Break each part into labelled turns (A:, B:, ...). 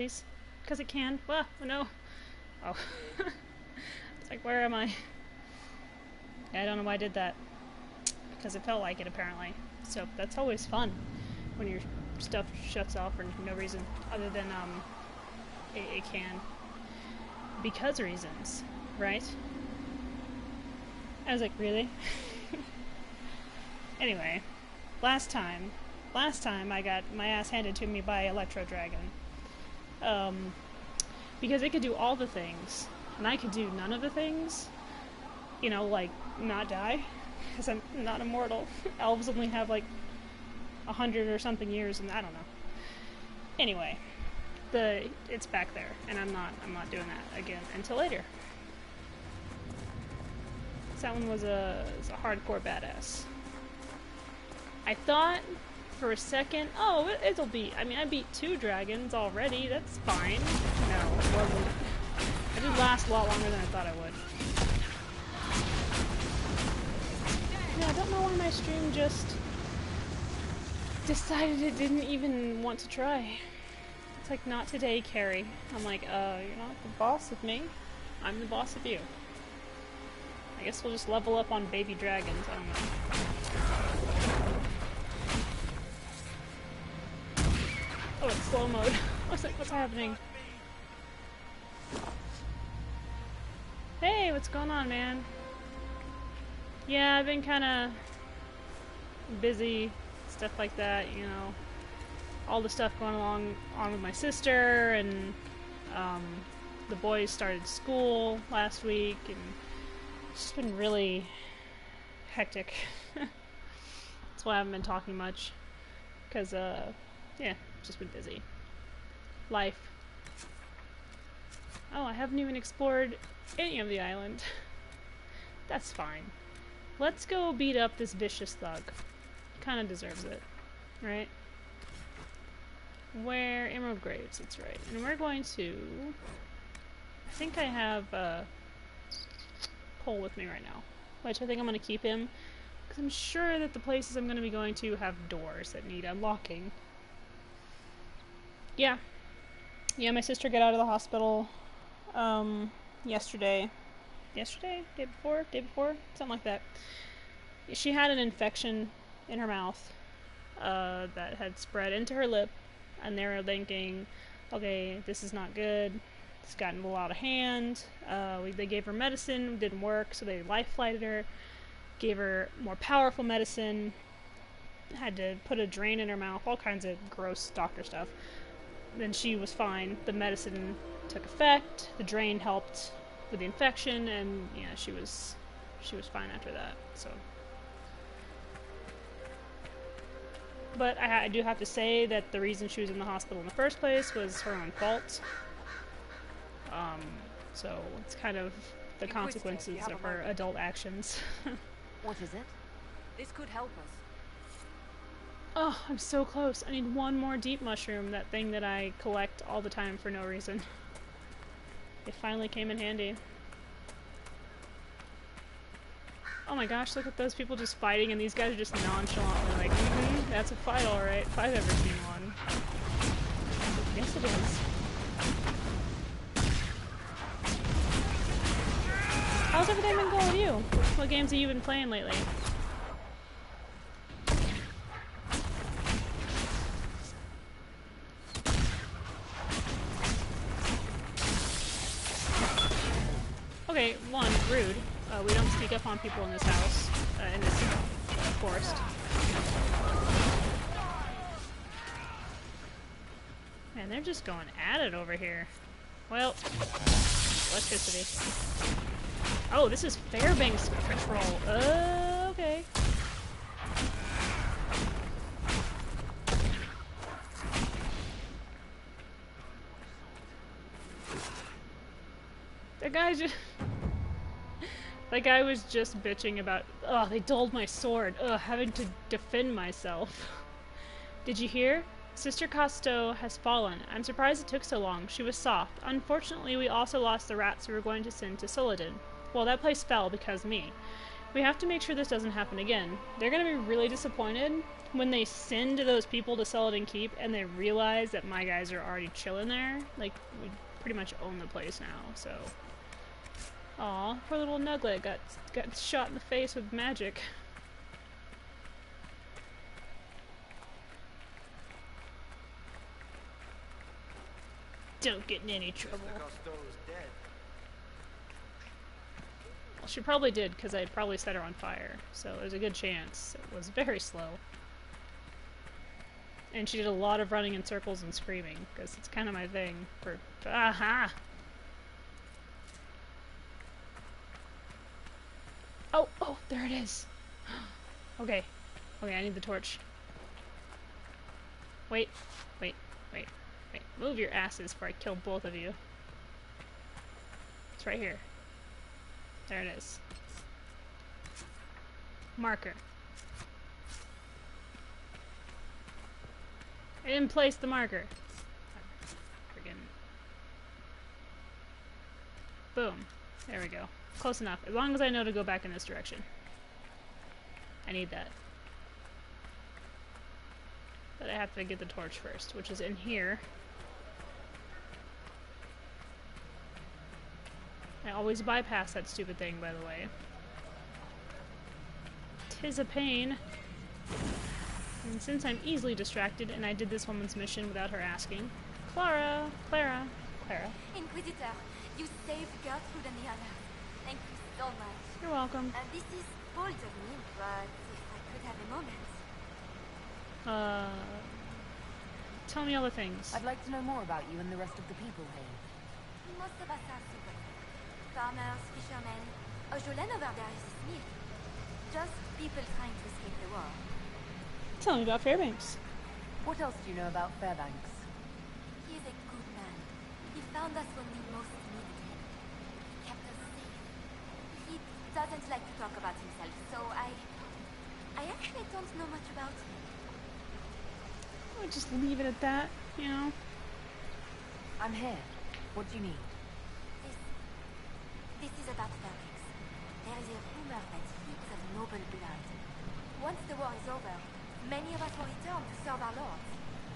A: Please? Because it can. Well, no. Oh. It's like, where am I? Yeah, I don't know why I did that. Because it felt like it, apparently. So that's always fun when your stuff shuts off for no reason other than it can. Because reasons, right? I was like, really? Anyway, last time I got my ass handed to me by Electro Dragon. Because it could do all the things, and I could do none of the things. You know, like, not die, because I'm not immortal. Elves only have, like, 100 or something years, and I don't know. Anyway, it's back there, and I'm not doing that again until later. That one was a hardcore badass. I thought for a second, oh, it'll beat. I mean, I beat 2 dragons already. That's fine. No, it wasn't. It did last a lot longer than I thought I would. Yeah, I don't know why my stream just decided it didn't even want to try. It's like, not today, Carrie. I'm like, you're not the boss of me. I'm the boss of you. I guess we'll just level up on baby dragons. I don't know. Oh, it's slow mode. I was like, what's happening? Hey, what's going on, man? Yeah, I've been kind of busy, stuff like that, you know. All the stuff going on with my sister, and the boys started school last week, and it's just been really hectic. That's why I haven't been talking much, because, yeah, just been busy. Life. Oh, I haven't even explored any of the island. That's fine. Let's go beat up this vicious thug. Kinda deserves it, right? Where? Emerald Graves, that's right. And we're going to... I think I have Pole with me right now, which I think I'm going to keep him, because I'm sure that the places I'm going to be going to have doors that need unlocking. Yeah. Yeah, my sister got out of the hospital yesterday. Yesterday? Day before? Day before? Something like that. She had an infection in her mouth that had spread into her lip, and they were thinking, okay, this is not good. It's gotten a little out of hand. They gave her medicine, didn't work, so they life flighted her, gave her more powerful medicine, had to put a drain in her mouth, all kinds of gross doctor stuff. Then she was fine. The medicine took effect, the drain helped with the infection, and yeah, she was fine after that. So, but I do have to say that the reason she was in the hospital in the first place was her own fault. So it's kind of the consequences of her adult actions.
B: What is it? This could help us.
A: Oh, I'm so close. I need one more deep mushroom, that thing that I collect all the time for no reason. It finally came in handy. Oh my gosh, look at those people just fighting, and these guys are just nonchalantly like, that's a fight, alright, if I've ever seen one. Yes, it is. How's everything been going with you? What games have you been playing lately? Okay, one, rude. We don't sneak up on people in this house, in this forest. Man, they're just going at it over here. Well, electricity. Oh, this is Fairbanks Patrol. Okay. That guy was just bitching about, oh, they dulled my sword. Ugh, having to defend myself. Did you hear? Sister Costo has fallen. I'm surprised it took so long. She was soft. Unfortunately, we also lost the rats we were going to send to Soledad. Well, that place fell because me. We have to make sure this doesn't happen again. They're gonna be really disappointed when they send those people to sell it and keep and they realize that my guys are already chilling there. Like, we pretty much own the place now, so. Aw, poor little Nuglet got shot in the face with magic. Don't get in any trouble. Well, she probably did, because I probably set her on fire, so there's a good chance. It was very slow. And she did a lot of running in circles and screaming, because it's kind of my thing for... Aha! Oh, there it is! Okay, I need the torch. Wait. Move your asses before I kill both of you. It's right here. There it is. Marker. I didn't place the marker. Friggin'. Boom. There we go. Close enough. As long as I know to go back in this direction. I need that. But I have to get the torch first, which is in here. I always bypass that stupid thing, by the way. 'Tis a pain. And since I'm easily distracted, and I did this woman's mission without her asking... Clara!
C: Inquisitor, you saved Gertrude and the others. Thank you so much.
A: You're welcome.
C: This is bold of me, but if I could have a moment.
A: Tell me all the things.
B: I'd like to know more about you and the rest of the people here.
C: Most of us are civil. Farmers, fishermen. Jolene over there is a smith. Just people trying to escape the war.
A: Tell me about Fairbanks.
B: What else do you know about Fairbanks?
C: He is a good man. He found us when we most needed him. He kept us safe. He doesn't like to talk about himself, so I actually don't know much about him.
A: I would just leave it at that, you know?
B: I'm here. What do you need?
C: This is about Fairbanks. There is a rumor that he is of noble blood. Once the war is over, many of us will return to serve our lords,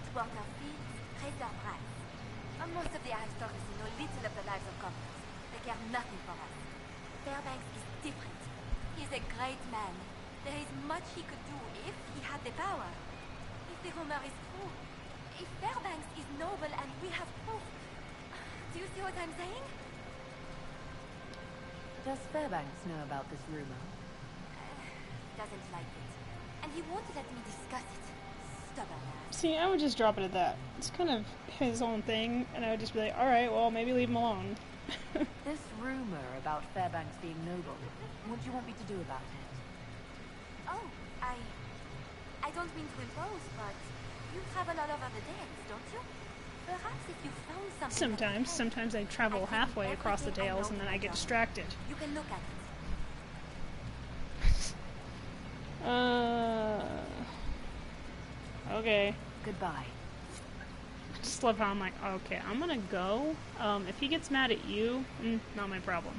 C: to work our fields, raise their price. Most of the aristocracy know little of the lives of commoners. They care nothing for us. Fairbanks is different. He is a great man. There is much he could do if he had the power. If the rumor is true, if Fairbanks is noble and we have proof. Do you see what I'm saying?
B: Does Fairbanks know about this rumor?
C: He doesn't like it. And he won't let me discuss it. Stubborn ass.
A: See, I would just drop it at that. It's kind of his own thing, and I would just be like, alright, well, maybe leave him alone.
B: This rumor about Fairbanks being noble, what do you want me to do about it?
C: Oh, I don't mean to impose, but you travel all over the Dales, don't you? Perhaps if you found something...
A: Sometimes I travel halfway across the Dales, and then I get distracted.
C: You can look at it.
A: Okay.
B: Goodbye.
A: I just love how I'm like, okay, I'm gonna go. If he gets mad at you, not my problem.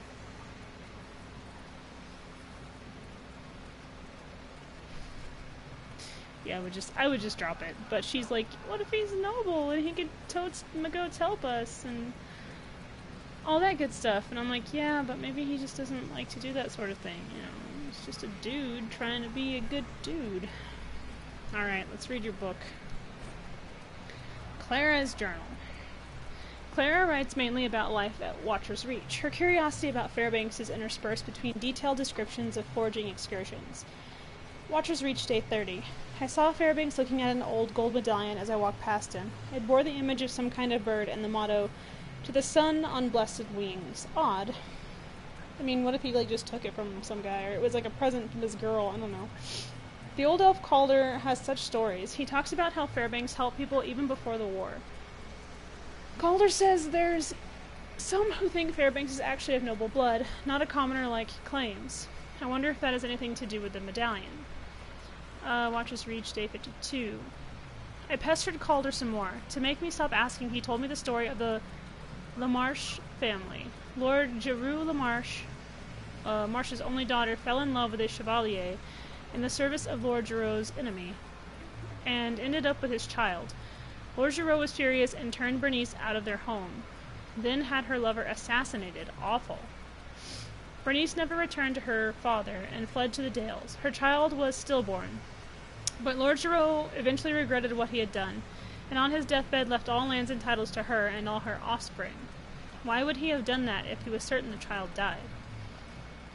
A: Yeah, I would just drop it. But she's like, what if he's noble and he could totes Magoats help us and all that good stuff? And I'm like, yeah, but maybe he just doesn't like to do that sort of thing, you know. He's just a dude trying to be a good dude. Alright, let's read your book. Clara's journal. Clara writes mainly about life at Watcher's Reach. Her curiosity about Fairbanks is interspersed between detailed descriptions of foraging excursions. Watcher's Reach, Day 30. I saw Fairbanks looking at an old gold medallion as I walked past him. It bore the image of some kind of bird and the motto, "To the sun on blessed wings." Odd. I mean, what if he just took it from some guy, or it was like a present from this girl, I don't know. The old elf Calder has such stories. He talks about how Fairbanks helped people even before the war. Calder says there's some who think Fairbanks is actually of noble blood, not a commoner like he claims. I wonder if that has anything to do with the medallion. Watcher's Reach, Day 52. I pestered Calder some more. To make me stop asking, he told me the story of the LaMarche family. Lord Giroux LaMarche Marsh's only daughter, fell in love with a chevalier in the service of Lord Giroux's enemy, and ended up with his child. Lord Giroux was furious and turned Bernice out of their home, then had her lover assassinated. Awful. Bernice never returned to her father and fled to the Dales. Her child was stillborn, but Lord Giroux eventually regretted what he had done, and on his deathbed left all lands and titles to her and all her offspring. Why would he have done that if he was certain the child died?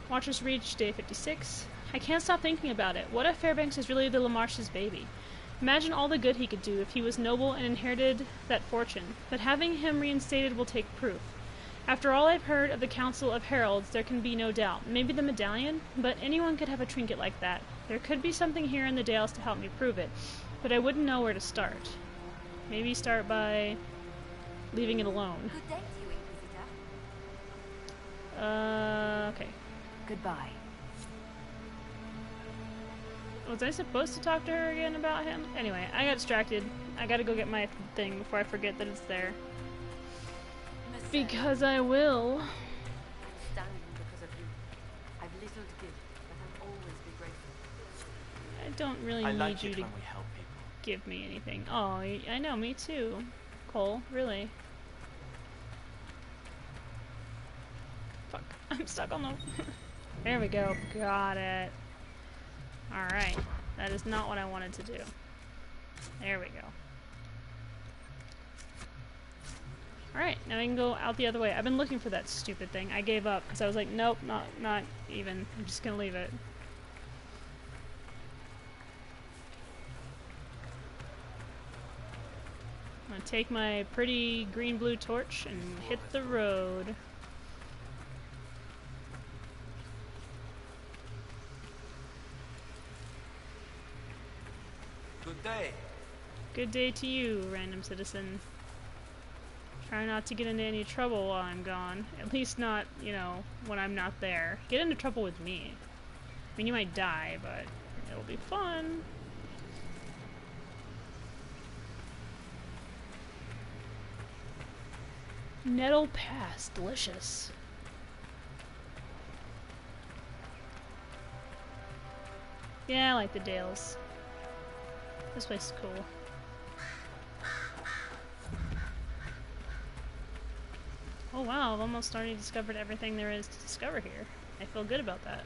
A: Watchers reached day 56. I can't stop thinking about it. What if Fairbanks is really the LaMarche's baby? Imagine all the good he could do if he was noble and inherited that fortune, but having him reinstated will take proof. After all I've heard of the Council of Heralds, there can be no doubt. Maybe the medallion? But anyone could have a trinket like that. There could be something here in the Dales to help me prove it, but I wouldn't know where to start. Maybe start by leaving it alone.
C: Good day to you, Inquisitor.
A: Okay.
B: Goodbye.
A: Was I supposed to talk to her again about him? Anyway, I got distracted. I gotta go get my thing before I forget that it's there. Because I will.
B: I'm standing because of you. I've little to give, but I'll always be grateful.
A: I don't really
D: I
A: need
D: like
A: you
D: it
A: to
D: when we help people.
A: give me anything. Oh, I know, me too. Cole, really. Fuck, I'm stuck on the... There we go, got it. Alright, that is not what I wanted to do. There we go. Alright, now I can go out the other way. I've been looking for that stupid thing. I gave up, because I was like, nope, not even. I'm just gonna leave it. I'm gonna take my pretty green-blue torch and hit the road.
D: Good day.
A: Good day to you, random citizen. Try not to get into any trouble while I'm gone. At least not, you know, when I'm not there. Get into trouble with me. I mean, you might die, but it'll be fun. Nettle Pass, delicious. Yeah, I like the Dales. This place is cool. Oh wow, I've almost already discovered everything there is to discover here. I feel good about that.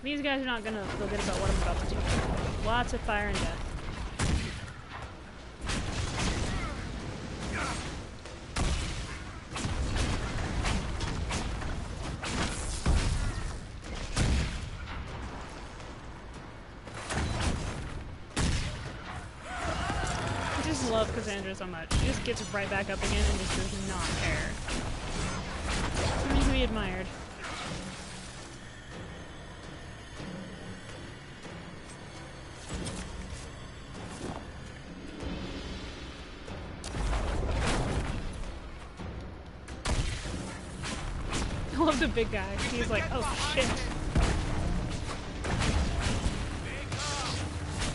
A: These guys are not gonna feel good about what I'm about to do. Lots of fire and death. I love Cassandra so much. She just gets right back up again and just does not care. Something to be admired. I love the big guy. He's like, oh shit.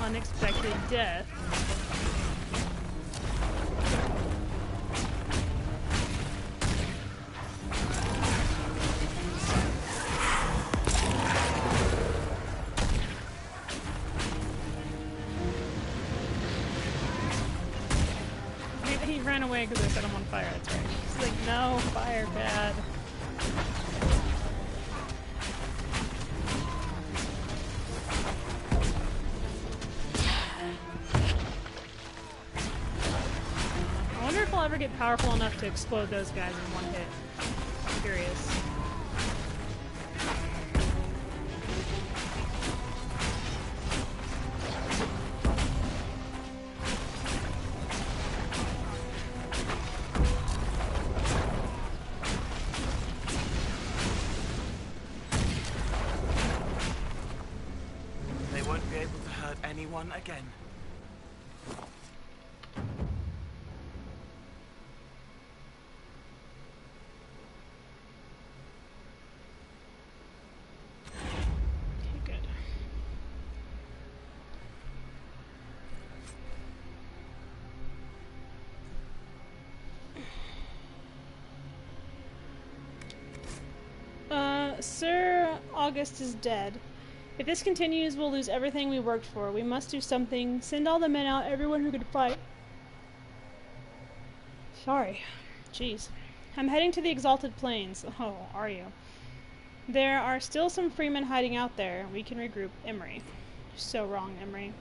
A: Unexpected death. He ran away because I set him on fire, that's right. He's like, no, fire, bad. I wonder if I'll ever get powerful enough to explode those guys in one hit. I'm curious.
D: They won't be able to hurt anyone again.
A: Okay, good. Sir August is dead. If this continues, we'll lose everything we worked for. We must do something. Send all the men out, everyone who can fight. Sorry. Jeez. I'm heading to the Exalted Plains. Oh, are you? There are still some freemen hiding out there. We can regroup. Emery. You're so wrong, Emery.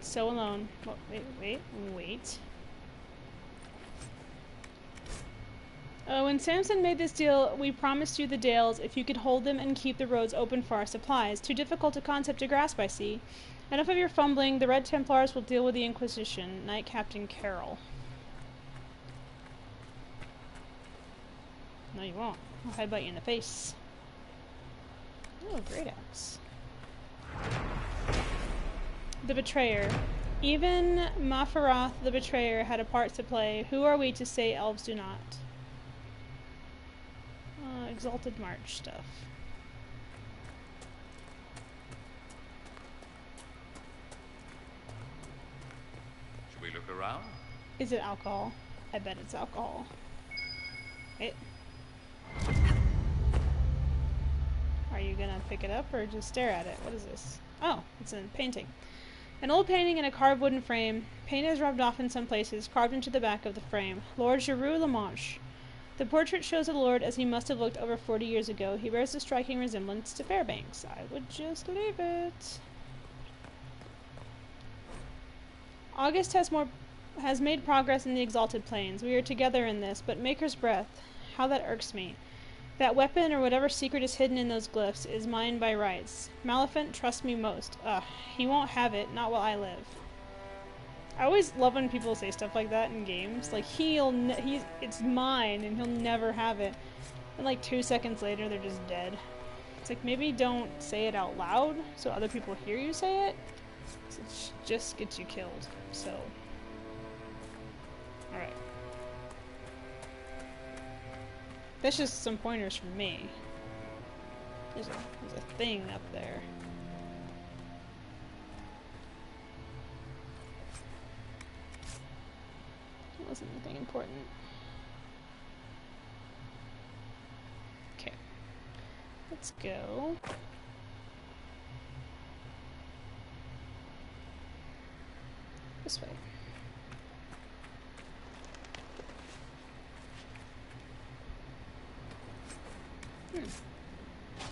A: So alone. Oh, wait. When Samson made this deal, we promised you the Dales if you could hold them and keep the roads open for our supplies. Too difficult a concept to grasp, I see. Enough of your fumbling. The Red Templars will deal with the Inquisition. Knight Captain Carroll. No, you won't. I'll headbutt you in the face. Oh, great axe. The Betrayer. Even Mafarath the Betrayer had a part to play. Who are we to say elves do not? Exalted March stuff.
E: Should we look around?
A: Is it alcohol? I bet it's alcohol. Wait. Are you gonna pick it up or just stare at it? What is this? Oh, it's a painting. An old painting in a carved wooden frame. Paint is rubbed off in some places, carved into the back of the frame. Lord Giroux Lamanche. The portrait shows a lord as he must have looked over 40 years ago. He bears a striking resemblance to Fairbanks. I would just leave it. August has made progress in the Exalted Plains. We are together in this, but Maker's Breath, how that irks me. That weapon, or whatever secret is hidden in those glyphs, is mine by rights. Maleficent trusts me most. He won't have it, not while I live. I always love when people say stuff like that in games. Like, it's mine, and he'll never have it. And like 2 seconds later, they're just dead. It's like, maybe don't say it out loud, so other people hear you say it. It just gets you killed, so. Alright. That's just some pointers from me. There's a thing up there. It wasn't anything important. Okay. Let's go. This way.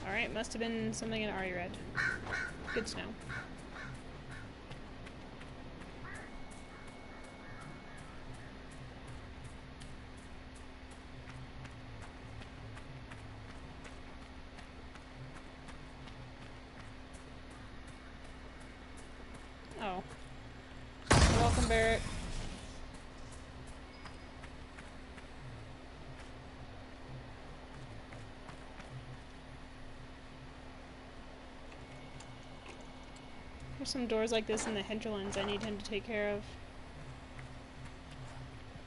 A: Alright, must have been something I already read. Good to know. Oh. Welcome, Barrett. There's some doors like this in the hinterlands I need him to take care of.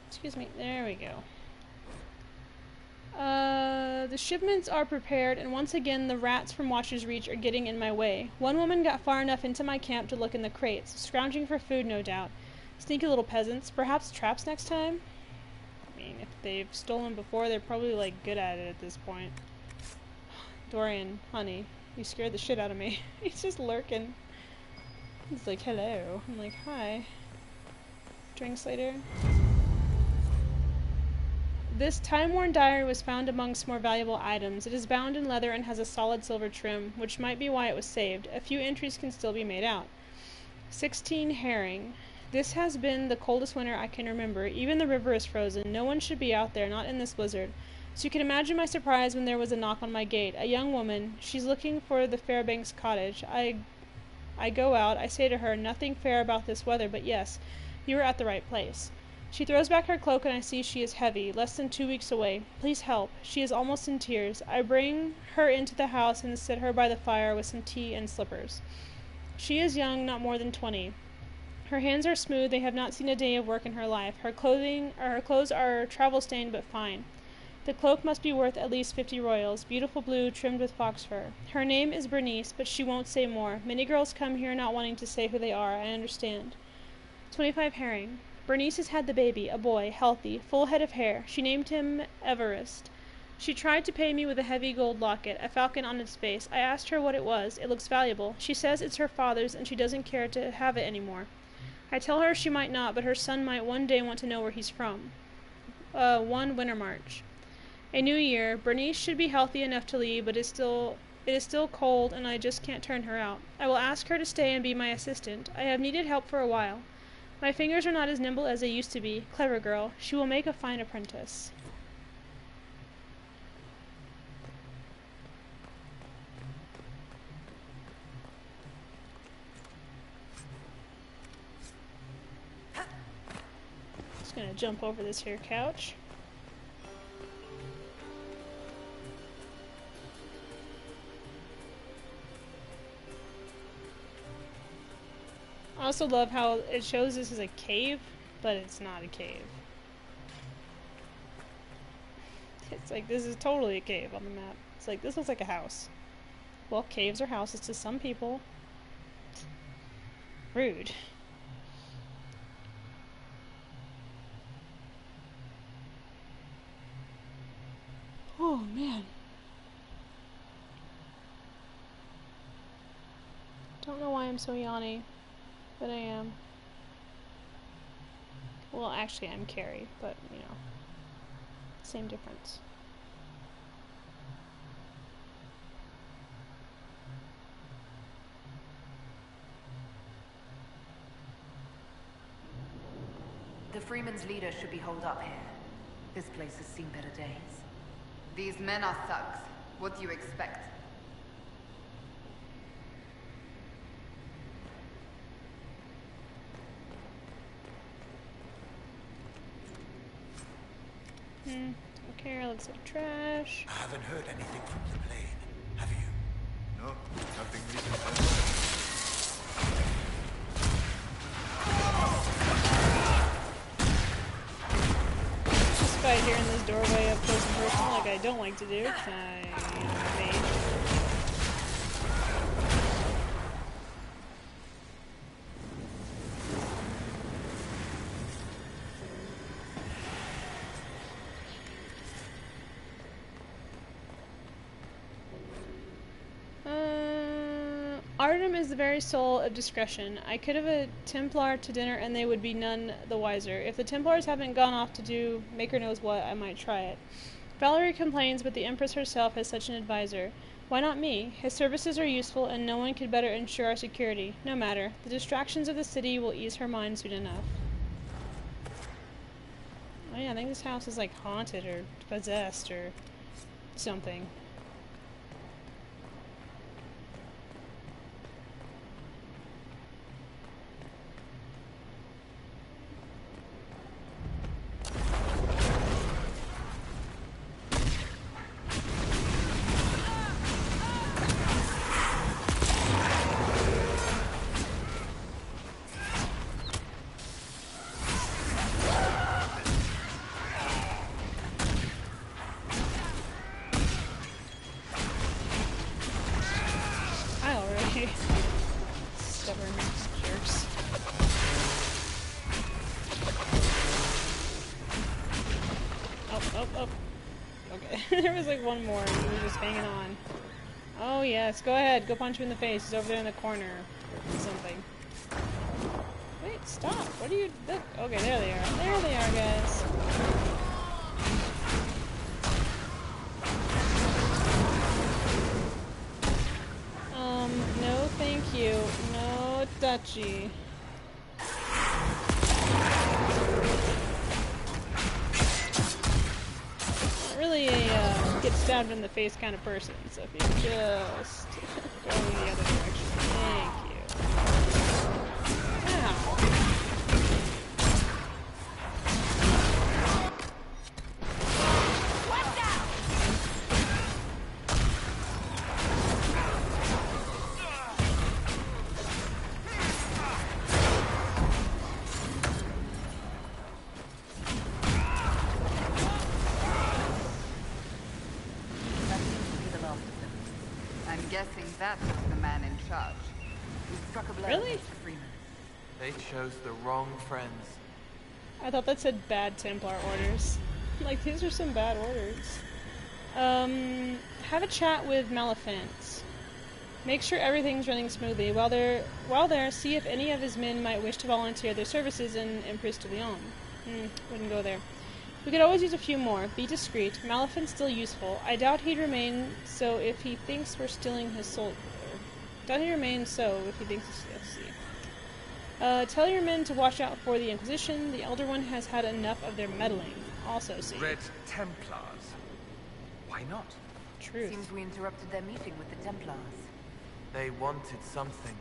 A: Excuse me. There we go. The shipments are prepared, and once again the rats from Watcher's Reach are getting in my way. One woman got far enough into my camp to look in the crates, scrounging for food, no doubt. Sneaky little peasants. Perhaps traps next time? I mean, if they've stolen before, they're probably, like, good at it at this point. Dorian, honey, you scared the shit out of me. He's just lurking. He's like, hello. I'm like, hi. Drinks later. This time-worn diary was found amongst more valuable items. It is bound in leather and has a solid silver trim, which might be why it was saved. A few entries can still be made out. 16 herring. This has been the coldest winter I can remember. Even the river is frozen. No one should be out there, not in this blizzard. So you can imagine my surprise when there was a knock on my gate. A young woman. She's looking for the Fairbanks cottage. I go out. I say to her, nothing fair about this weather, but yes, you are at the right place. She throws back her cloak and I see she is heavy, less than 2 weeks away. Please help. She is almost in tears. I bring her into the house and sit her by the fire with some tea and slippers. She is young, not more than 20. Her hands are smooth. They have not seen a day of work in her life. Her clothes are travel-stained but fine. The cloak must be worth at least 50 royals, beautiful blue, trimmed with fox fur. Her name is Bernice, but she won't say more. Many girls come here not wanting to say who they are. I understand. 25 herring. Bernice has had the baby, a boy, healthy, full head of hair. She named him Everest. She tried to pay me with a heavy gold locket, a falcon on its face. I asked her what it was. It looks valuable. She says it's her father's and she doesn't care to have it anymore. I tell her she might not, but her son might one day want to know where he's from. One winter march. A new year. Bernice should be healthy enough to leave, but it is still cold and I just can't turn her out. I will ask her to stay and be my assistant. I have needed help for a while. My fingers are not as nimble as they used to be. Clever girl. She will make a fine apprentice. Just gonna jump over this here couch. I also love how it shows this as a cave, but it's not a cave. It's like, this is totally a cave on the map. It's like, this looks like a house. Well, caves are houses to some people. Rude. Oh, man. Don't know why I'm so yawny. But I am. Well, actually, I'm Carrie, but, you know, same difference.
F: The Freeman's leader should be holed up here. This place has seen better days.
G: These men are thugs. What do you expect?
A: Okay, looks like trash.
H: I haven't heard anything from the plane. Have you?
I: No, nothing recent.
A: Just fight here in this doorway up close and personal like I don't like to do, 'cause I am a mage. Artem is the very soul of discretion. I could have a Templar to dinner and they would be none the wiser. If the Templars haven't gone off to do maker knows what, I might try it. Valerie complains, but the Empress herself has such an advisor. Why not me? His services are useful and no one could better ensure our security. No matter. The distractions of the city will ease her mind soon enough. Oh yeah, I think this house is like haunted or possessed or something. Stubborn jerks. Oh. Okay, there was like one more and we were just hanging on. Oh yes, go ahead, go punch him in the face. He's over there in the corner or something. Wait, stop. What are you... Look. Okay, there they are. There they are, guys. No thank you. No touchy. Not really a get stabbed in the face kind of person, so if you just go in the other direction. Thank you. Ow.
G: Guessing that was the man in charge.
F: We struck a blow
A: Really?
F: against the Freeman.
D: They chose the wrong friends.
A: I thought that said bad Templar orders. Like, these are some bad orders. Have a chat with Maleficent. Make sure everything's running smoothly. While there, see if any of his men might wish to volunteer their services in Empress de Leon. Wouldn't go there. We could always use a few more. Be discreet. Maleficent's still useful. I doubt he'd remain so if he thinks we're stealing his soul. Doubt he'd remain so if he thinks. Let's see. Tell your men to watch out for the Inquisition. The Elder One has had enough of their meddling. Also see.
J: Red Templars. Why not?
A: Truth.
F: Seems we interrupted their meeting with the Templars.
D: They wanted something.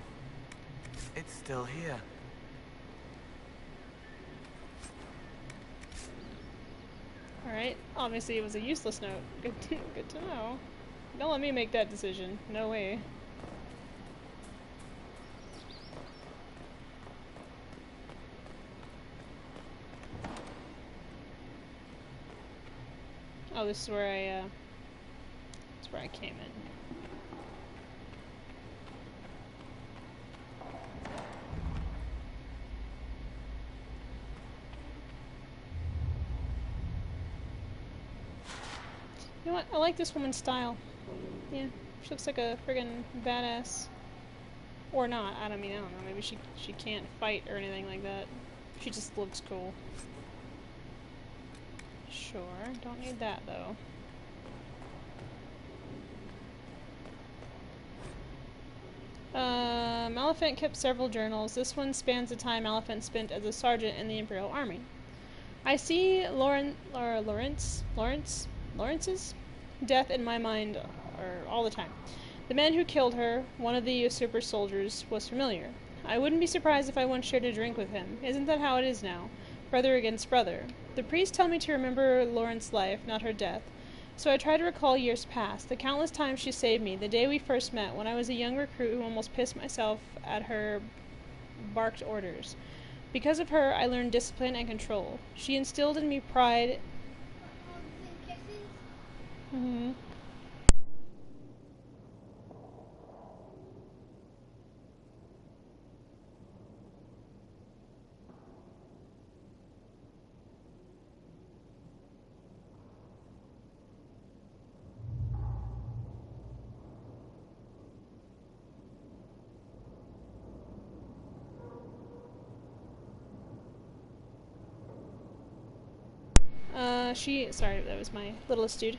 D: It's still here.
A: Alright, obviously it was a useless note. Good to know. Don't let me make that decision. No way. Oh, this is where I came in. You know what? I like this woman's style. Yeah, she looks like a friggin' badass. Or not. I don't know. Maybe she can't fight or anything like that. She just looks cool. Sure. Don't need that though. Maleficent kept several journals. This one spans the time Maleficent spent as a sergeant in the Imperial Army. I see Lawrence's death in my mind all the time. The man who killed her, one of the usurper soldiers, was familiar. I wouldn't be surprised if I once shared a drink with him. Isn't that how it is now? Brother against brother. The priests tell me to remember Laurence's life, not her death. So I try to recall years past, the countless times she saved me, the day we first met, when I was a young recruit who almost pissed myself at her barked orders. Because of her, I learned discipline and control. She instilled in me pride. Sorry, that was my littlest dude.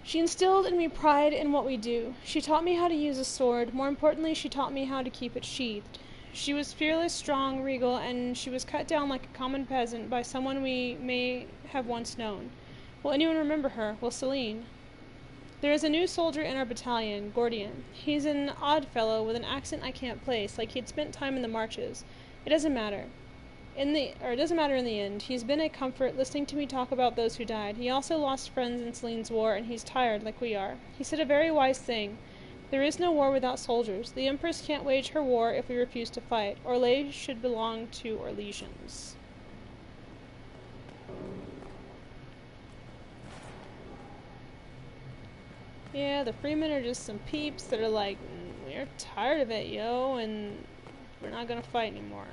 A: She instilled in me pride in what we do. She taught me how to use a sword. More importantly, she taught me how to keep it sheathed. She was fearless, strong, regal, and she was cut down like a common peasant by someone we may have once known. Will anyone remember her? Will Celine? There is a new soldier in our battalion, Gordian. He's an odd fellow with an accent I can't place, like he'd spent time in the marches. It doesn't matter. It doesn't matter in the end. He's been a comfort listening to me talk about those who died. He also lost friends in Celine's war, and he's tired, like we are. He said a very wise thing. There is no war without soldiers. The Empress can't wage her war if we refuse to fight. Orlais should belong to Orlesians. Yeah, the Freemen are just some peeps that are like, we're tired of it, yo, and we're not gonna fight anymore.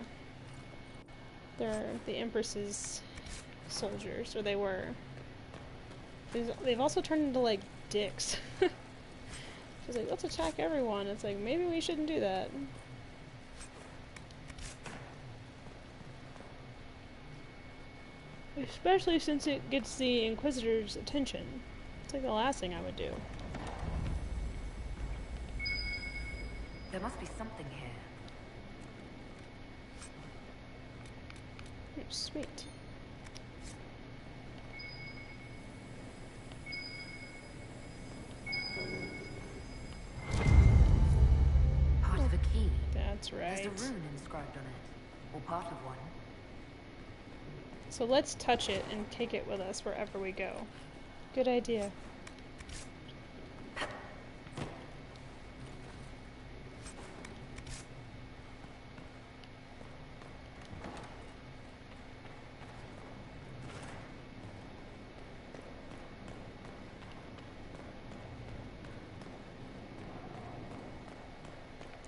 A: They're the Empress's soldiers, or they were. They've also turned into, like, dicks. She's like, let's attack everyone. It's like, maybe we shouldn't do that. Especially since it gets the Inquisitor's attention. It's like the last thing I would do.
F: There must be something here.
A: Oh, sweet.
F: Part of a key.
A: That's right.
F: There's a rune inscribed on it. Or part of one.
A: So let's touch it and take it with us wherever we go. Good idea.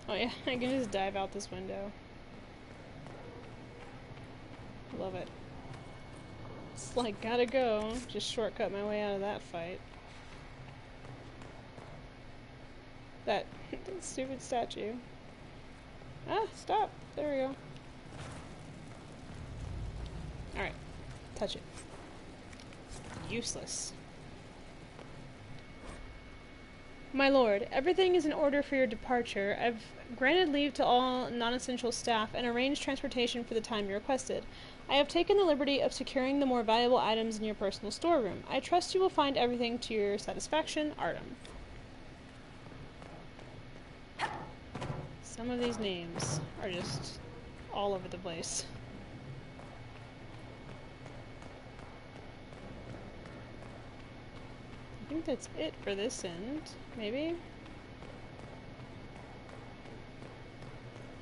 A: Oh yeah, I can just dive out this window. Love it. It's like, gotta go. Just shortcut my way out of that fight. That stupid statue. Ah, stop. There we go. Alright. Touch it. Useless. My lord, everything is in order for your departure. I've granted leave to all non-essential staff and arranged transportation for the time you requested. I have taken the liberty of securing the more valuable items in your personal storeroom. I trust you will find everything to your satisfaction, Artem. Some of these names are just all over the place. I think that's it for this end, maybe?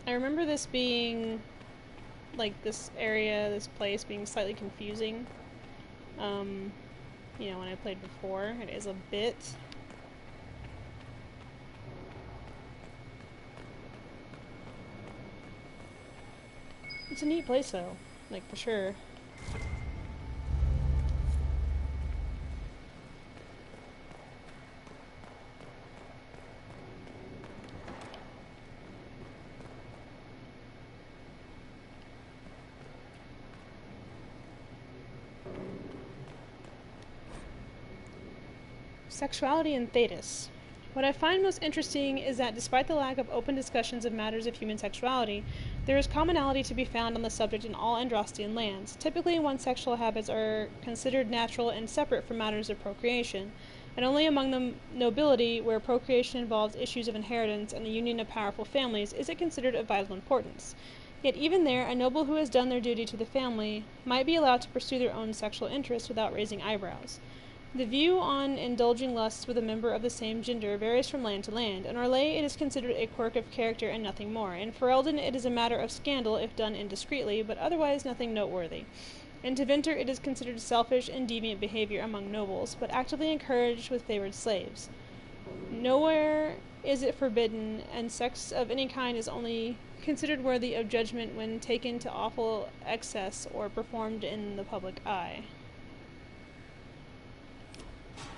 A: I remember this being, like, this area, this place being slightly confusing. You know, when I played before, it is a bit. It's a neat place, though, like, for sure. Sexuality in Thetis. What I find most interesting is that despite the lack of open discussions of matters of human sexuality, there is commonality to be found on the subject in all Androstian lands. Typically, one's sexual habits are considered natural and separate from matters of procreation, and only among the nobility, where procreation involves issues of inheritance and the union of powerful families, is it considered of vital importance. Yet even there, a noble who has done their duty to the family might be allowed to pursue their own sexual interests without raising eyebrows. The view on indulging lusts with a member of the same gender varies from land to land. In Orlais it is considered a quirk of character and nothing more. In Ferelden it is a matter of scandal if done indiscreetly, but otherwise nothing noteworthy. In Tevinter it is considered selfish and deviant behavior among nobles, but actively encouraged with favored slaves. Nowhere is it forbidden, and sex of any kind is only considered worthy of judgment when taken to awful excess or performed in the public eye.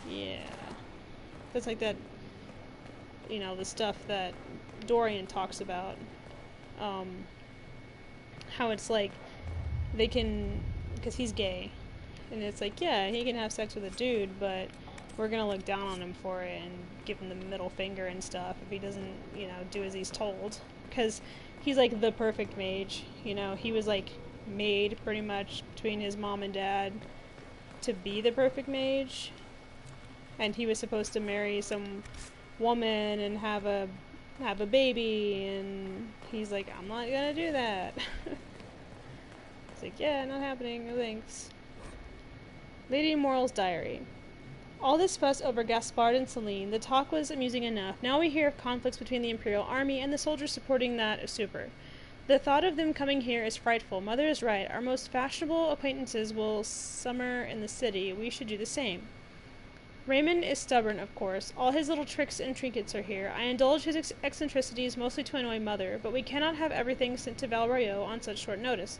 A: Yeah. That's like that, you know, the stuff that Dorian talks about. How it's like, they can, because he's gay, and it's like, yeah, he can have sex with a dude, but we're gonna look down on him for it and give him the middle finger and stuff if he doesn't, you know, do as he's told. Because he's like the perfect mage, you know, he was like made pretty much between his mom and dad to be the perfect mage. And he was supposed to marry some woman and have a baby, and he's like, I'm not gonna do that. It's like, yeah, not happening, no thanks. Lady Moral's diary. All this fuss over Gaspard and Celine, the talk was amusing enough. Now we hear of conflicts between the Imperial Army and the soldiers supporting that of Super. The thought of them coming here is frightful. Mother is right. Our most fashionable acquaintances will summer in the city. We should do the same. Raymond is stubborn, of course. All his little tricks and trinkets are here. I indulge his eccentricities mostly to annoy Mother, but we cannot have everything sent to Valroyo on such short notice.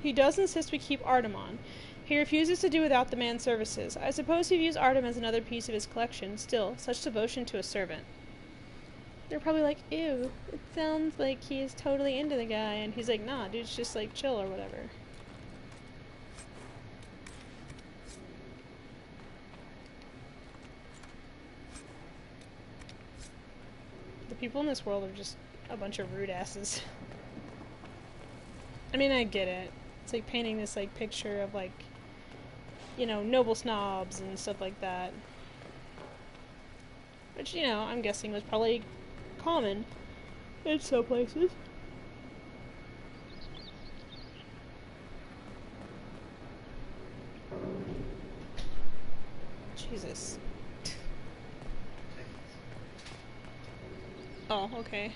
A: He does insist we keep Artem on. He refuses to do without the man's services. I suppose he views Artem as another piece of his collection. Still, such devotion to a servant. They're probably like, ew, it sounds like he is totally into the guy, and he's like, nah, dude's just like chill or whatever. People in this world are just a bunch of rude asses. I mean, I get it. It's like painting this like picture of like, you know, noble snobs and stuff like that. Which, you know, I'm guessing was probably common in some places. Jesus. Oh, okay.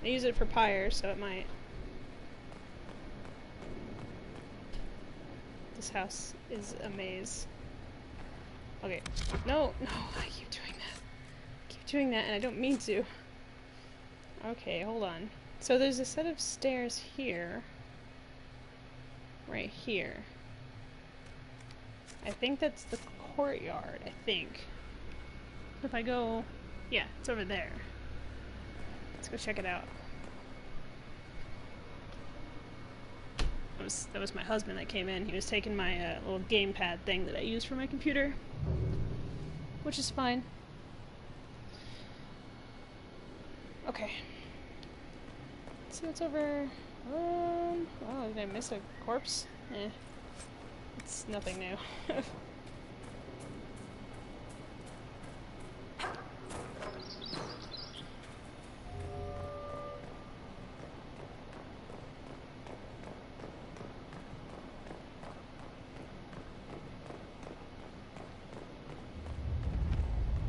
A: I use it for Pyre, so it might. This house is a maze. Okay. No, I keep doing that. I keep doing that, and I don't mean to. Okay, hold on. So there's a set of stairs here. Right here. I think that's the courtyard, I think. If I go... Yeah, it's over there. Let's go check it out. That was my husband that came in. He was taking my little gamepad thing that I use for my computer. Which is fine. Okay. Let's see what's over... oh, did I miss a corpse? Eh. It's nothing new.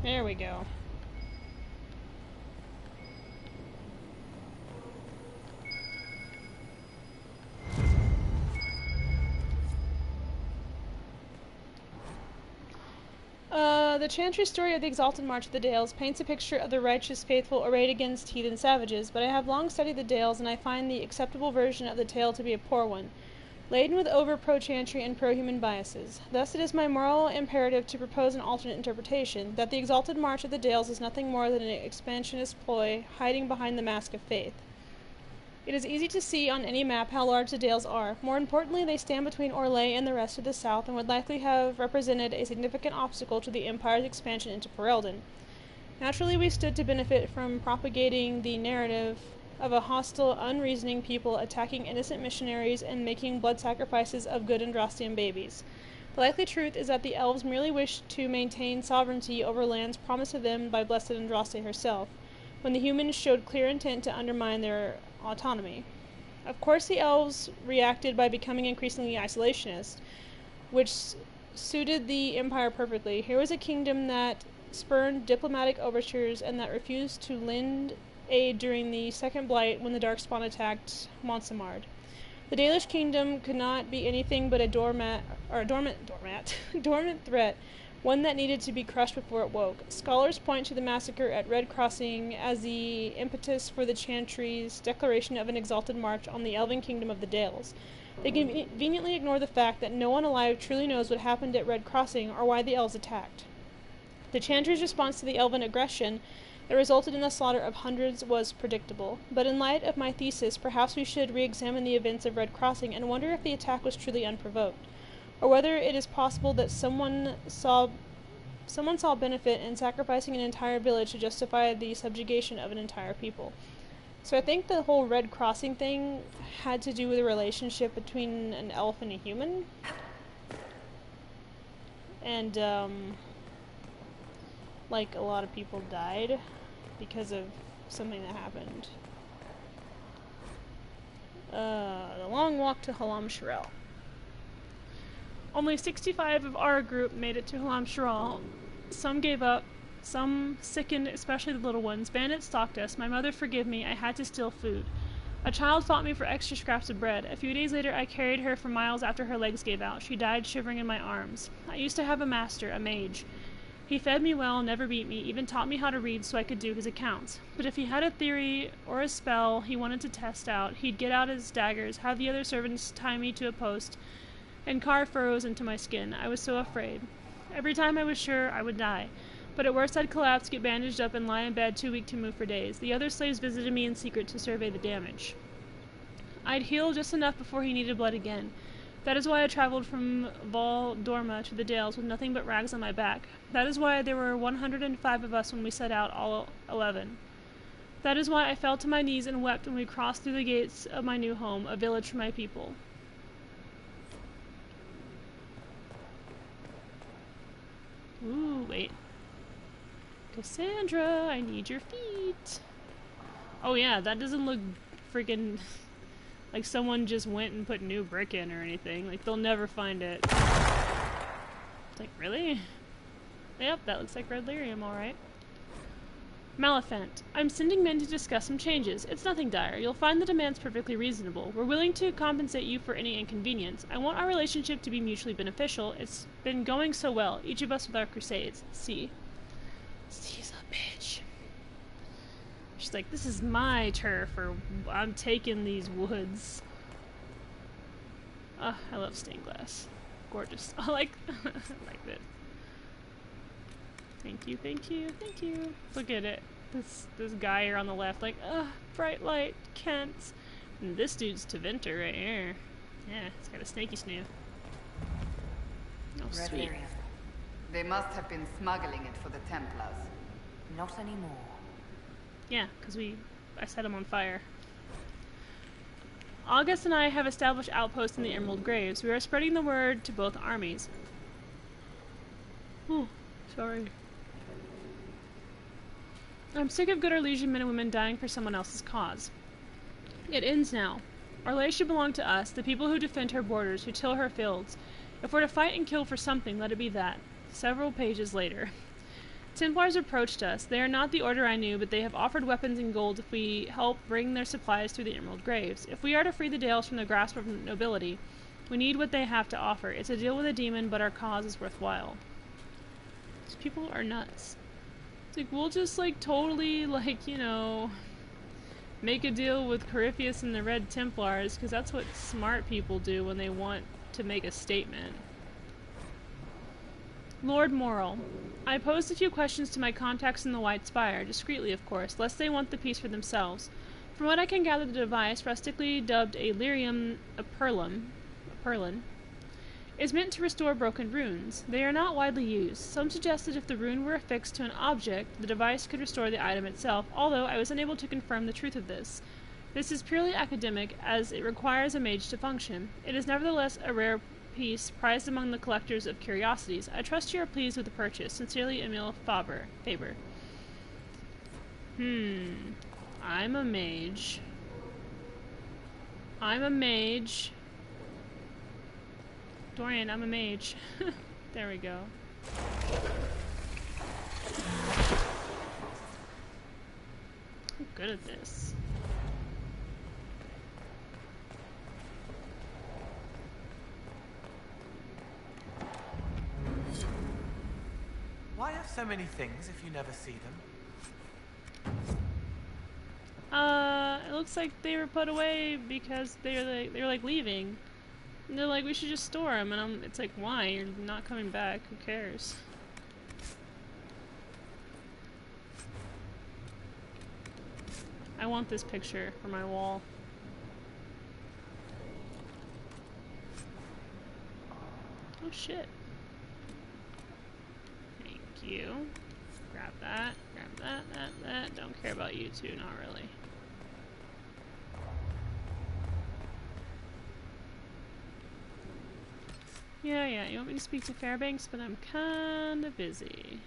A: There we go. The Chantry story of the Exalted March of the Dales paints a picture of the righteous faithful arrayed against heathen savages, but I have long studied the Dales, and I find the acceptable version of the tale to be a poor one, laden with pro-Chantry and pro-human biases. Thus it is my moral imperative to propose an alternate interpretation, that the Exalted March of the Dales is nothing more than an expansionist ploy hiding behind the mask of faith. It is easy to see on any map how large the Dales are. More importantly, they stand between Orlais and the rest of the south, and would likely have represented a significant obstacle to the Empire's expansion into Ferelden. Naturally, we stood to benefit from propagating the narrative of a hostile, unreasoning people attacking innocent missionaries and making blood sacrifices of good Andrastian babies. The likely truth is that the elves merely wished to maintain sovereignty over lands promised to them by Blessed Andraste herself, when the humans showed clear intent to undermine their autonomy. Of course, the elves reacted by becoming increasingly isolationist, which suited the Empire perfectly. Here was a kingdom that spurned diplomatic overtures and that refused to lend aid during the Second Blight when the Darkspawn attacked Montsemard. The Dalish kingdom could not be anything but a dormant threat, one that needed to be crushed before it woke. Scholars point to the massacre at Red Crossing as the impetus for the Chantry's declaration of an exalted march on the elven kingdom of the Dales. They conveniently ignore the fact that no one alive truly knows what happened at Red Crossing or why the elves attacked. The Chantry's response to the elven aggression that resulted in the slaughter of hundreds was predictable. But in light of my thesis, perhaps we should re-examine the events of Red Crossing and wonder if the attack was truly unprovoked, or whether it is possible that someone saw benefit in sacrificing an entire village to justify the subjugation of an entire people. So I think the whole Red Crossing thing had to do with a relationship between an elf and a human. And, like, a lot of people died because of something that happened. The long walk to Halam Shirel. Only 65 of our group made it to Halam Shirel. Some gave up, some sickened, especially the little ones. Bandits stalked us. My mother, forgive me, I had to steal food. A child fought me for extra scraps of bread. A few days later, I carried her for miles after her legs gave out. She died shivering in my arms. I used to have a master, a mage. He fed me well, never beat me, even taught me how to read so I could do his accounts. But if he had a theory or a spell he wanted to test out, he'd get out his daggers, have the other servants tie me to a post, and carve furrows into my skin. I was so afraid. Every time I was sure I would die. But at worst I'd collapse, get bandaged up, and lie in bed too weak to move for days. The other slaves visited me in secret to survey the damage. I'd heal just enough before he needed blood again. That is why I traveled from Val Dorma to the Dales with nothing but rags on my back. That is why there were 105 of us when we set out, all 11. That is why I fell to my knees and wept when we crossed through the gates of my new home, a village for my people. Ooh, wait. Cassandra, I need your feet. Oh yeah, that doesn't look freaking like someone just went and put new brick in or anything. Like, they'll never find it. It's like, really? Yep, that looks like red lyrium, alright. Maleficent. I'm sending men to discuss some changes. It's nothing dire. You'll find the demands perfectly reasonable. We're willing to compensate you for any inconvenience. I want our relationship to be mutually beneficial. It's been going so well, each of us with our crusades. See? She's a bitch. She's like, this is my turf, or I'm taking these woods. I love stained glass. Gorgeous. I like, I like that. Thank you, thank you, thank you. Look at it. This guy here on the left, like, ugh, bright light, Kent. And this dude's Teventer right here. Yeah, it's got a snaky snoo. Oh,
F: Red
A: sweet.
F: Lyrium.
G: They must have been smuggling it for the Templars.
F: Not anymore.
A: Yeah, because I set him on fire. August and I have established outposts in the Emerald Graves. We are spreading the word to both armies. Oh, sorry. I'm sick of good Orlesian men and women dying for someone else's cause. It ends now. Orlais should belong to us, the people who defend her borders, who till her fields. If we're to fight and kill for something, let it be that. Several pages later. Templars approached us. They are not the order I knew, but they have offered weapons and gold if we help bring their supplies through the Emerald Graves. If we are to free the Dales from the grasp of nobility, we need what they have to offer. It's a deal with a demon, but our cause is worthwhile. These people are nuts. It's like, we'll just, like, totally, like, you know, make a deal with Corypheus and the Red Templars, because that's what smart people do when they want to make a statement. Lord Morrill. I posed a few questions to my contacts in the White Spire, discreetly of course, lest they want the peace for themselves. From what I can gather, the device, rustically dubbed a lyrium perlin, is meant to restore broken runes. They are not widely used. Some suggested if the rune were affixed to an object, the device could restore the item itself, although I was unable to confirm the truth of this. This is purely academic, as it requires a mage to function. It is nevertheless a rare piece prized among the collectors of curiosities. I trust you are pleased with the purchase. Sincerely, Emil Faber. I'm a mage. Dorian, I'm a mage. There we go. I'm good at this.
D: Why have so many things if you never see them?
A: It looks like they were put away because they're like leaving. And they're like, we should just store them, and it's like, why? You're not coming back. Who cares? I want this picture for my wall. Oh shit. Thank you. Grab that, that. Don't care about you two, not really. Yeah, you want me to speak to Fairbanks, but I'm kinda busy.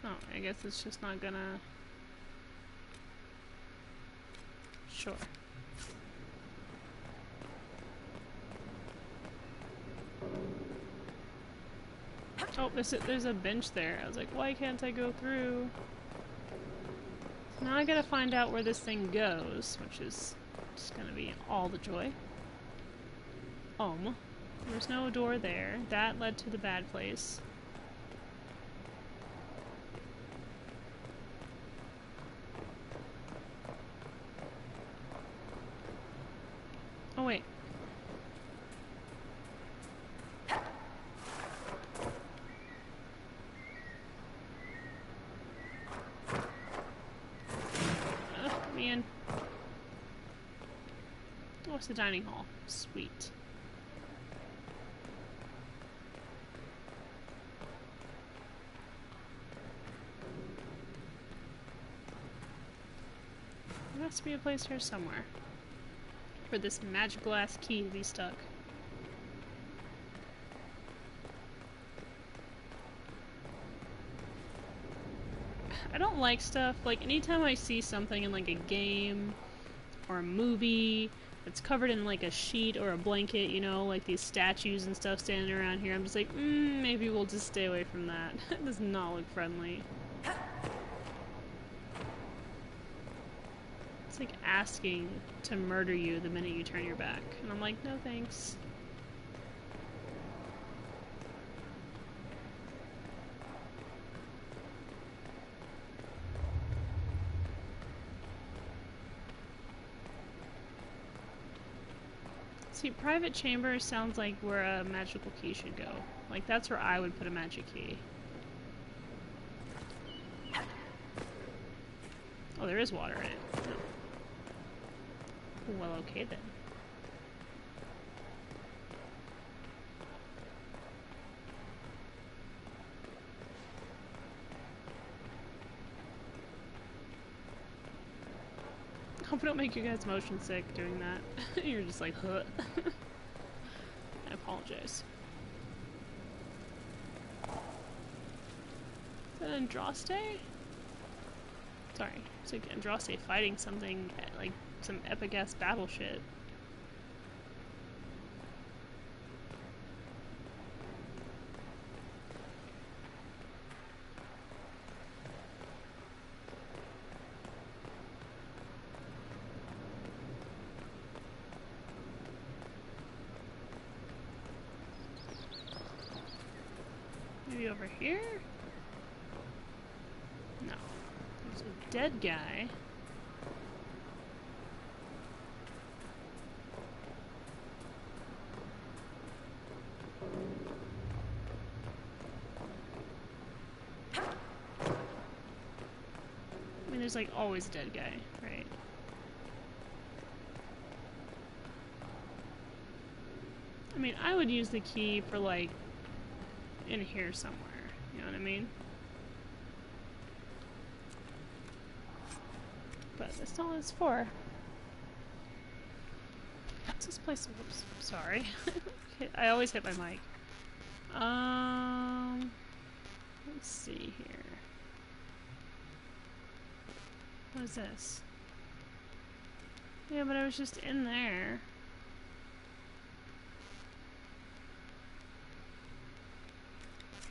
A: Oh, I guess it's just not gonna... Sure. Oh, there's a bench there. I was like, why can't I go through? Now I gotta find out where this thing goes, which is just gonna be all the joy. There's no door there. That led to the bad place. Oh wait. Man. Oh, it's the dining hall. Sweet. There has to be a place here somewhere for this magical ass key to be stuck. I don't like stuff, like anytime I see something in like a game or a movie that's covered in like a sheet or a blanket, you know, like these statues and stuff standing around here, I'm just like, maybe we'll just stay away from that. It does not look friendly. It's like asking to murder you the minute you turn your back. And I'm like, no thanks. See, private chamber sounds like where a magical key should go. Like, that's where I would put a magic key. Oh, there is water in it. Oh. Well, okay then. Hope I don't make you guys motion sick doing that. You're just like, huh. I apologize. Is that Andraste? Sorry, it's like Andraste fighting something like some epic ass battle shit. Maybe over here? No. There's a dead guy. I mean, there's like always a dead guy, right? I mean, I would use the key for like in here somewhere, you know what I mean? But that's not what it's for. What's this place? Whoops, sorry. I always hit my mic. Let's see here. What is this? Yeah, but I was just in there.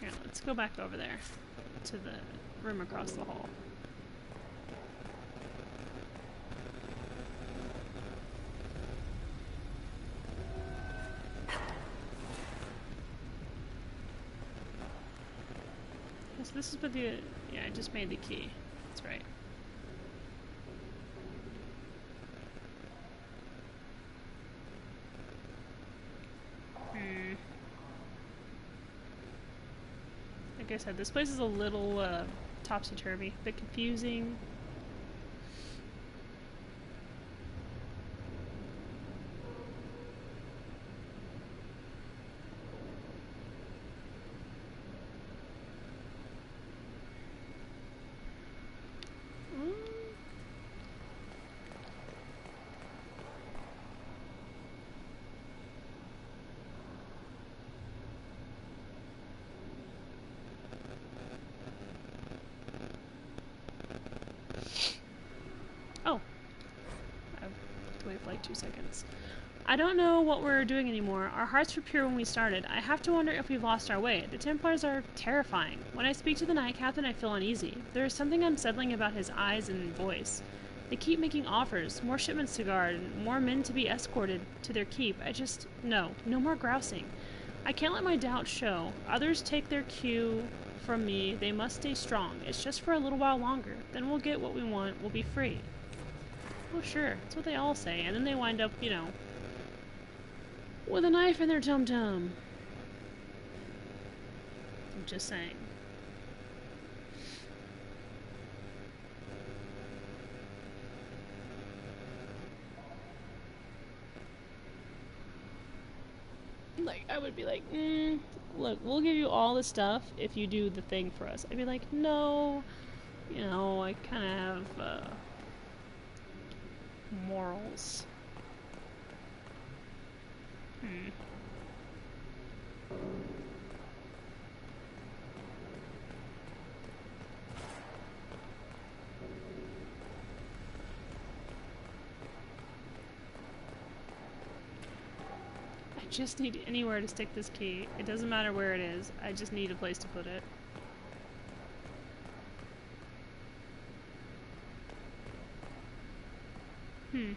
A: Here, let's go back over there to the room across the hall. So this is what the... yeah, I just made the key. That's right. Like I said, this place is a little topsy-turvy, a bit confusing. Oh. I have to wait for like 2 seconds. I don't know what we're doing anymore. Our hearts were pure when we started. I have to wonder if we've lost our way. The Templars are terrifying. When I speak to the Knight Captain, I feel uneasy. There is something unsettling about his eyes and voice. They keep making offers, more shipments to guard, and more men to be escorted to their keep. No more grousing. I can't let my doubts show. Others take their cue from me. They must stay strong. It's just for a little while longer. Then we'll get what we want. We'll be free. Oh, sure. That's what they all say. And then they wind up, you know, with a knife in their tum-tum. I'm just saying. Like, I would be like, look, we'll give you all the stuff if you do the thing for us. I'd be like, no, you know, I kind of have, morals. I just need anywhere to stick this key. It doesn't matter where it is. I just need a place to put it. I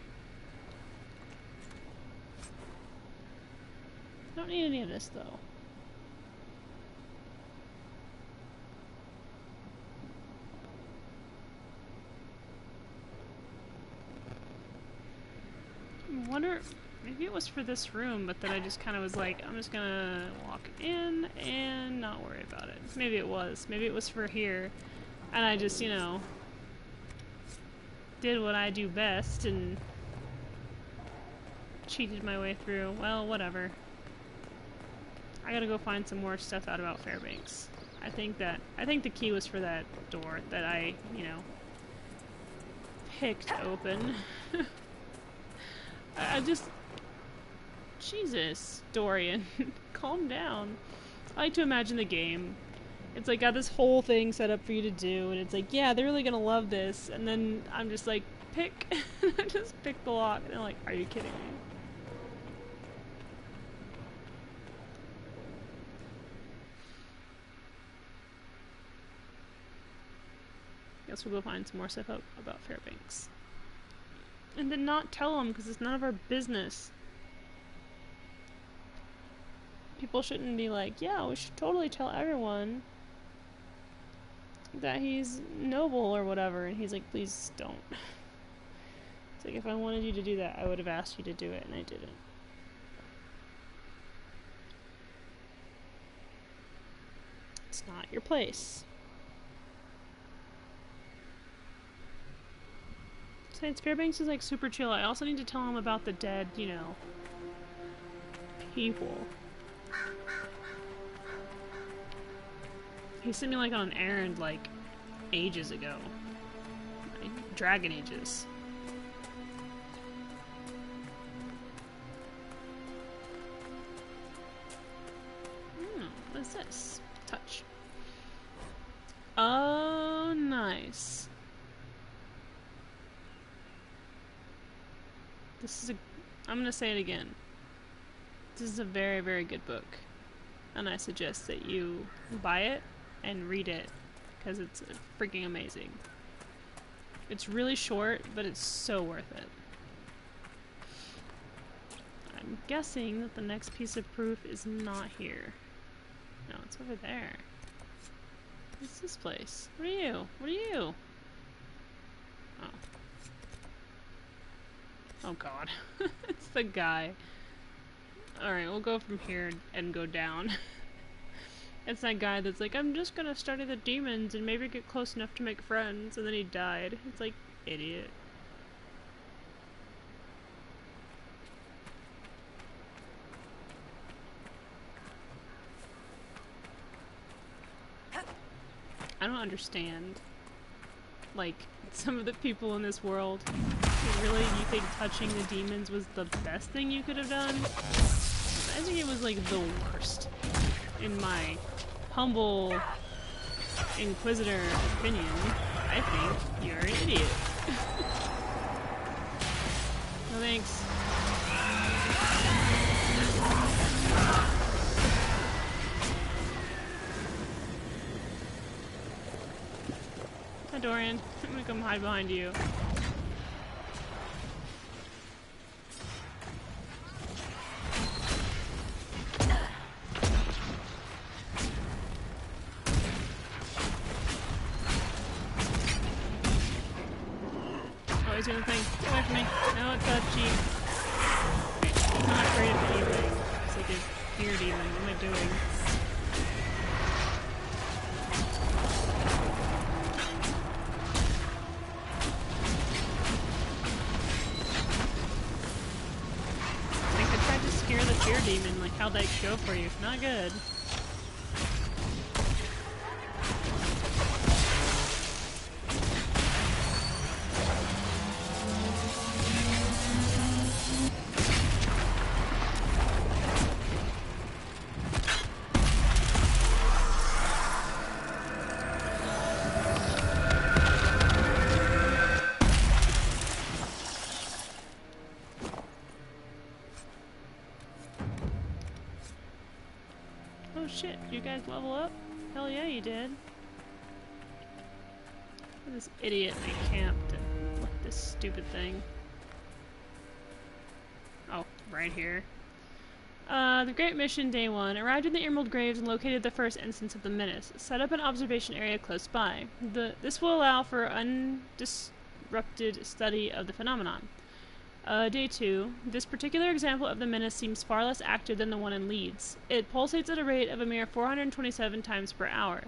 A: don't need any of this, though. I wonder... Maybe it was for this room, but then I just kind of was like, I'm just gonna walk in and not worry about it. Maybe it was. Maybe it was for here. And I just, you know, did what I do best and cheated my way through. Well, whatever. I gotta go find some more stuff out about Fairbanks. I think the key was for that door that I, you know, picked open. I just... Jesus, Dorian. Calm down. I like to imagine the game. It's like, got this whole thing set up for you to do, and it's like, yeah, they're really gonna love this, and then I'm just like, pick. I just pick the lock, and they're like, are you kidding me? Guess we'll go find some more stuff out about Fairbanks. And then not tell them, because it's none of our business. People shouldn't be like, yeah, we should totally tell everyone that he's noble or whatever. And he's like, please don't. It's like, if I wanted you to do that, I would have asked you to do it, and I didn't. It's not your place. Besides, Fairbanks is like super chill. I also need to tell him about the dead, you know, people. He sent me like on an errand like ages ago. Like, dragon ages. What is this? Touch. Oh, nice. This is a... I'm gonna say it again. This is a very, very good book. And I suggest that you buy it and read it, because it's freaking amazing. It's really short, but it's so worth it. I'm guessing that the next piece of proof is not here. No, it's over there. What's this place? What are you? What are you? Oh. Oh god. It's the guy. Alright, we'll go from here and go down. It's that guy that's like, I'm just gonna study the demons and maybe get close enough to make friends, and then he died. It's like, idiot. I don't understand. Like, some of the people in this world. Really, you think touching the demons was the best thing you could have done? I think it was like the worst. In my humble Inquisitor opinion, I think you're an idiot. No thanks. Hi Dorian, I'm gonna come hide behind you. He's doing the thing. Get away from me. No, it's touchy. He's not afraid of anything. It's like his fear demon. What am I doing? Like, I tried to scare the fear demon. Like, how'd that go for you? Not good. Oh shit, you guys level up? Hell yeah, you did. This idiot I camped and this stupid thing. Oh, right here. The Great Mission, Day 1. Arrived in the Emerald Graves and located the first instance of the menace. Set up an observation area close by. This will allow for undisrupted study of the phenomenon. Day 2. This particular example of the menace seems far less active than the one in Leeds. It pulsates at a rate of a mere 427 times per hour.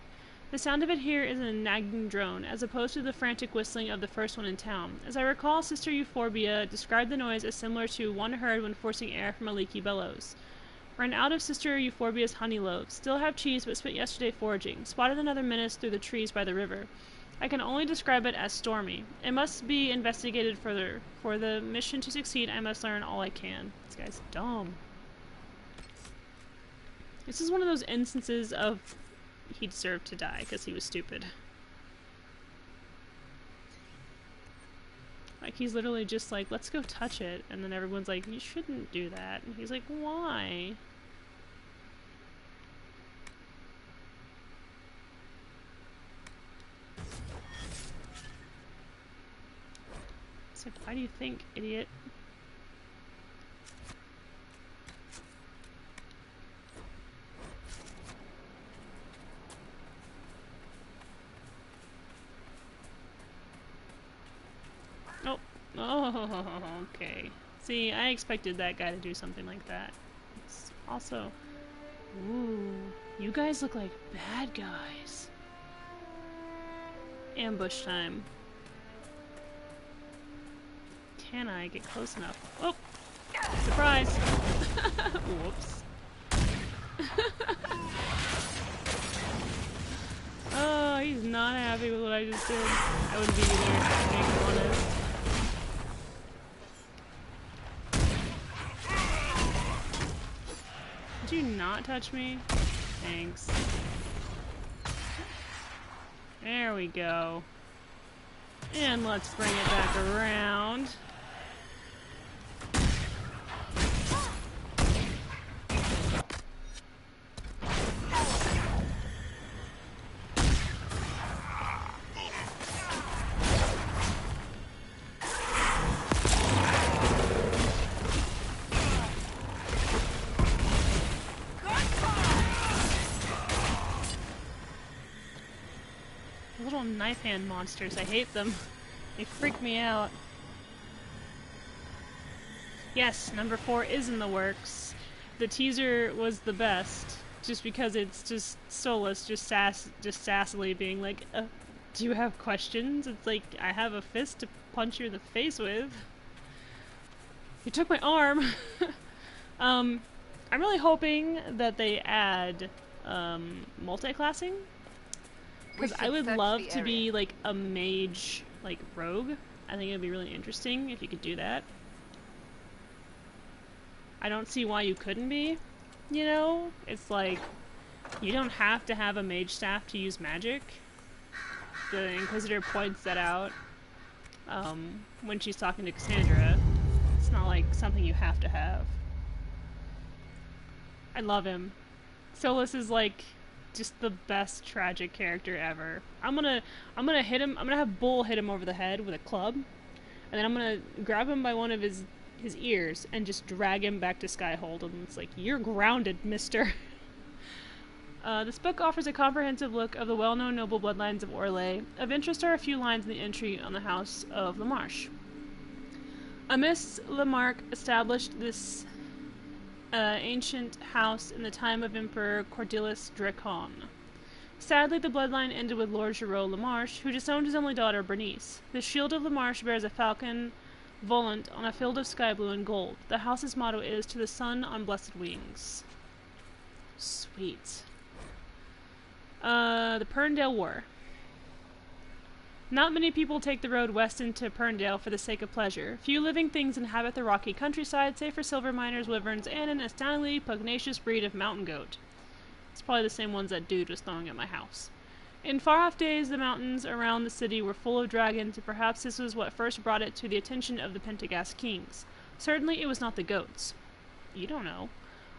A: The sound of it here is a nagging drone, as opposed to the frantic whistling of the first one in town. As I recall, Sister Euphorbia described the noise as similar to one heard when forcing air from a leaky bellows. Ran out of Sister Euphorbia's honey loaves. Still have cheese, but spent yesterday foraging. Spotted another menace through the trees by the river. I can only describe it as stormy. It must be investigated further. For the mission to succeed, I must learn all I can. This guy's dumb. This is one of those instances of he deserved to die because he was stupid. Like, he's literally just like, let's go touch it. And then everyone's like, you shouldn't do that. And he's like, why? It's like, why do you think, idiot? Oh. Oh, okay. See, I expected that guy to do something like that. It's also... Ooh. You guys look like bad guys. Ambush time. Can I get close enough? Oh! Surprise! Whoops. Oh, he's not happy with what I just did. I wouldn't be either, being honest. Did you not touch me? Thanks. There we go. And let's bring it back around. Little knife hand monsters, I hate them. They freak me out. Yes, number 4 is in the works. The teaser was the best, just because it's just Solus just sassily being like, do you have questions? It's like, I have a fist to punch you in the face with. You took my arm! I'm really hoping that they add, multi-classing. Because I would love to be, like, a mage, like, rogue. I think it would be really interesting if you could do that. I don't see why you couldn't be, you know? It's like, you don't have to have a mage staff to use magic. The Inquisitor points that out when she's talking to Cassandra. It's not, like, something you have to have. I love him. Solus is, like... just the best tragic character ever. I'm gonna hit him. I'm gonna have Bull hit him over the head with a club, and then I'm gonna grab him by one of his ears and just drag him back to Skyhold. And it's like, you're grounded, mister. This book offers a comprehensive look of the well-known noble bloodlines of Orlais. Of interest are a few lines in the entry on the House of Lamarche. Amiss Lamarck established this ancient house in the time of Emperor Cordelis Dracon. Sadly, the bloodline ended with Lord Giraud Lamarche, who disowned his only daughter, Bernice. The shield of Lamarche bears a falcon volant on a field of sky blue and gold. The house's motto is, "To the sun on blessed wings." Sweet. The Perndale War. Not many people take the road west into Perndale for the sake of pleasure. Few living things inhabit the rocky countryside, save for silver miners, wyverns, and an astoundingly pugnacious breed of mountain goat. It's probably the same ones that dude was throwing at my house. In far-off days, the mountains around the city were full of dragons, and perhaps this was what first brought it to the attention of the Pentagast kings. Certainly it was not the goats. You don't know.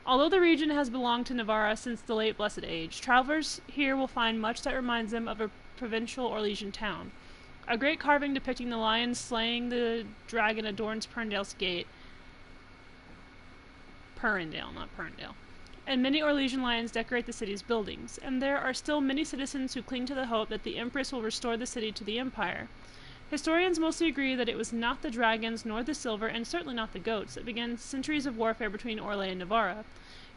A: Although the region has belonged to Navarra since the late Blessed Age, travelers here will find much that reminds them of a provincial Orlesian town. A great carving depicting the lion slaying the dragon adorns Perndale's gate. Perndale, not Perndale. And many Orlesian lions decorate the city's buildings, and there are still many citizens who cling to the hope that the Empress will restore the city to the Empire. Historians mostly agree that it was not the dragons nor the silver, and certainly not the goats, that began centuries of warfare between Orlais and Navarra.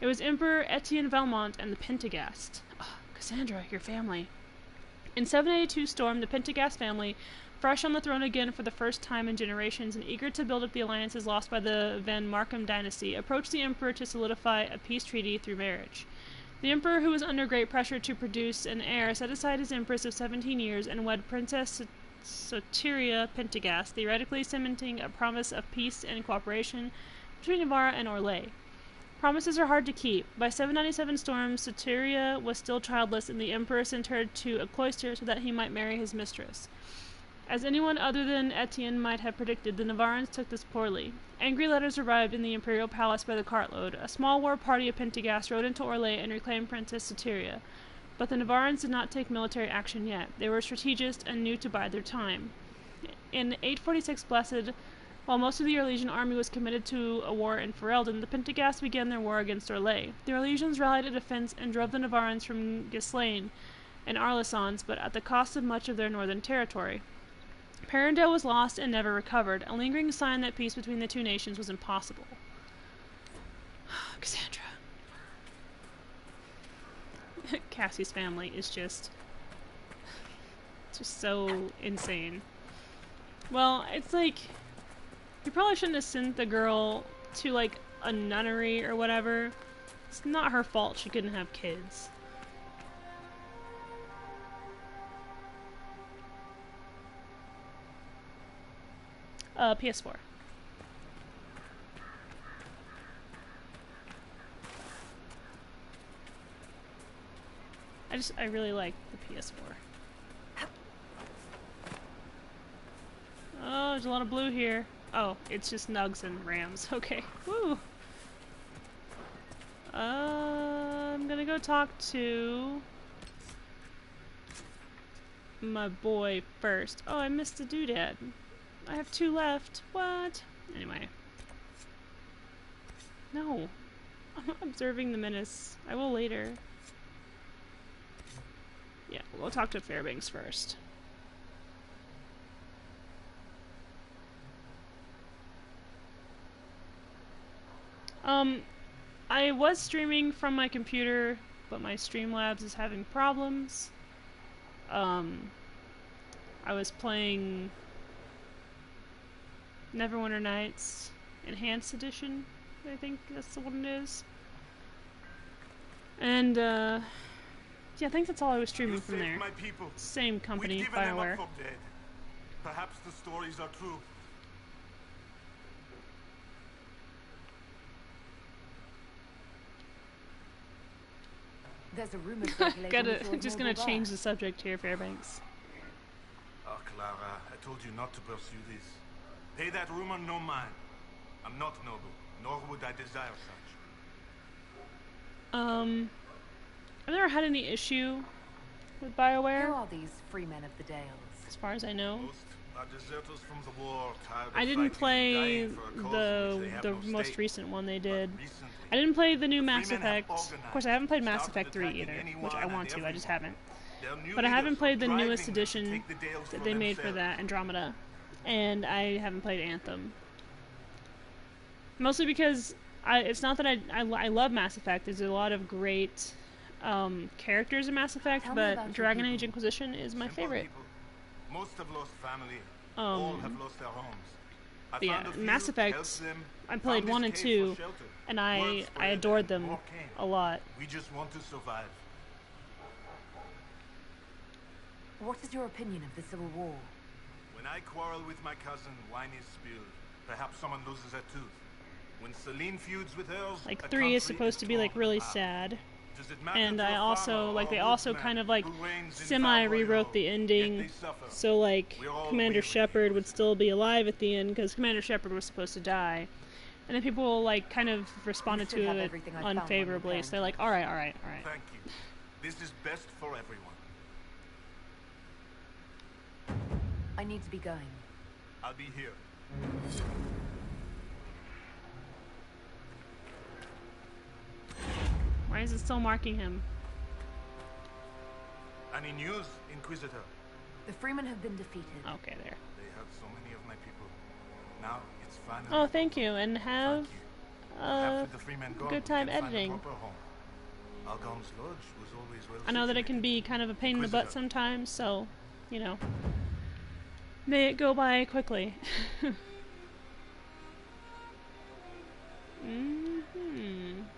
A: It was Emperor Etienne Valmont and the Pentagast. Oh, Cassandra, your family. In 782 Storm, the Pentagast family, fresh on the throne again for the first time in generations and eager to build up the alliances lost by the Van Markham dynasty, approached the emperor to solidify a peace treaty through marriage. The emperor, who was under great pressure to produce an heir, set aside his empress of 17 years and wed Princess Soteria Pentagast, theoretically cementing a promise of peace and cooperation between Navarra and Orlais. Promises are hard to keep. By 797 Storm, Soteria was still childless, and the emperor sent her to a cloister so that he might marry his mistress. As anyone other than Etienne might have predicted, the Navarrans took this poorly. Angry letters arrived in the imperial palace by the cartload. A small war party of Pentagast rode into Orlais and reclaimed Princess Soteria. But the Navarrans did not take military action yet. They were strategists and knew to bide their time. In 846 Blessed, while most of the Orlesian army was committed to a war in Ferelden, the Pentagast began their war against Orlais. The Orlesians rallied a defense and drove the Navarrans from Gislaine and Arlesons, but at the cost of much of their northern territory. Perendale was lost and never recovered, a lingering sign that peace between the two nations was impossible. Cassandra. Cassie's family is just so insane. Well, it's like, you probably shouldn't have sent the girl to, like, a nunnery or whatever. It's not her fault she couldn't have kids. PS4. I really like the PS4. Oh, there's a lot of blue here. Oh, it's just nugs and rams. Okay. Woo! I'm gonna go talk to my boy first. Oh, I missed a doodad. I have 2 left. What? Anyway. No. I'm not observing the menace. I will later. Yeah, we'll talk to Fairbanks first. I was streaming from my computer, but my Streamlabs is having problems. I was playing Neverwinter Nights Enhanced Edition, I think that's the one it is. And, yeah, I think that's all I was streaming from there. Same company, BioWare.
H: Perhaps the stories are true.
F: There's a rumor
A: just gonna change the subject here, Fairbanks.
H: Oh, Clara, I told you not to pursue this. Pay that rumor no mind. I'm not noble, nor would I desire such.
A: I've never had any issue with BioWare.
F: Who are these free men of the Dales?
A: As far as I know.
H: Most are deserters from the war, tired of
A: I didn't
H: fighting
A: play
H: and dying for a cause in which they have
A: the
H: no
A: most
H: stake.
A: recent one they did.
H: But recently,
A: I didn't play the new Mass
H: free men have
A: Effect. Of
H: organized,
A: course, I haven't played Mass
H: started
A: Effect 3
H: attacking
A: either,
H: anyone
A: which I
H: and
A: want to. I just haven't.
H: Their new
A: But I haven't
H: leaders
A: played
H: are
A: the
H: driving
A: newest
H: them to
A: edition
H: take the Dales
A: that
H: for
A: they made for
H: themselves.
A: that, Andromeda. And I haven't played Anthem. Mostly because it's not that I love Mass Effect. There's a lot of great characters in Mass Effect, but Dragon Age Inquisition is my
H: Simple
A: favorite.
H: people. Most have lost family. All have lost their homes. I
A: But yeah,
H: found a few,
A: Mass Effect,
H: helped them,
A: I played
H: found
A: 1
H: this
A: and
H: cave
A: 2,
H: for shelter.
A: and
H: Word
A: I
H: spread
A: adored
H: and
A: them
H: more came.
A: a lot.
H: We just want to survive.
F: What is your opinion of the Civil War?
H: When I quarrel with my cousin, wine is spilled. Perhaps someone loses a tooth. When Celine feuds with hers,
A: Like
H: a
A: 3 is
H: country
A: supposed to be like
H: torn
A: really
H: apart.
A: sad.
H: Does it matter
A: And
H: to
A: I
H: a
A: also,
H: farmer
A: like,
H: or
A: they
H: a
A: also
H: woodsman
A: kind of, like,
H: who reigns in
A: semi-rewrote
H: Savoy,
A: the
H: yet
A: ending,
H: they suffer.
A: so, like,
H: We're all
A: Commander
H: weary.
A: Shepard would still be alive at the end, because Commander Shepard was supposed to die. And then people, like, kind of responded
F: You should have
A: to it
F: everything I found on
A: unfavorably,
F: your
A: so they're like, alright.
H: Thank you. This is best for everyone.
F: I need to be going.
H: I'll be here.
A: Why is it still marking him?
H: Any news, Inquisitor?
F: The Freemen have been defeated.
A: Okay, there.
H: They have so many of my people. Now it's finally.
A: Oh, thank you, and have
H: After the Freemen go,
A: good
H: we
A: time
H: can find a
A: editing.
H: proper home. Algon's Lodge was always well
A: I know that it can be kind of a pain in the butt sometimes, so, you know, may it go by quickly.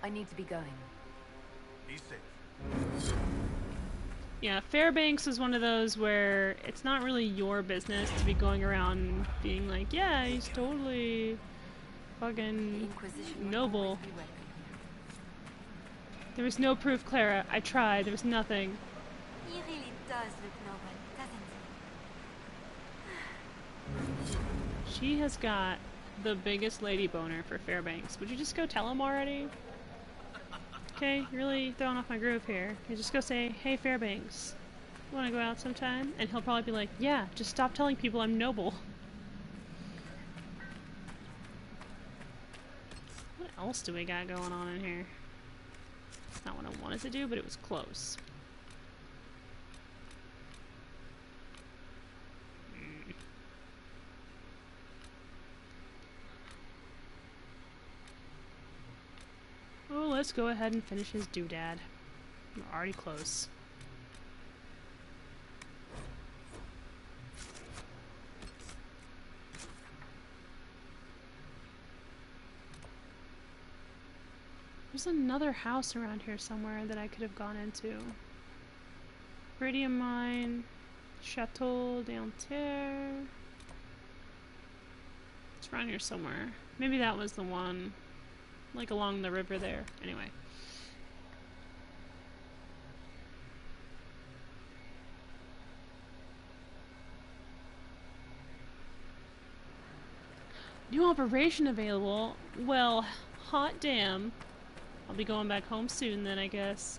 F: I need to be going.
H: Be safe.
A: Yeah, Fairbanks is one of those where it's not really your business to be going around being like, yeah, he's totally fucking noble. There was no proof, Clara. I tried. There was nothing.
C: He really does look noble, doesn't he?
A: She has got the biggest lady boner for Fairbanks. Would you just go tell him already? Okay, you're really throwing off my groove here. You just go say, hey Fairbanks, you wanna go out sometime? And he'll probably be like, yeah, just stop telling people I'm noble. What else do we got going on in here? It's not what I wanted to do, but it was close. Oh, let's go ahead and finish his doodad. We're already close. There's another house around here somewhere that I could have gone into. Iridium Mine, Chateau d'Anterre. It's around here somewhere. Maybe that was the one. Like along the river there. Anyway. New operation available? Well, hot damn. I'll be going back home soon then, I guess.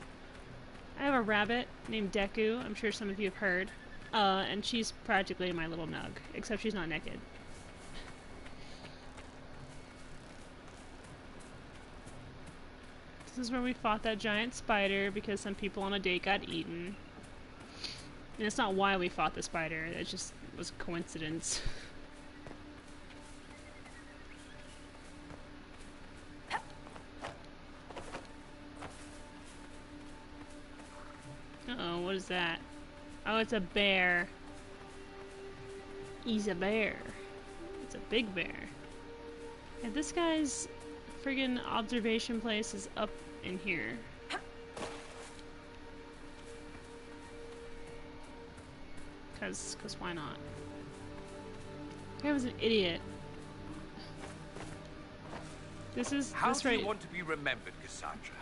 A: I have a rabbit named Deku. I'm sure some of you have heard. And she's practically my little nug. Except she's not naked. This is where we fought that giant spider because some people on a date got eaten. And it's not why we fought the spider, it just was a coincidence. Uh-oh, what is that? Oh, it's a bear. He's a bear. It's a big bear. And this guy's friggin' observation place is up in here. Cause why not? I was an idiot. This is
J: How
A: this
J: do
A: right.
J: you want to be remembered, Cassandra?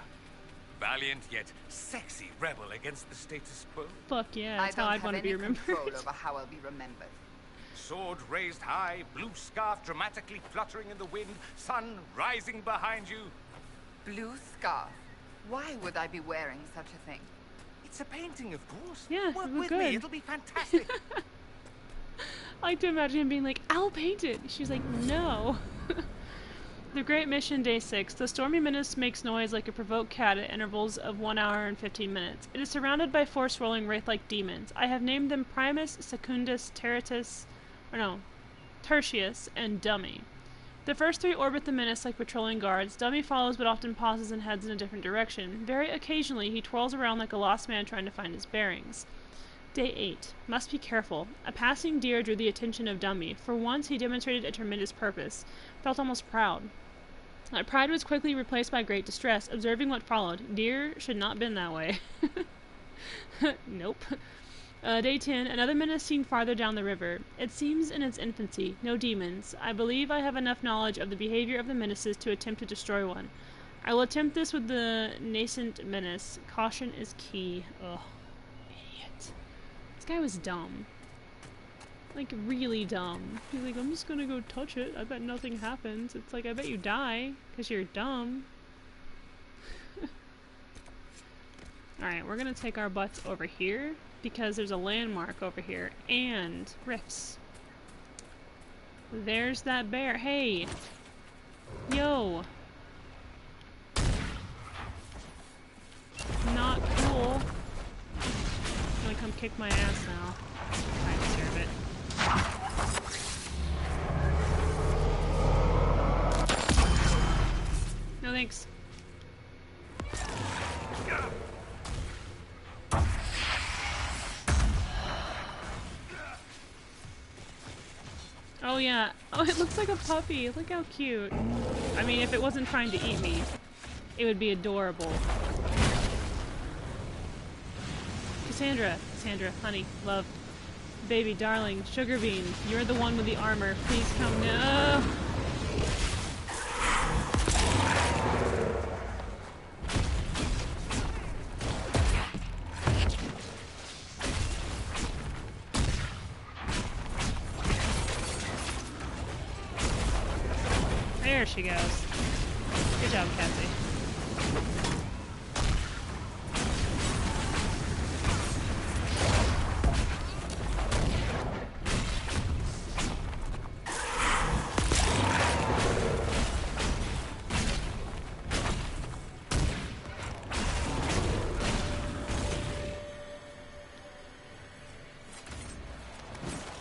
J: Valiant yet sexy rebel against the status quo?
A: Fuck yeah, that's how I'd want to be remembered.
G: I don't have any control over how I'll be remembered.
J: Sword raised high, blue scarf dramatically fluttering in the wind, sun rising behind you.
G: Blue scarf. Why would I be wearing such a thing?
J: It's a painting, of course.
A: Yeah,
J: Work
A: it was
J: with
A: good.
J: me, it'll be fantastic.
A: I like to imagine him being like, I'll paint it. She's like, no. The Great Mission, Day 6. The stormy menace makes noise like a provoked cat at intervals of 1 hour and 15 minutes. It is surrounded by force-rolling wraith-like demons. I have named them Primus, Secundus, Tertius, and Dummy. The first three orbit the menace like patrolling guards. Dummy follows but often pauses and heads in a different direction. Very occasionally, he twirls around like a lost man trying to find his bearings. Day 8. Must be careful. A passing deer drew the attention of Dummy. For once, he demonstrated a tremendous purpose. Felt almost proud. That pride was quickly replaced by great distress, observing what followed. Deer should not been that way. Nope. Day 10. Another menace seen farther down the river. It seems in its infancy. No demons. I believe I have enough knowledge of the behavior of the menaces to attempt to destroy one. I will attempt this with the nascent menace. Caution is key. Ugh. Idiot. This guy was dumb. Like, really dumb. He's like, I'm just gonna go touch it. I bet nothing happens. It's like, I bet you die, because you're dumb. Alright, we're gonna take our butts over here, because there's a landmark over here, and rifts. There's that bear. Hey! Yo! Not cool. He's gonna come kick my ass now. Okay. No thanks. Oh yeah. Oh, it looks like a puppy. Look how cute. I mean, if it wasn't trying to eat me, it would be adorable. Cassandra, honey, love, baby, darling, sugar bean, you're the one with the armor. Please come now. There she goes. Good job, Cassie.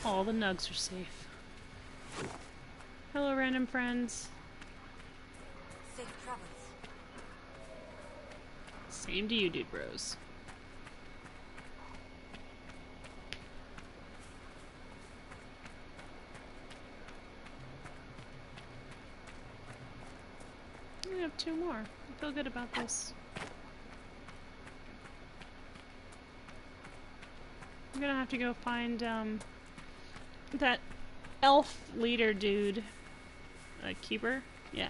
A: All the nugs are safe. Hello, random friends.
C: Safe travels.
A: Same to you, dude bros. We have 2 more. I feel good about this. I'm gonna have to go find, that elf leader dude. Keeper? Yeah.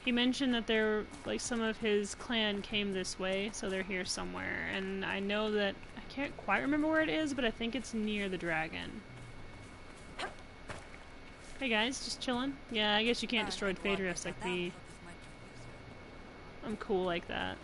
A: He mentioned that there, like, some of his clan came this way, so they're here somewhere. And I know that, I can't quite remember where it is, but I think it's near the dragon. Hey guys, just chilling? Yeah, I guess you can't destroy fade rifts like me. I'm cool like that.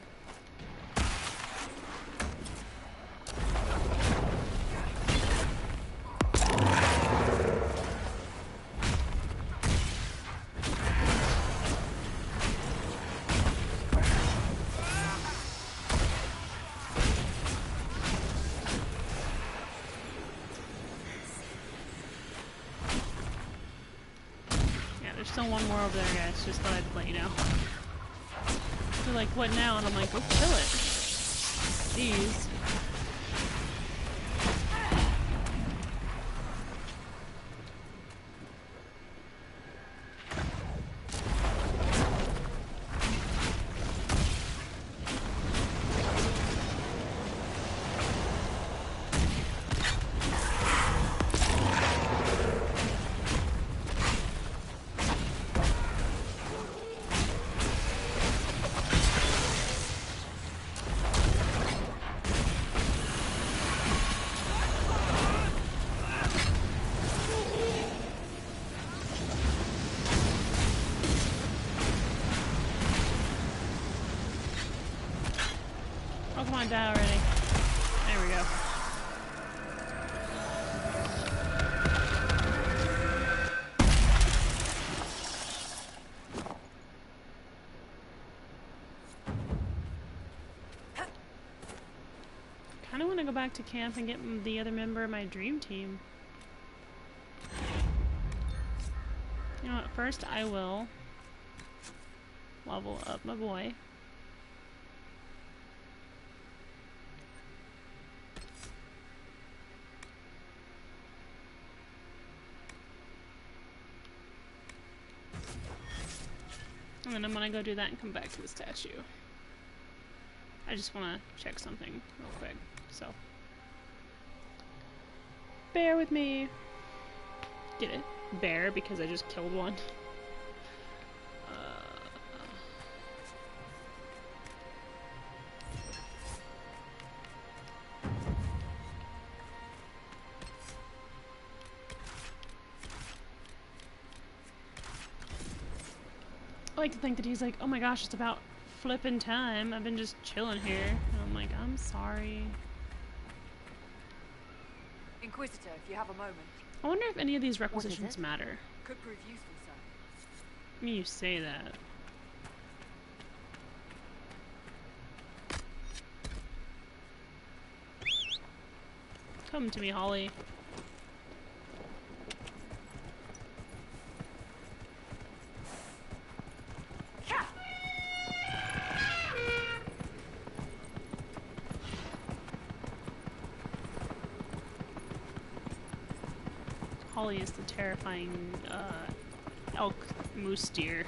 A: Still one more over there, guys. Just thought I'd let you know. They're like, what now? And I'm like, go kill it. Jeez. Come on, die already. There we go. Kinda wanna go back to camp and get the other member of my dream team. You know what, first I will level up my boy. And then I'm gonna go do that and come back to the statue. I just wanna check something real quick, so. Bear with me. Get it? Bear, because I just killed one. I like to think that he's like, oh my gosh, it's about flipping time. I've been just chilling here. And I'm like, I'm sorry.
F: Inquisitor, if you have a moment.
A: I wonder if any of these requisitions matter.
F: Could prove useful, sir.
A: I mean, you say that. Come to me, Holly. Holly is the terrifying elk moose deer.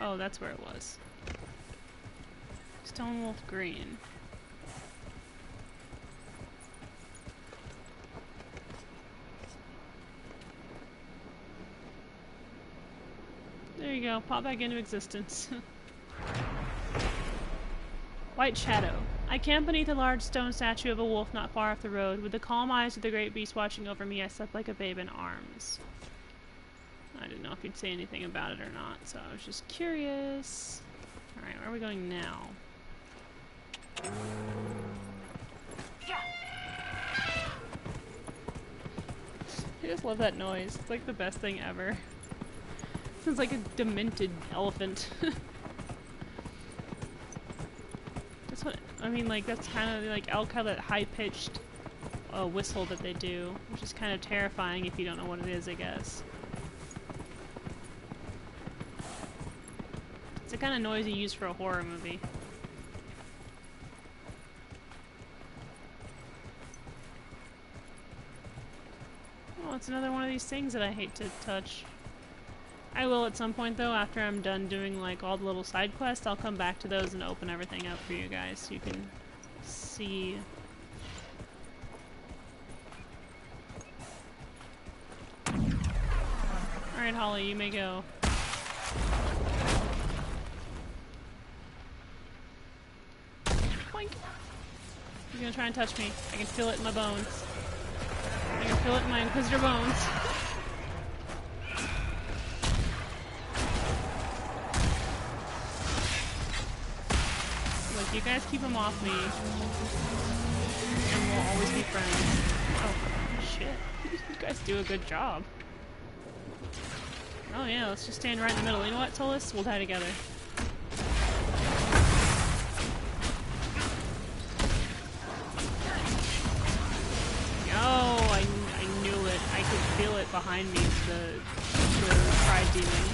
A: Oh, that's where it was. Stonewolf Green. There you go, pop back into existence. White Shadow. I camp beneath a large stone statue of a wolf not far off the road. With the calm eyes of the great beast watching over me, I slept like a babe in arms. I didn't know if you'd say anything about it or not, so I was just curious. Alright, where are we going now? I just love that noise. It's like the best thing ever. Sounds like a demented elephant. That's what I mean. Like that's kind of like elk have that high-pitched whistle that they do, which is kind of terrifying if you don't know what it is, I guess. It's the kind of noise you use for a horror movie. Oh, it's another one of these things that I hate to touch. I will at some point though, after I'm done doing like all the little side quests, I'll come back to those and open everything up for you guys so you can see. Alright, Holly, you may go. Boink. You're gonna try and touch me. I can feel it in my bones. I can feel it in my Inquisitor bones. Look, you guys keep him off me, and we'll always be friends. Oh, shit. You guys do a good job. Oh yeah, let's just stand right in the middle. You know what, Solus? We'll die together. Oh, I knew it. I could feel it behind me, the pride demon.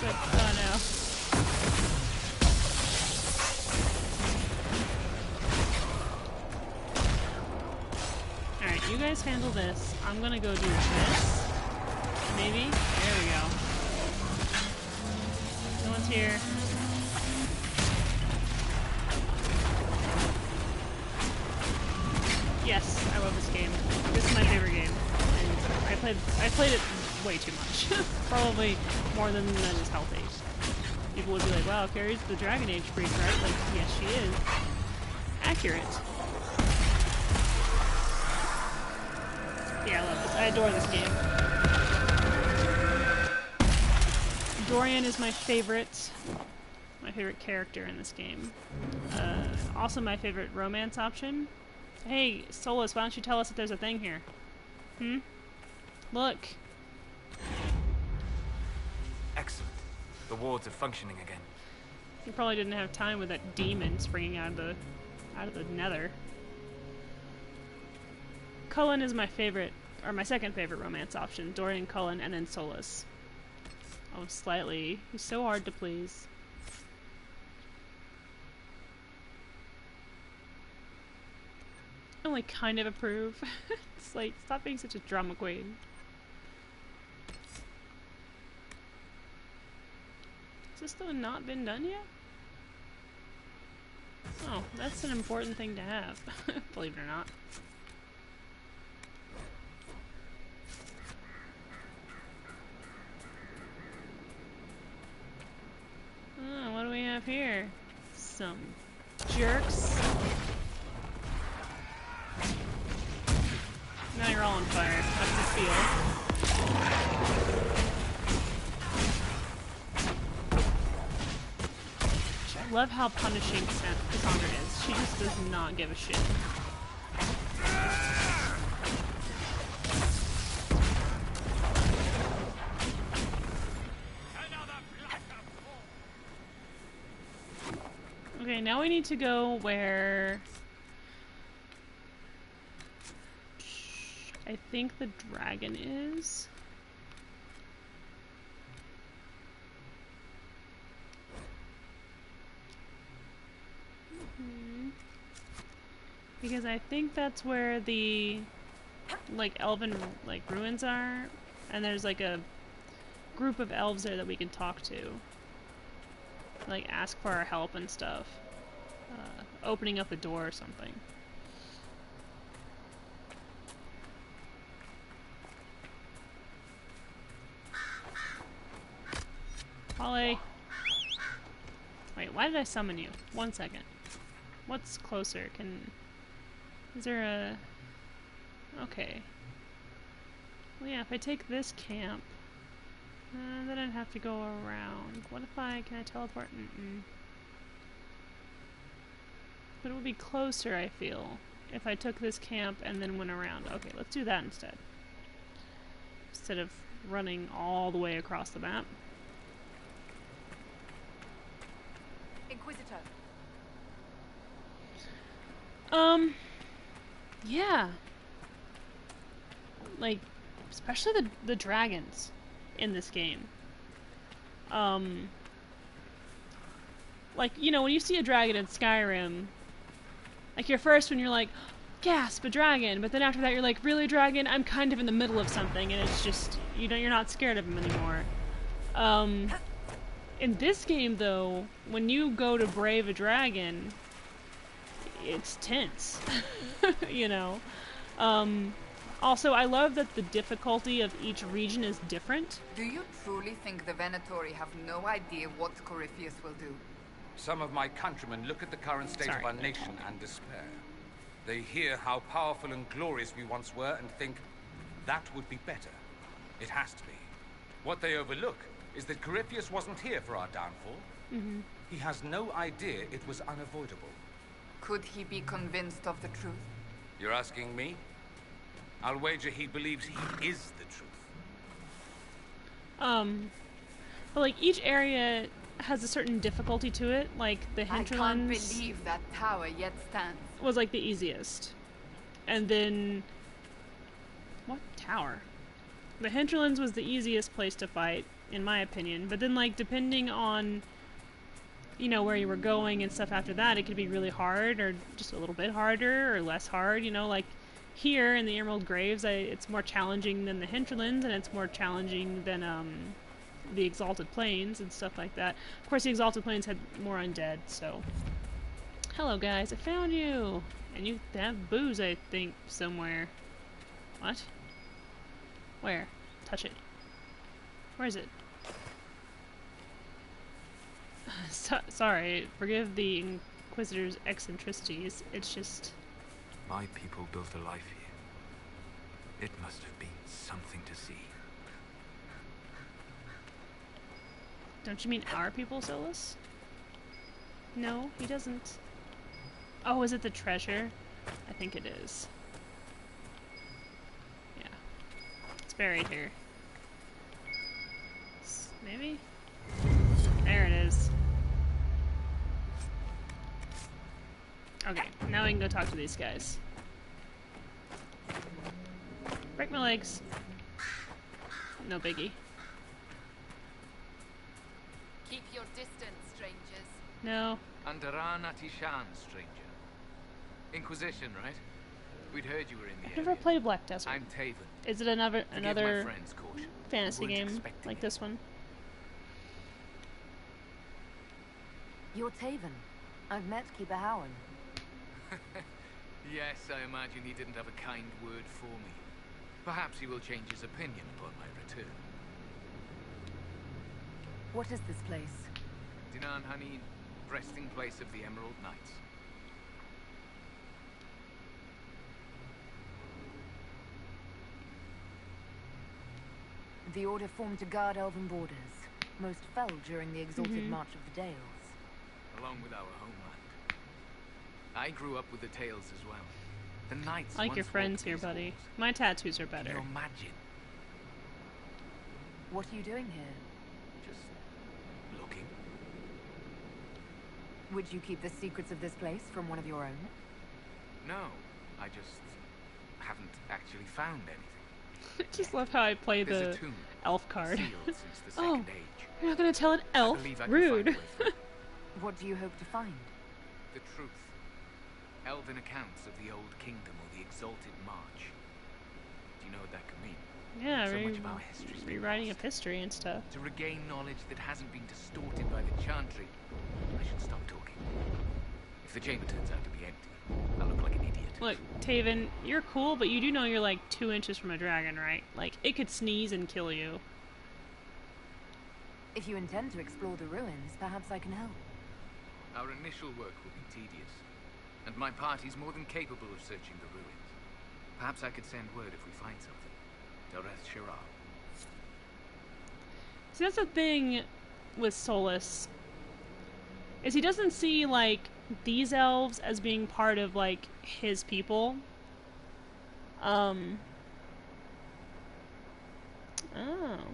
A: But, oh no. Alright, you guys handle this. I'm gonna go do this. Maybe? There we go. No one's here. Yes, I love this game. This is my favorite game. And I played it way too much. Probably more than is healthy. People would be like, wow, Carrie's the Dragon Age freak, right? Like, yes, she is. Accurate. Yeah, I love this. I adore this game. Dorian is my favorite character in this game. Also my favorite romance option. Hey, Solus, why don't you tell us if there's a thing here? Look.
K: Excellent. The wards are functioning again.
A: You probably didn't have time with that demon springing out of the nether. Cullen is my favorite, or my second favorite romance option. Dorian, Cullen, and then Solus. Oh, slightly. He's so hard to please. I only kind of approve. It's like, stop being such a drama queen. Has this still not been done yet? Oh, that's an important thing to have. Believe it or not. Oh, what do we have here? Some jerks. Now you're all on fire. That's the feel. I love how punishing Cassandra is. She just does not give a shit. Okay, now we need to go where I think the dragon is. Because I think that's where the like elven like ruins are, and there's like a group of elves there that we can talk to, like ask for our help and stuff, opening up a door or something. Holly. Wait, why did I summon you? 1 second. What's closer? Is there a... Okay. Well, yeah, if I take this camp, then I'd have to go around. What if can I teleport? But it would be closer, I feel, if I took this camp and then went around. Okay, let's do that instead. Instead of running all the way across the map.
F: Inquisitor.
A: Yeah. Like, especially the dragons in this game. Like, you know, when you see a dragon in Skyrim, like, your first one, you're like, gasp, a dragon, but then after that you're like, really, dragon? I'm kind of in the middle of something, and it's just, you know, you're not scared of him anymore. In this game, though, when you go to brave a dragon, it's tense, you know. Also, I love that the difficulty of each region is different.
G: Do you truly think the Venatori have no idea what Corypheus will do?
J: Some of my countrymen look at the current state of our nation and despair. They hear how powerful and glorious we once were and think that would be better. It has to be. What they overlook is that Corypheus wasn't here for our downfall. He has no idea it was unavoidable.
G: Could he be convinced of the truth?
J: You're asking me? I'll wager he believes he is the truth.
A: But like each area has a certain difficulty to it. Like the hinterlands.
G: I can't believe that tower yet stands.
A: Was like the easiest, and then what tower? The hinterlands was the easiest place to fight, in my opinion. But then, like, depending on, you know, where you were going and stuff after that, it could be really hard, or just a little bit harder, or less hard. You know, like here in the Emerald Graves, it's more challenging than the hinterlands, and it's more challenging than the Exalted Plains and stuff like that. Of course, the Exalted Plains had more undead, so. Hello, guys, I found you! And you have booze, I think, somewhere. What? Where? Touch it. Where is it? Sorry, forgive the Inquisitor's eccentricities. It's just...
K: My people built a life here. It must have been something to see.
A: Don't you mean our people, Solus? No, he doesn't. Oh, is it the treasure? I think it is. Yeah. It's buried here. Maybe? There it is. Okay, now we can go talk to these guys. Break my legs. No biggie.
L: Keep your distance, strangers.
A: No.
M: Andaran Atishan, stranger. Inquisition, right? We'd heard you were in the
A: I've never played Black Desert.
M: I'm Taven.
A: Is it another
M: friends caution.
A: fantasy game like this one?
F: You're Taven. I've met Keeper Howen.
M: Yes, I imagine he didn't have a kind word for me. Perhaps he will change his opinion upon my return.
F: What is this place?
M: Dinan Hanin, resting place of the Emerald Knights.
F: The Order formed to guard Elven borders. Most fell during the exalted March of the Dales.
M: Along with our homeland. I grew up with the tales as well. The knights
A: I like your friends here, buddy. My tattoos are better.
M: Can you imagine?
F: What are you doing here?
M: Just looking.
F: Would you keep the secrets of this place from one of your own?
M: No, I just haven't actually found anything.
A: I just love how I play
M: There's
A: the
M: a tomb
A: elf card.
M: sealed since the
A: Oh,
M: Second Age.
A: you're not gonna tell an elf?
M: believe I can
A: Rude.
M: find a way through.
F: What do you hope to find?
M: The truth. Elven accounts of the Old Kingdom or the Exalted March. Do you know what that could mean?
A: Yeah,
M: so much of our history's been
A: rewriting of
M: lost.
A: history and stuff.
M: To regain knowledge that hasn't been distorted by the Chantry, I should stop talking. If the chamber turns out to be empty, I'll look like an idiot.
A: Look, Taven, you're cool, but you do know you're like 2 inches from a dragon, right? Like, it could sneeze and kill you.
F: If you intend to explore the ruins, perhaps I can help.
M: Our initial work will be tedious, and my party's more than capable of searching the ruins. Perhaps I could send word if we find something. Doreth Shirar.
A: See, that's the thing with Solus, is he doesn't see, like, these elves as being part of, like, his people. Oh,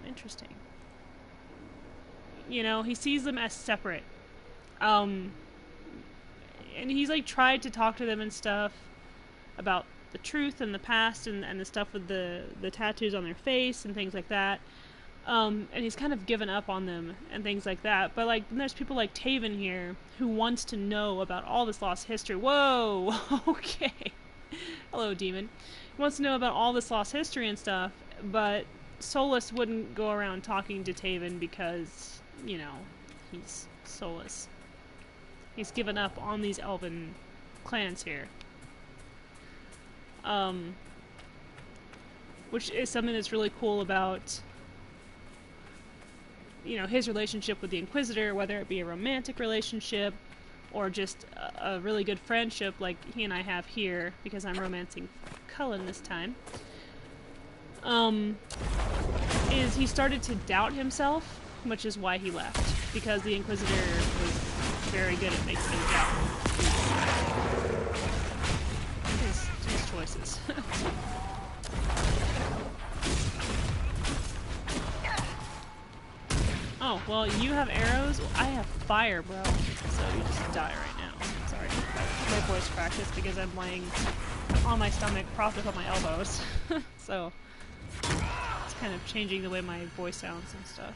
A: interesting. You know, he sees them as separate. And he's, like, tried to talk to them and stuff about the truth and the past and the stuff with the tattoos on their face and things like that. And he's kind of given up on them and things like that. But, like, then there's people like Taven here who wants to know about all this lost history. Whoa! Okay. Hello, demon. He wants to know about all this lost history and stuff, but Solus wouldn't go around talking to Taven because, you know, he's Solus. He's given up on these elven clans here. Which is something that's really cool about, you know, his relationship with the Inquisitor, whether it be a romantic relationship or just a really good friendship like he and I have here, because I'm romancing Cullen this time, is he started to doubt himself, which is why he left, because the Inquisitor was very good at making him doubt his choices. Oh, well, you have arrows. I have fire, bro. So you just die right now. Sorry. My voice practice because I'm laying on my stomach, propped up on my elbows. So it's kind of changing the way my voice sounds and stuff.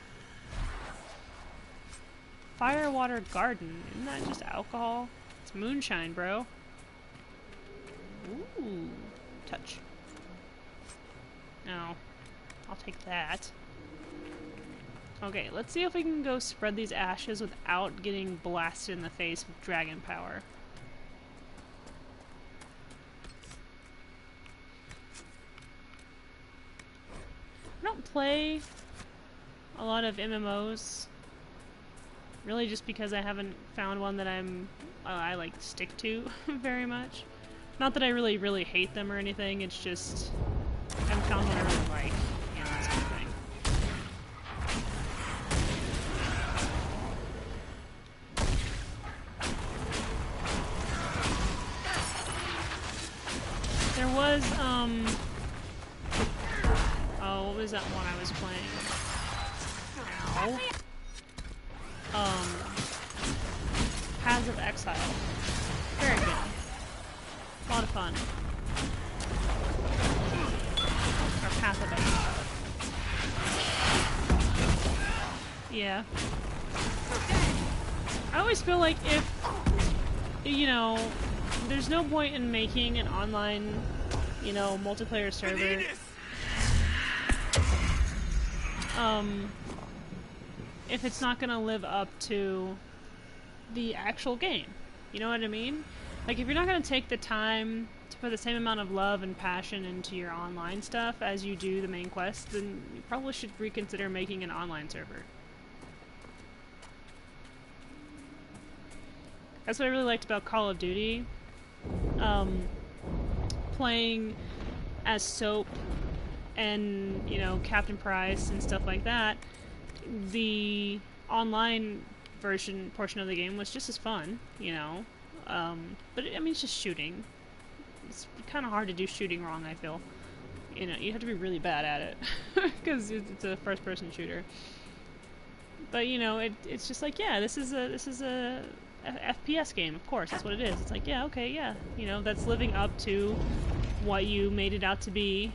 A: Fire, water, garden. Isn't that just alcohol? It's moonshine, bro. Ooh. Touch. No. I'll take that. Okay, let's see if we can go spread these ashes without getting blasted in the face with dragon power. I don't play a lot of MMOs, really just because I haven't found one that I like stick to very much. Not that I really hate them or anything, it's just I haven't found one I really like, you know, that kind of thing. There was, oh, what was that one I was playing? Ow. Paths of Exile. Very good. A lot of fun. Or Path of Exile. Yeah. I always feel like if, you know, there's no point in making an online, you know, multiplayer server. If it's not gonna live up to the actual game. You know what I mean? Like, if you're not gonna take the time to put the same amount of love and passion into your online stuff as you do the main quest, then you probably should reconsider making an online server. That's what I really liked about Call of Duty. Playing as Soap and, you know, Captain Price and stuff like that, the online portion of the game was just as fun, you know. But I mean, it's just shooting. It's kind of hard to do shooting wrong, I feel. You know, you have to be really bad at it because it's a first-person shooter. But you know, it's just like, yeah, this is a FPS game, of course, that's what it is. It's like, yeah, okay, yeah, you know, that's living up to what you made it out to be.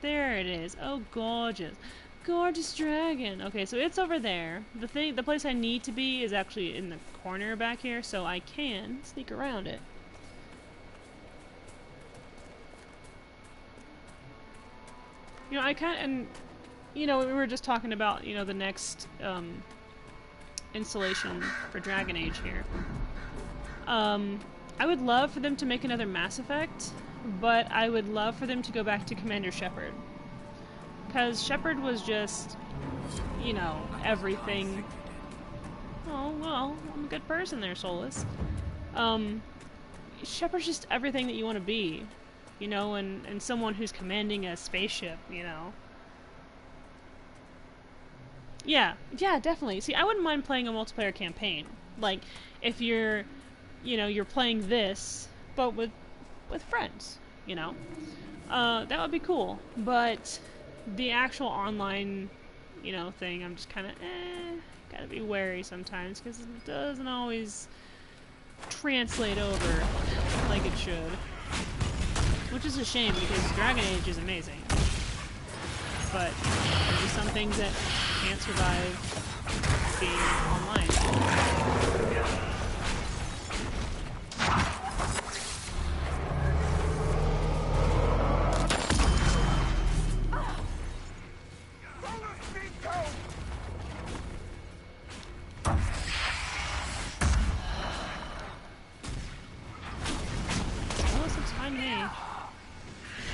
A: There it is. Oh, gorgeous. Gorgeous dragon. Okay, so it's over there. The place I need to be is actually in the corner back here, so I can sneak around it. You know, we were just talking about, the next, installation for Dragon Age here. I would love for them to make another Mass Effect, but I would love for them to go back to Commander Shepard. Because Shepard was just, everything. Oh, well, I'm a good person there, Solus. Shepard's just everything that you want to be. And someone who's commanding a spaceship, Yeah, definitely. See, I wouldn't mind playing a multiplayer campaign. Like, if you're playing this, but with friends, that would be cool. But the actual online, thing, I'm just kind of, gotta be wary sometimes, because it doesn't always translate over like it should. Which is a shame, because Dragon Age is amazing. But there's just some things that can't survive being online.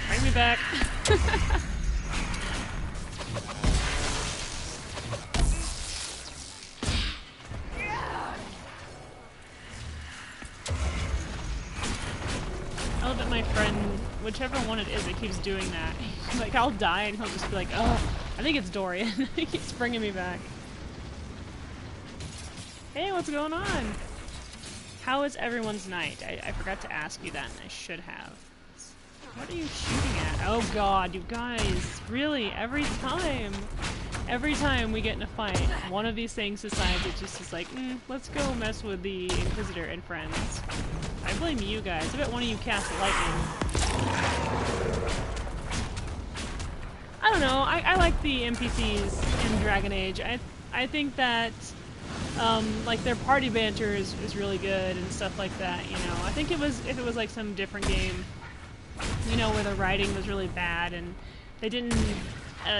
A: Bring me back. I love that my friend, whichever one it is that keeps doing that, like, I'll die and he'll just be like, oh, I think it's Dorian. He keeps bringing me back. Hey, what's going on? How is everyone's night? I forgot to ask you that, and I should have. What are you shooting at? Oh god, you guys. Really, every time we get in a fight, one of these things decides it just is like, let's go mess with the Inquisitor and friends. I blame you guys. I bet one of you cast lightning. I don't know, I like the NPCs in Dragon Age. I think that like their party banter is really good and stuff like that, I think if it was like some different game, where the writing was really bad and they didn't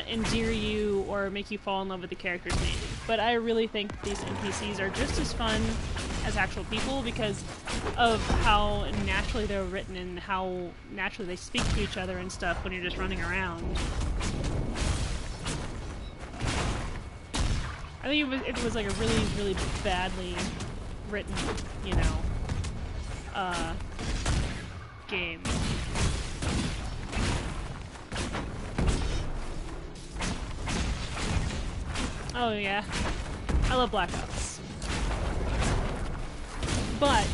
A: endear you or make you fall in love with the characters maybe. But I really think these NPCs are just as fun as actual people because of how naturally they're written and how naturally they speak to each other and stuff when you're just running around. I think if it was like a really, really badly written, game. Oh yeah, I love Black Ops. But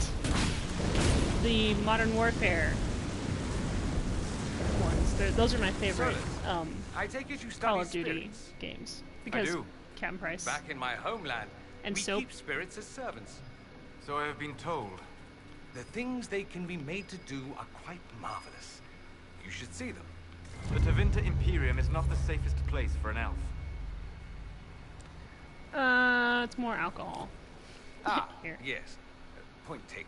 A: the Modern Warfare ones, those are my favorite
J: I take it you
A: Call
J: study
A: of Duty
J: spirits.
A: games. Because
J: I do.
A: Captain Price.
J: Back in my homeland,
A: and
J: we
A: Soap.
J: keep spirits as servants.
K: So I have been told.
J: The things they can be made to do are quite marvelous. You should see them.
K: The Tevinter Imperium is not the safest place for an elf.
A: It's more alcohol.
J: Ah,
A: Here.
J: yes. Point taken.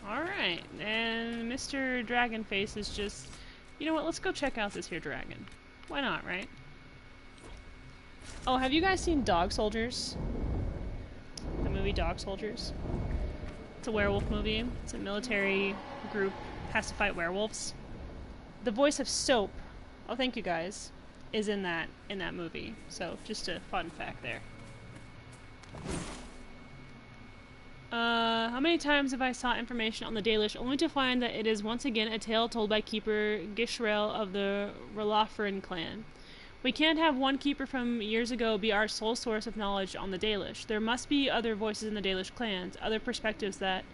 A: Alright, and Mr. Dragonface is just... You know what, let's go check out this here dragon. Why not, right? Oh, have you guys seen Dog Soldiers? The movie Dog Soldiers? It's a werewolf movie. It's a military group has to fight werewolves. The voice of Soap, oh thank you guys, is in that movie. So, just a fun fact there. How many times have I sought information on the Dalish only to find that it is once again a tale told by Keeper Gishrel of the Roloffrin clan. We can't have one keeper from years ago be our sole source of knowledge on the Dalish. There must be other voices in the Dalish clans, other perspectives that...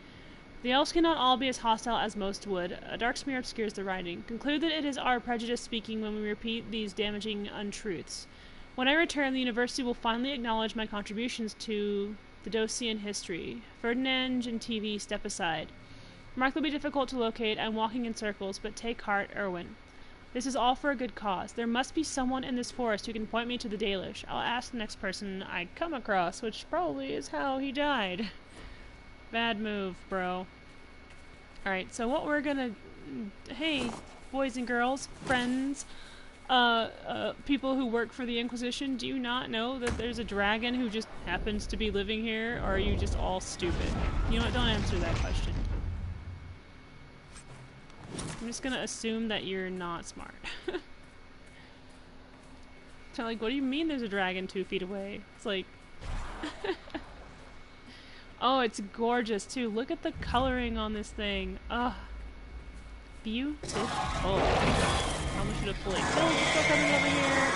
A: The elves cannot all be as hostile as most would. A dark smear obscures the writing. Conclude that it is our prejudice speaking when we repeat these damaging untruths. When I return, the university will finally acknowledge my contributions to The Dosian history. Ferdinand and TV step aside. Mark will be difficult to locate. I'm walking in circles, but take heart, Erwin. This is all for a good cause. There must be someone in this forest who can point me to the Dalish. I'll ask the next person I come across, which probably is how he died. Bad move, bro. Alright, so what we're gonna... Hey, boys and girls, friends, people who work for the Inquisition, do you not know that there's a dragon who just happens to be living here, or are you just all stupid? You know what, don't answer that question. I'm just gonna assume that you're not smart. So like, what do you mean there's a dragon 2 feet away? It's like... Oh, it's gorgeous too. Look at the coloring on this thing. Ugh. Beautiful. Probably should have fully killed before coming over here.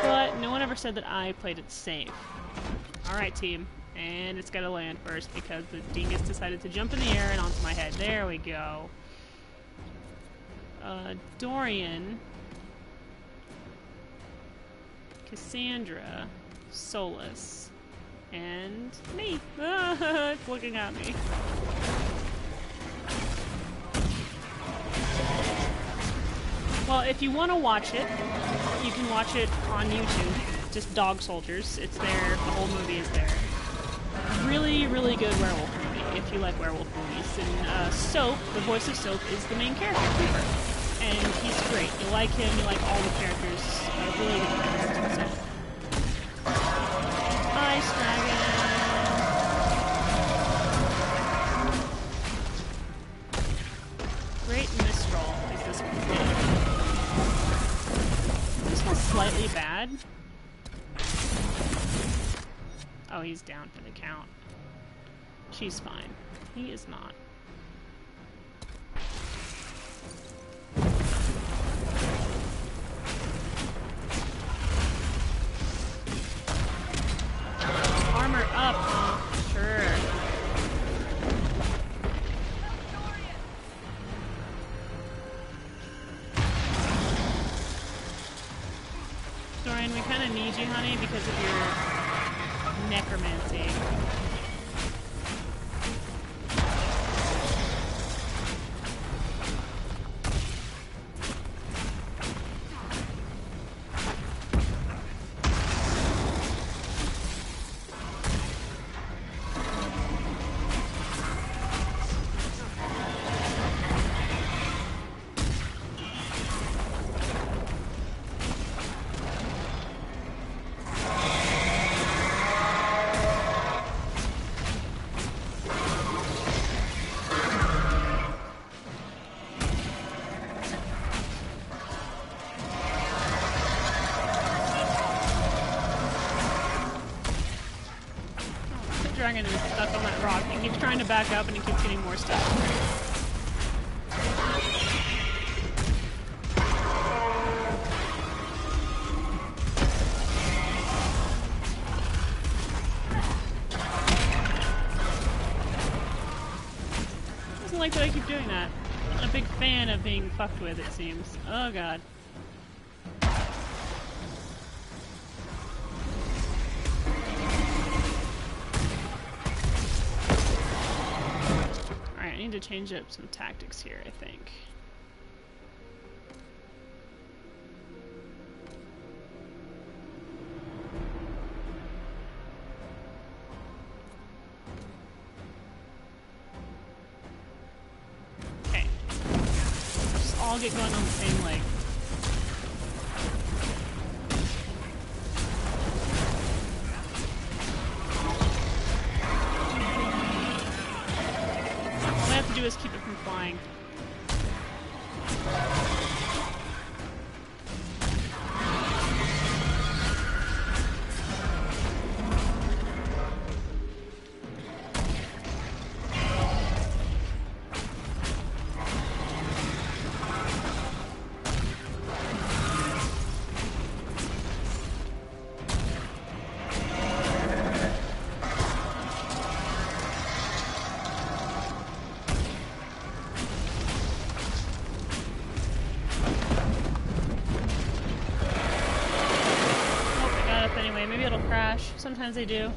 A: But no one ever said that I played it safe. Alright, team. And it's gotta land first because the dingus decided to jump in the air and onto my head. There we go. Dorian. Cassandra. Solus. And me. It's looking at me. Well, if you want to watch it, you can watch it on YouTube. Just Dog Soldiers. It's there. The whole movie is there. Really, really good werewolf movie, if you like werewolf movies. And Soap, the voice of Soap, is the main character, Cooper. And he's great. You like him, you like all the characters. Really good characters. So. Ice Dragon. Great Mistral is this one. This one's slightly bad. Oh, he's down for the count. She's fine. He is not. Armor up, sure. Dorian, we kind of need you, honey, because of your necromancy. Dragon is stuck on that rock. He keeps trying to back up and he keeps getting more stuck. Doesn't like that I keep doing that. I'm a big fan of being fucked with, it seems. Oh god. I need to change up some tactics here, I think. Okay. Just all get going on the same leg. Do is keep it from flying. Sometimes they do.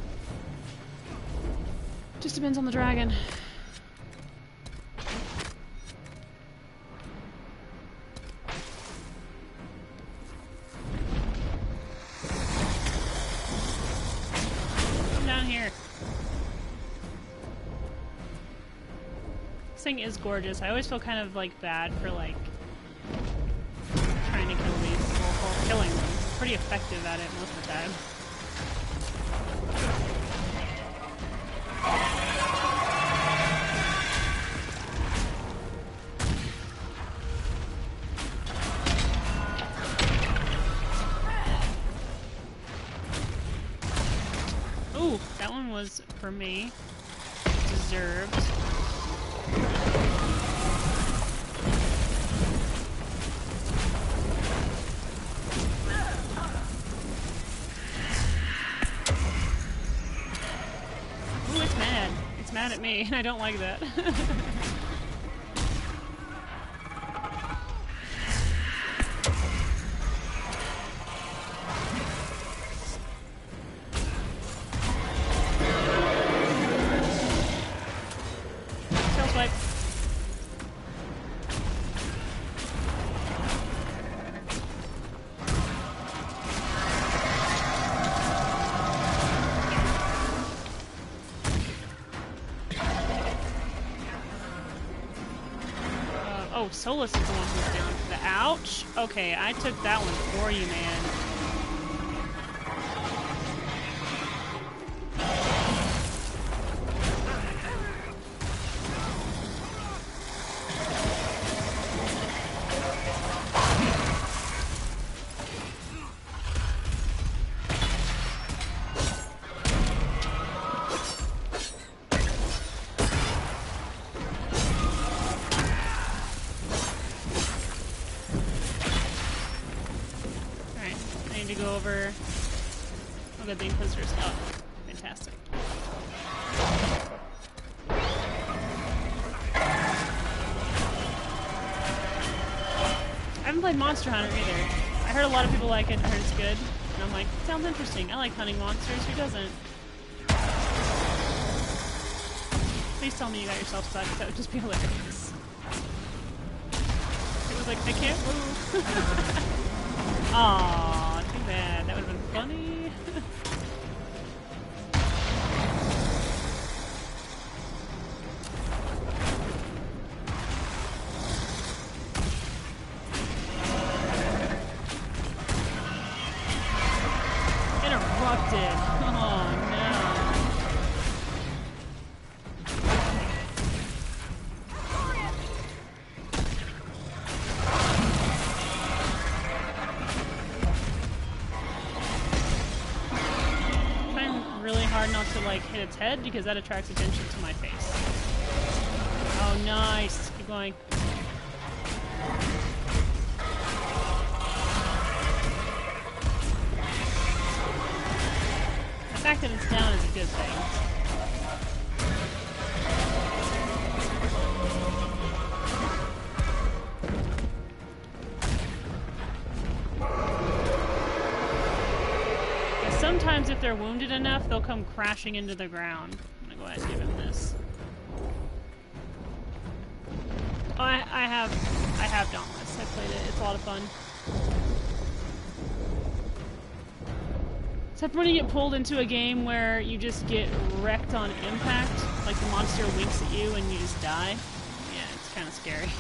A: just depends on the dragon. Come down here. This thing is gorgeous. I always feel kind of like bad for like trying to kill these, well, killing them. Pretty effective at it most of the time. Ooh, that one was for me. Deserved. Ooh, it's mad. It's mad at me, and I don't like that. Oh, Solus is the one who's down for the ouch. Okay, I took that one for you, man. Over. Oh, good, the Inquisitor's up. Fantastic. I haven't played Monster Hunter either. I heard a lot of people like it. I heard it's good. And I'm like, sounds interesting. I like hunting monsters. Who doesn't? Please tell me you got yourself stuck. That would just be hilarious. It was like, I can't move. Aww. Man, that would have been funny. Interrupted. Oh no. Not to like hit its head because that attracts attention to my face. Oh, nice. Keep going. The fact that it's down is a good thing. Sometimes if they're wounded enough, they'll come crashing into the ground. I'm gonna go ahead and give him this. Oh, I have Dauntless. I played it. It's a lot of fun. Except when you get pulled into a game where you just get wrecked on impact, like the monster winks at you and you just die. Yeah, it's kind of scary.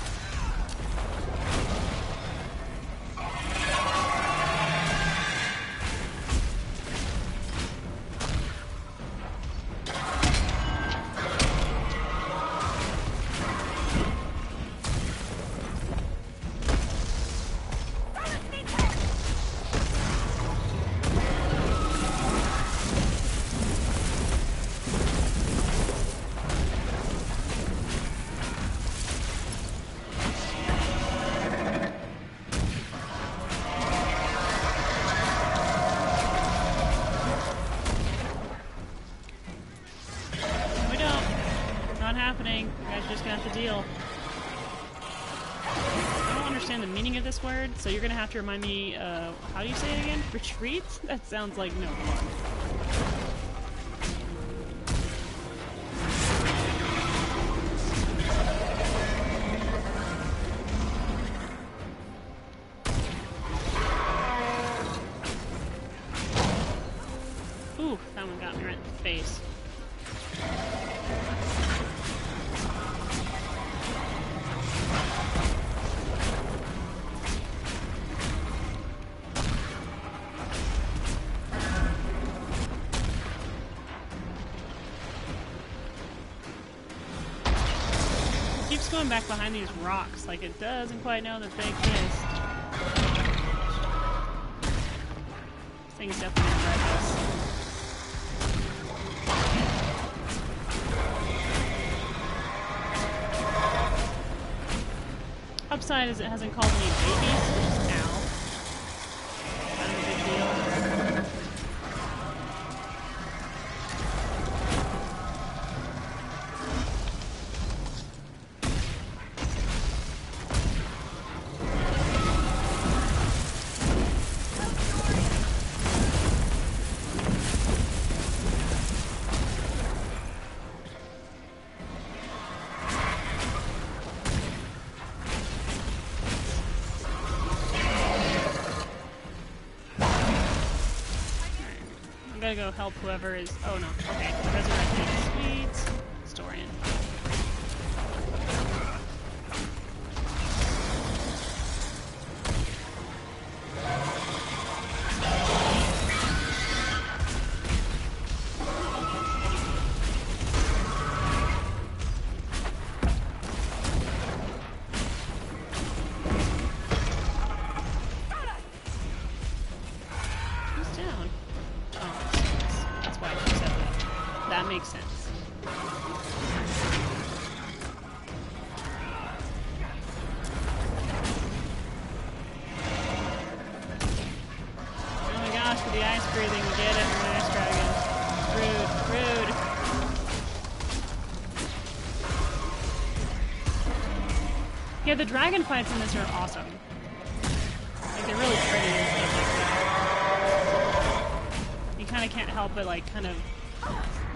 A: Happening. You guys are just gonna have to deal. I don't understand the meaning of this word, so you're gonna have to remind me, how do you say it again? Retreat? That sounds like no fun. keeps going back behind these rocks, like it doesn't quite know that they exist. This thing's definitely gonna wreck us. Upside is it hasn't called any babies just now. Kind of a big deal. Gotta go help whoever is. Oh no. Okay. Resurrected. Sweet. Historian. Makes sense. Oh my gosh, for the ice breathing, we get it from the ice dragon. Rude, rude. Yeah, the dragon fights in this are awesome. Like, they're really pretty and stuff like that. You kind of can't help but, like,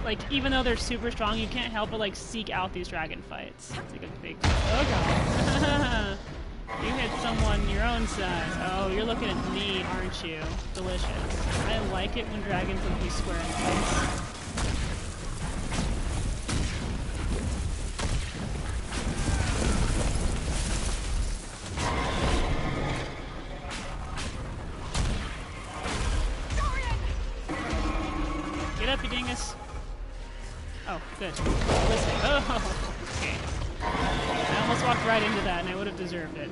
A: like, even though they're super strong, you can't help but, like, seek out these dragon fights. It's like a big... Oh, God. You hit someone your own size. Oh, you're looking at me, aren't you? Delicious. I like it when dragons look me square in the face. Get up, you dingus. Oh, good. Listen. Oh, okay. I almost walked right into that, and I would have deserved it.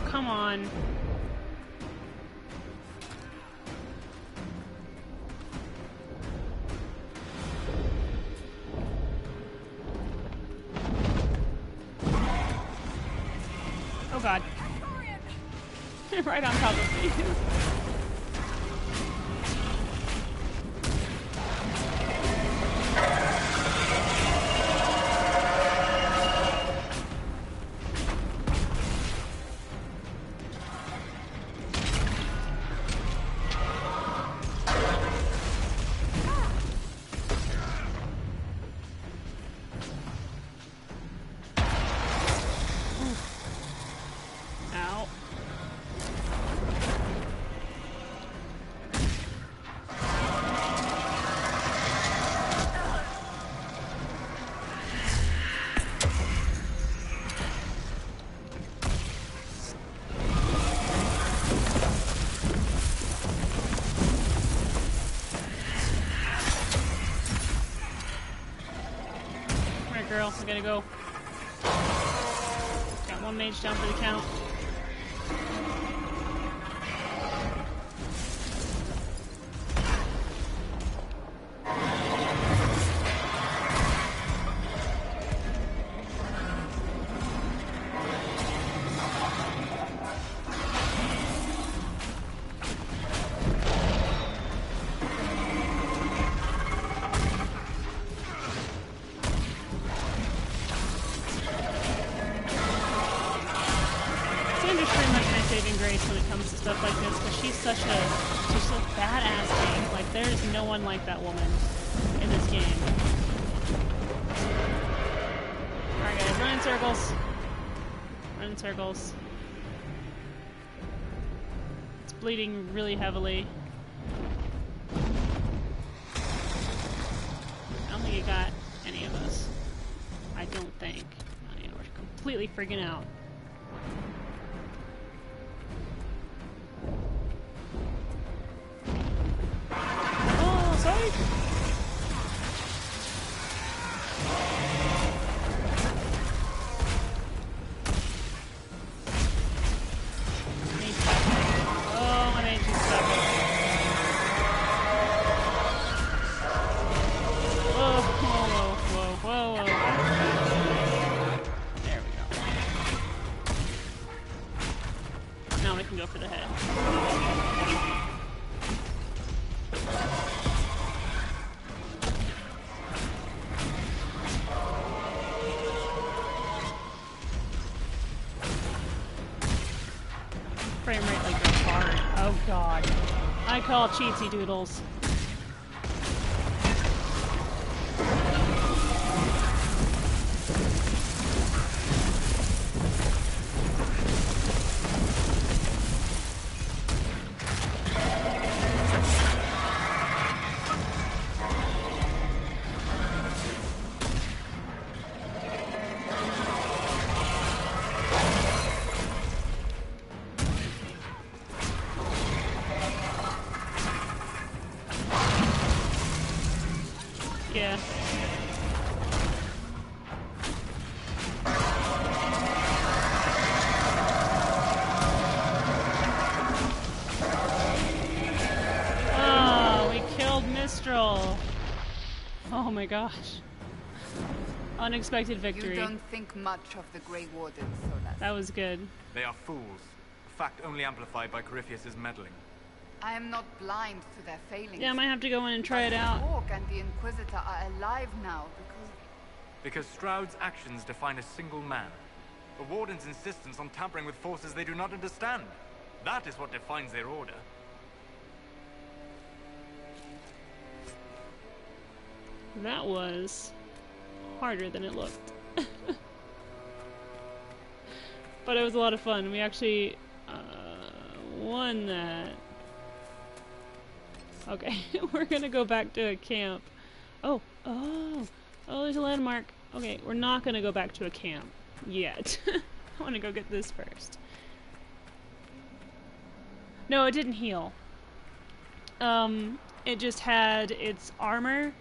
A: Come on. Oh God. Right on top of me. Girl, I gotta go. Got one mage down for the count. Grace when it comes to stuff like this, because she's such a badass tank. Like, there's no one like that woman in this game. Alright guys, run in circles. Run in circles. It's bleeding really heavily. it got any of us. I don't think. I mean, we're completely freaking out. Oh, sorry. Oh, my mage is stuck. Whoa, whoa, whoa, whoa, whoa. There we go. Now we can go for the head. Frame rate like goes hard. Oh god. I call cheatsy doodles. Yeah. Oh, we killed Mistral. Oh my gosh. Unexpected victory.
G: You don't think much of the Grey Wardens, Solas.
A: That was good.
I: They are fools. A fact only amplified by Corypheus' meddling.
G: I am not blind to their failings.
A: Yeah, I might have to go in and try it out.
G: Hawk and the Inquisitor are alive now
I: Because Stroud's actions define a single man. The Warden's insistence on tampering with forces they do not understand. That is what defines their order.
A: That was harder than it looked. But it was a lot of fun. We actually won that. Okay, we're gonna go back to a camp. Oh, there's a landmark. Okay, we're not gonna go back to a camp yet. I wanna go get this first. No, it didn't heal. It just had its armor.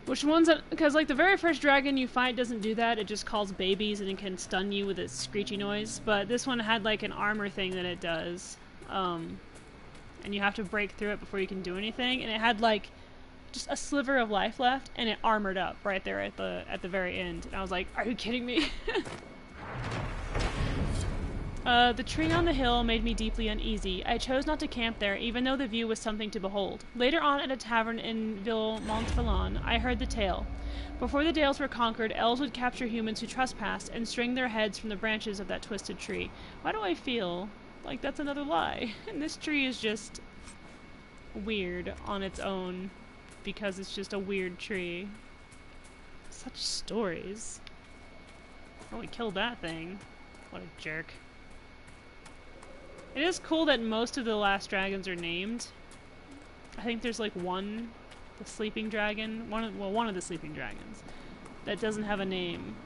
A: Which ones that, because like the very first dragon you fight doesn't do that, it just calls babies and it can stun you with its screechy noise. But this one had like an armor thing that it does. And you have to break through it before you can do anything. And it had like just a sliver of life left, and it armored up right there at the very end. And I was like, "Are you kidding me?" The tree on the hill made me deeply uneasy. I chose not to camp there, even though the view was something to behold. Later on, at a tavern in Ville Montfalon, I heard the tale. Before the Dales were conquered, elves would capture humans who trespassed and string their heads from the branches of that twisted tree. Why do I feel like that's another lie? And this tree is just weird on its own because it's just a weird tree. Such stories. Oh, we killed that thing. What a jerk. It is cool that most of the last dragons are named. I think there's like one, the sleeping dragon, one of the sleeping dragons that doesn't have a name.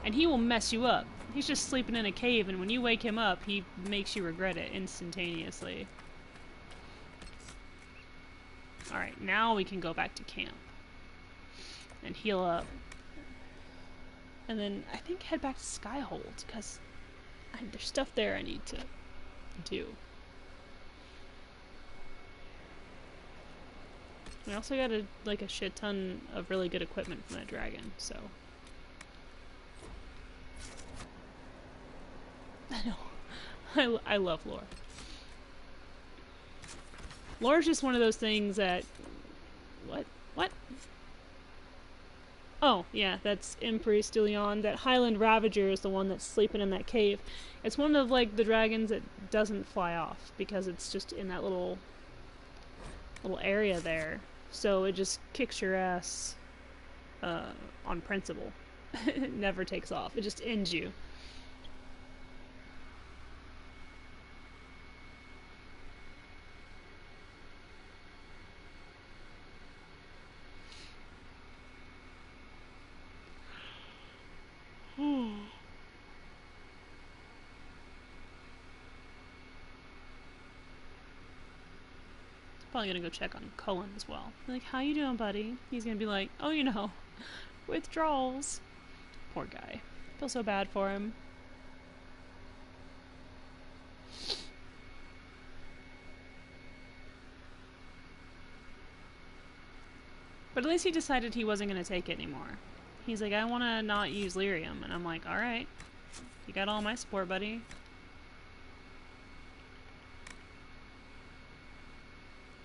A: And he will mess you up. He's just sleeping in a cave, and when you wake him up, he makes you regret it instantaneously. Alright, now we can go back to camp. And heal up. And then, I think head back to Skyhold, because there's stuff there I need to do. I also got a shit ton of really good equipment from that dragon, so... I know. I love lore. Lore is just one of those things that... What? Oh, yeah, that's Empress de Leon. That Highland Ravager is the one that's sleeping in that cave. It's one of, like, the dragons that doesn't fly off, because it's just in that little area there. So it just kicks your ass on principle. It never takes off. It just ends you. Probably gonna go check on Cullen as well. Be like, how you doing, buddy? He's gonna be like, oh, you know, withdrawals. Poor guy. Feel so bad for him. But at least he decided he wasn't gonna take it anymore. He's like, I wanna not use lyrium. And I'm like, alright. You got all my support, buddy.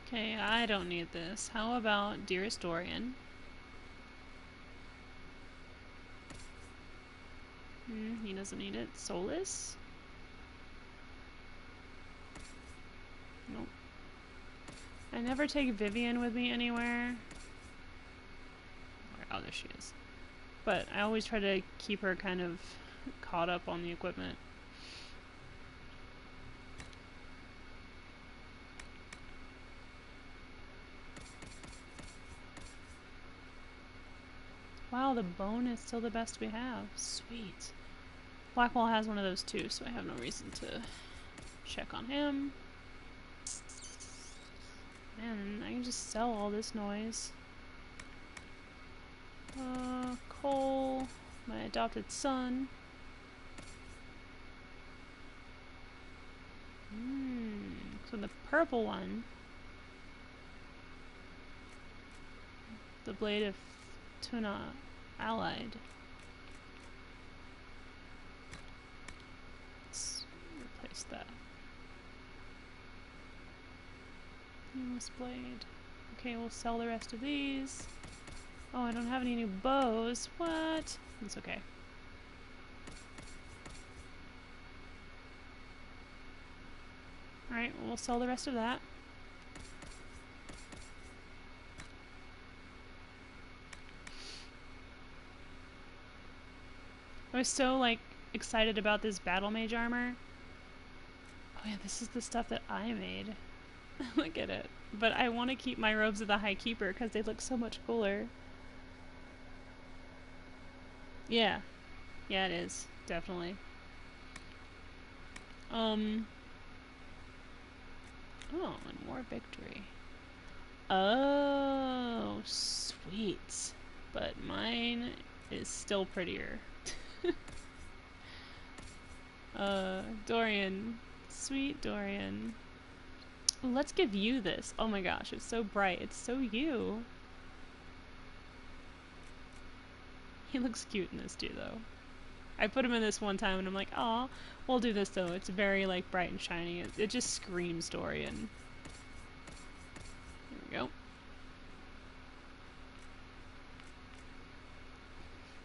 A: Okay, I don't need this. How about Dearest Dorian? He doesn't need it. Solus? Nope. I never take Vivian with me anywhere. Oh, there she is. But I always try to keep her kind of caught up on the equipment. Wow, the bone is still the best we have. Sweet. Blackwall has one of those too, so I have no reason to check on him. Man, I can just sell all this noise. Cole, my adopted son. So the purple one, the Blade of Tuna Allied. Let's replace that. Nameless Blade. Okay, we'll sell the rest of these. Oh, I don't have any new bows. What? That's okay. Alright, we'll sell the rest of that. I was so, like, excited about this battle mage armor. Oh yeah, this is the stuff that I made. Look at it. But I want to keep my robes of the High Keeper because they look so much cooler. Yeah. Yeah, it is. Definitely. Oh, and more victory. Oh, sweet. But mine is still prettier. Dorian. Sweet Dorian. Well, let's give you this. Oh my gosh, it's so bright. It's so you. He looks cute in this too, though. I put him in this one time and I'm like, aw, we'll do this though. It's very, like, bright and shiny. It just screams Dorian. There we go.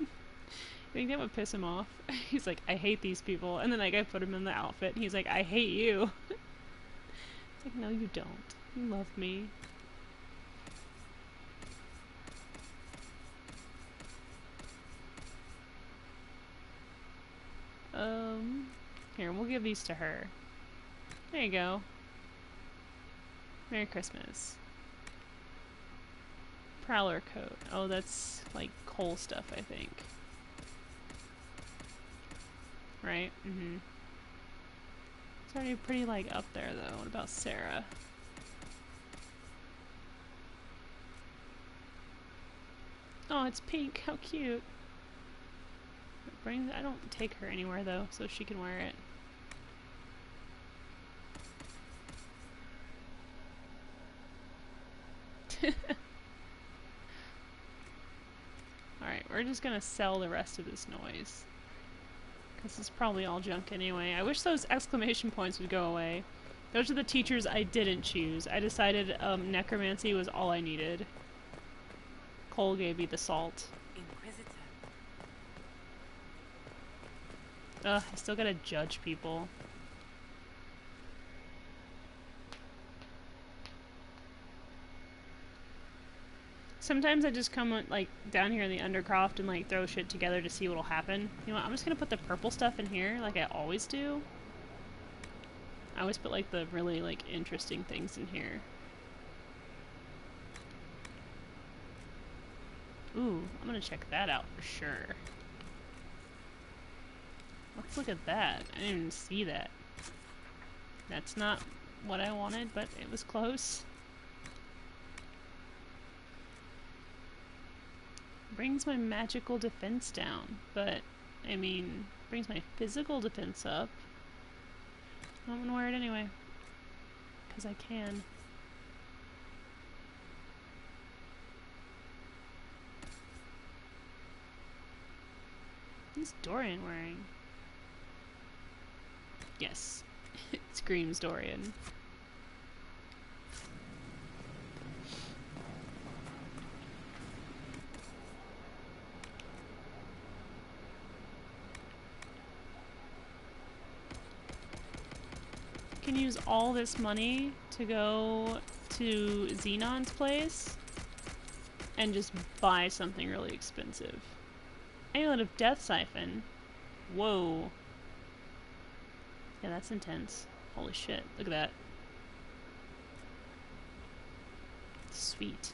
A: I think that would piss him off. He's like, I hate these people. And then, like, I put him in the outfit and he's like, I hate you. It's like, no, you don't. You love me. Here, we'll give these to her. There you go. Merry Christmas. Prowler coat. Oh, that's, like, coal stuff, I think. Right? Mm-hmm. It's already pretty, like, up there, though. What about Sarah? Oh, it's pink. How cute. I don't take her anywhere, though, so she can wear it. Alright, we're just gonna sell the rest of this noise. Because it's probably all junk anyway. I wish those exclamation points would go away. Those are the teachers I didn't choose. I decided necromancy was all I needed. Cole gave me the salt.
B: Inquisitor.
A: Ugh, I still gotta judge people. Sometimes I just come like down here in the Undercroft and like throw shit together to see what'll happen. You know what, I'm just gonna put the purple stuff in here like I always do. I always put like the really like interesting things in here. Ooh, I'm gonna check that out for sure. Let's look at that. I didn't even see that. That's not what I wanted, but it was close. Brings my magical defense down, but, I mean, brings my physical defense up. I'm gonna wear it anyway. Because I can. What's Dorian wearing? Yes. It screams Dorian. Can use all this money to go to Xenon's place and just buy something really expensive. Amulet of Death Siphon. Whoa. Yeah, that's intense. Holy shit. Look at that. Sweet.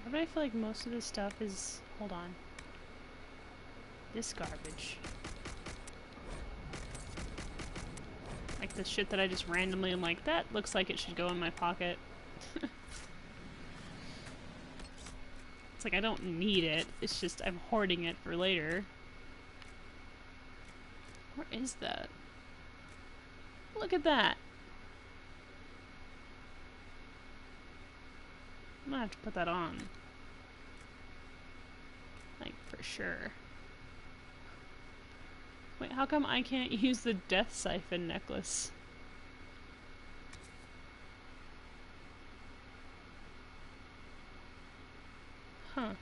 A: But I feel like most of this stuff is... Hold on. This garbage. Like the shit that I just randomly am like, that looks like it should go in my pocket. It's like I don't need it, it's just I'm hoarding it for later. Where is that? Look at that! I'm gonna have to put that on. Like, for sure. Wait, how come I can't use the Death Siphon necklace? Huh.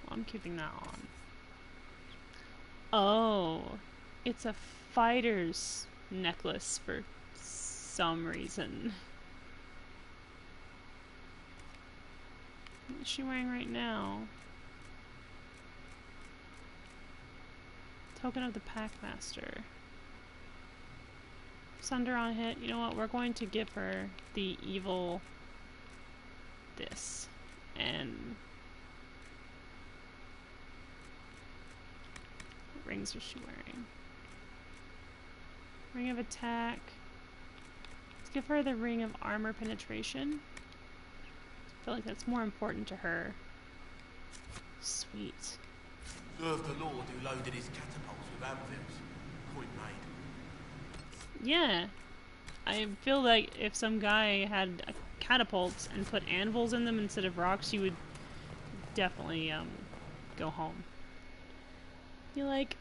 A: Well, I'm keeping that on. Oh, it's a fighter's necklace for some reason. What is she wearing right now? Token of the Packmaster. Sunder on hit. You know what? We're going to give her the evil this. And what rings is she wearing? Ring of attack. Let's give her the ring of armor penetration. I feel like that's more important to her. Sweet.
D: Serve the Lord who loaded his catapults with anvils. Point made.
A: Yeah. I feel like if some guy had catapults and put anvils in them instead of rocks, you would definitely go home. You're like,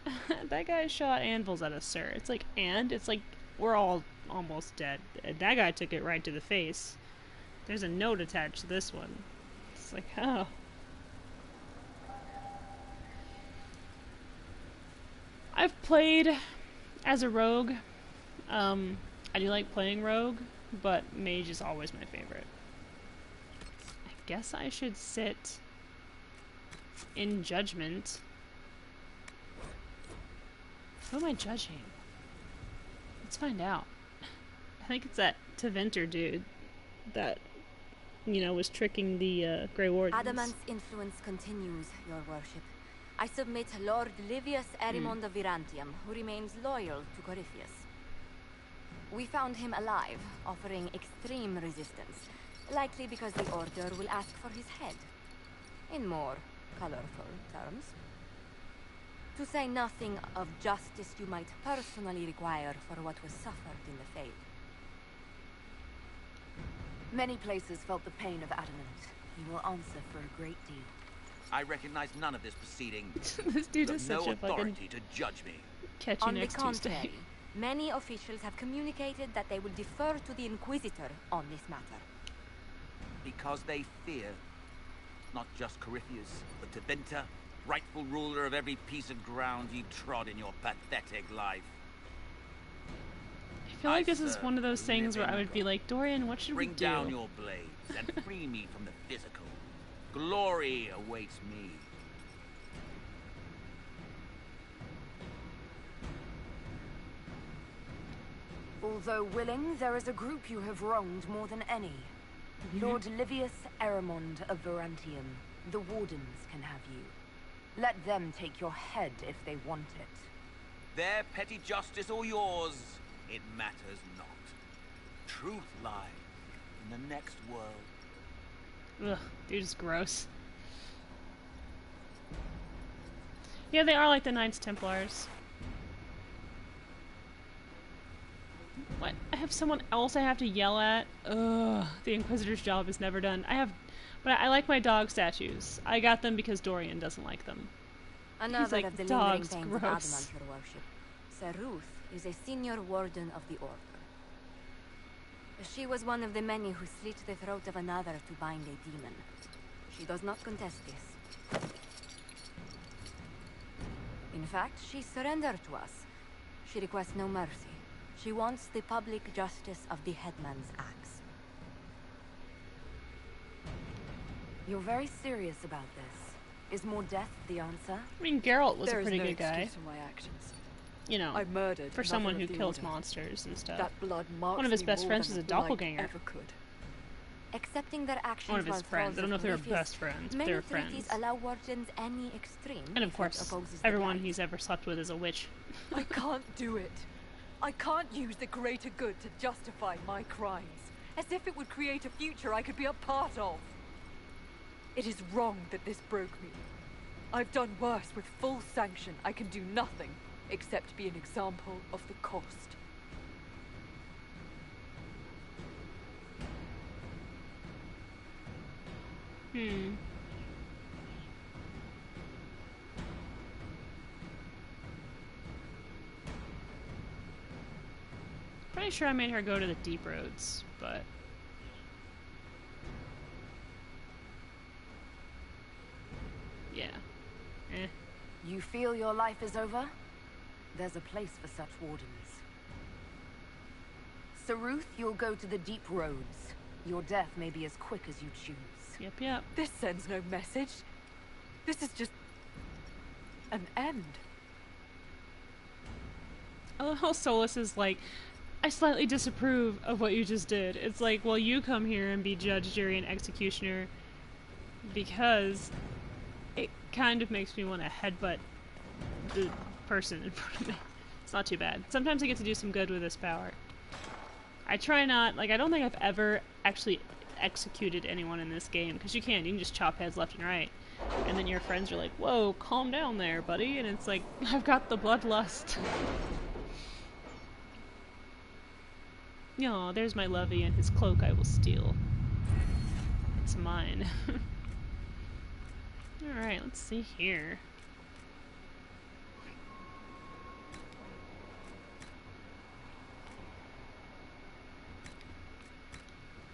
A: that guy shot anvils at us, sir. It's like, and? It's like, we're all almost dead. That guy took it right to the face. There's a note attached to this one. It's like, oh. I've played as a rogue. I do like playing rogue, but mage is always my favorite. I guess I should sit in judgment. Who am I judging? Let's find out. I think it's that Teventer dude that, you know, was tricking the Grey Wardens.
C: Adamant's influence continues, your worship. I submit Lord Livius Erimond of Virantium, who remains loyal to Corypheus. We found him alive, offering extreme resistance, likely because the Order will ask for his head. In more colorful terms. To say nothing of justice you might personally require for what was suffered in the Fade.
F: Many places felt the pain of Adamant. He will answer for a great deal.
N: I recognize none of this proceeding.
A: This dude is
N: no
A: such a
N: authority
A: fucking
N: to judge me.
A: Catch you
C: On the
A: next
C: contrary,
A: Tuesday.
C: many officials have communicated that they will defer to the Inquisitor on this matter.
N: Because they fear not just Corypheus, but Teventer, rightful ruler of every piece of ground you trod in your pathetic life.
A: I feel like this is one of those things where I would be like, Dorian, what should we do?
N: Bring down your blades and free me from the physical. Glory awaits me.
F: Although willing, there is a group you have wronged more than any. Lord Livius Eramond of Verantium. The Wardens can have you. Let them take your head if they want it.
N: Their petty justice or yours, it matters not. Truth lies in the next world.
A: Ugh, dude's gross. Yeah, they are like the Knights Templars. What? I have someone else I have to yell at? Ugh, the Inquisitor's job is never done. But I like my dog statues. I got them because Dorian doesn't like them.
C: Another
A: like,
C: of the
A: "Dog's
C: lingering pains of
A: gross."
C: Adamant, your worship. Sir Ruth is a senior warden of the Order. She was one of the many who slit the throat of another to bind a demon. She does not contest this. In fact, she surrendered to us. She requests no mercy. She wants the public justice of the headman's axe.
F: You're very serious about this. Is more death the answer?
A: I mean, Geralt was
O: There
A: a
O: is
A: pretty
O: no
A: good guy.
O: excuse for my actions.
A: You know,
O: I murdered
A: for
O: another
A: someone
O: of
A: who
O: the
A: kills
O: Order.
A: monsters and stuff.
O: That blood marks
A: One of his
O: me
A: best
O: more
A: friends
O: than
A: is a
O: blight
A: doppelganger.
O: ever could.
C: Accepting their actions
A: One of his
C: while
A: friends.
C: thralls
A: I don't know
C: of
A: if they were
C: Corypheus,
A: best friends, but
C: many
A: they were
C: treaties
A: friends.
C: allow wardens any extreme.
A: And of
C: if it
A: course,
C: opposes the
A: everyone
C: blight.
A: he's ever slept with is a witch.
O: I can't do it. I can't use the greater good to justify my crimes, as if it would create a future I could be a part of. It is wrong that this broke me. I've done worse with full sanction. I can do nothing except be an example of the cost.
A: Pretty sure I made her go to the deep roads, but yeah.
F: You feel your life is over? There's a place for such wardens. Sir Ruth, you'll go to the deep roads. Your death may be as quick as you choose.
A: Yep.
O: This sends no message. This is just an end.
A: I love how Solus is like, I slightly disapprove of what you just did. It's like, well, you come here and be judge, jury, and executioner because it kind of makes me want to headbutt the person in front of me. It's not too bad. Sometimes I get to do some good with this power. I try not, like, I don't think I've ever actually executed anyone in this game, because you can just chop heads left and right. And then your friends are like, whoa, calm down there, buddy. And it's like, I've got the bloodlust. Aw, there's my lovey, and his cloak I will steal. It's mine. Alright, let's see here.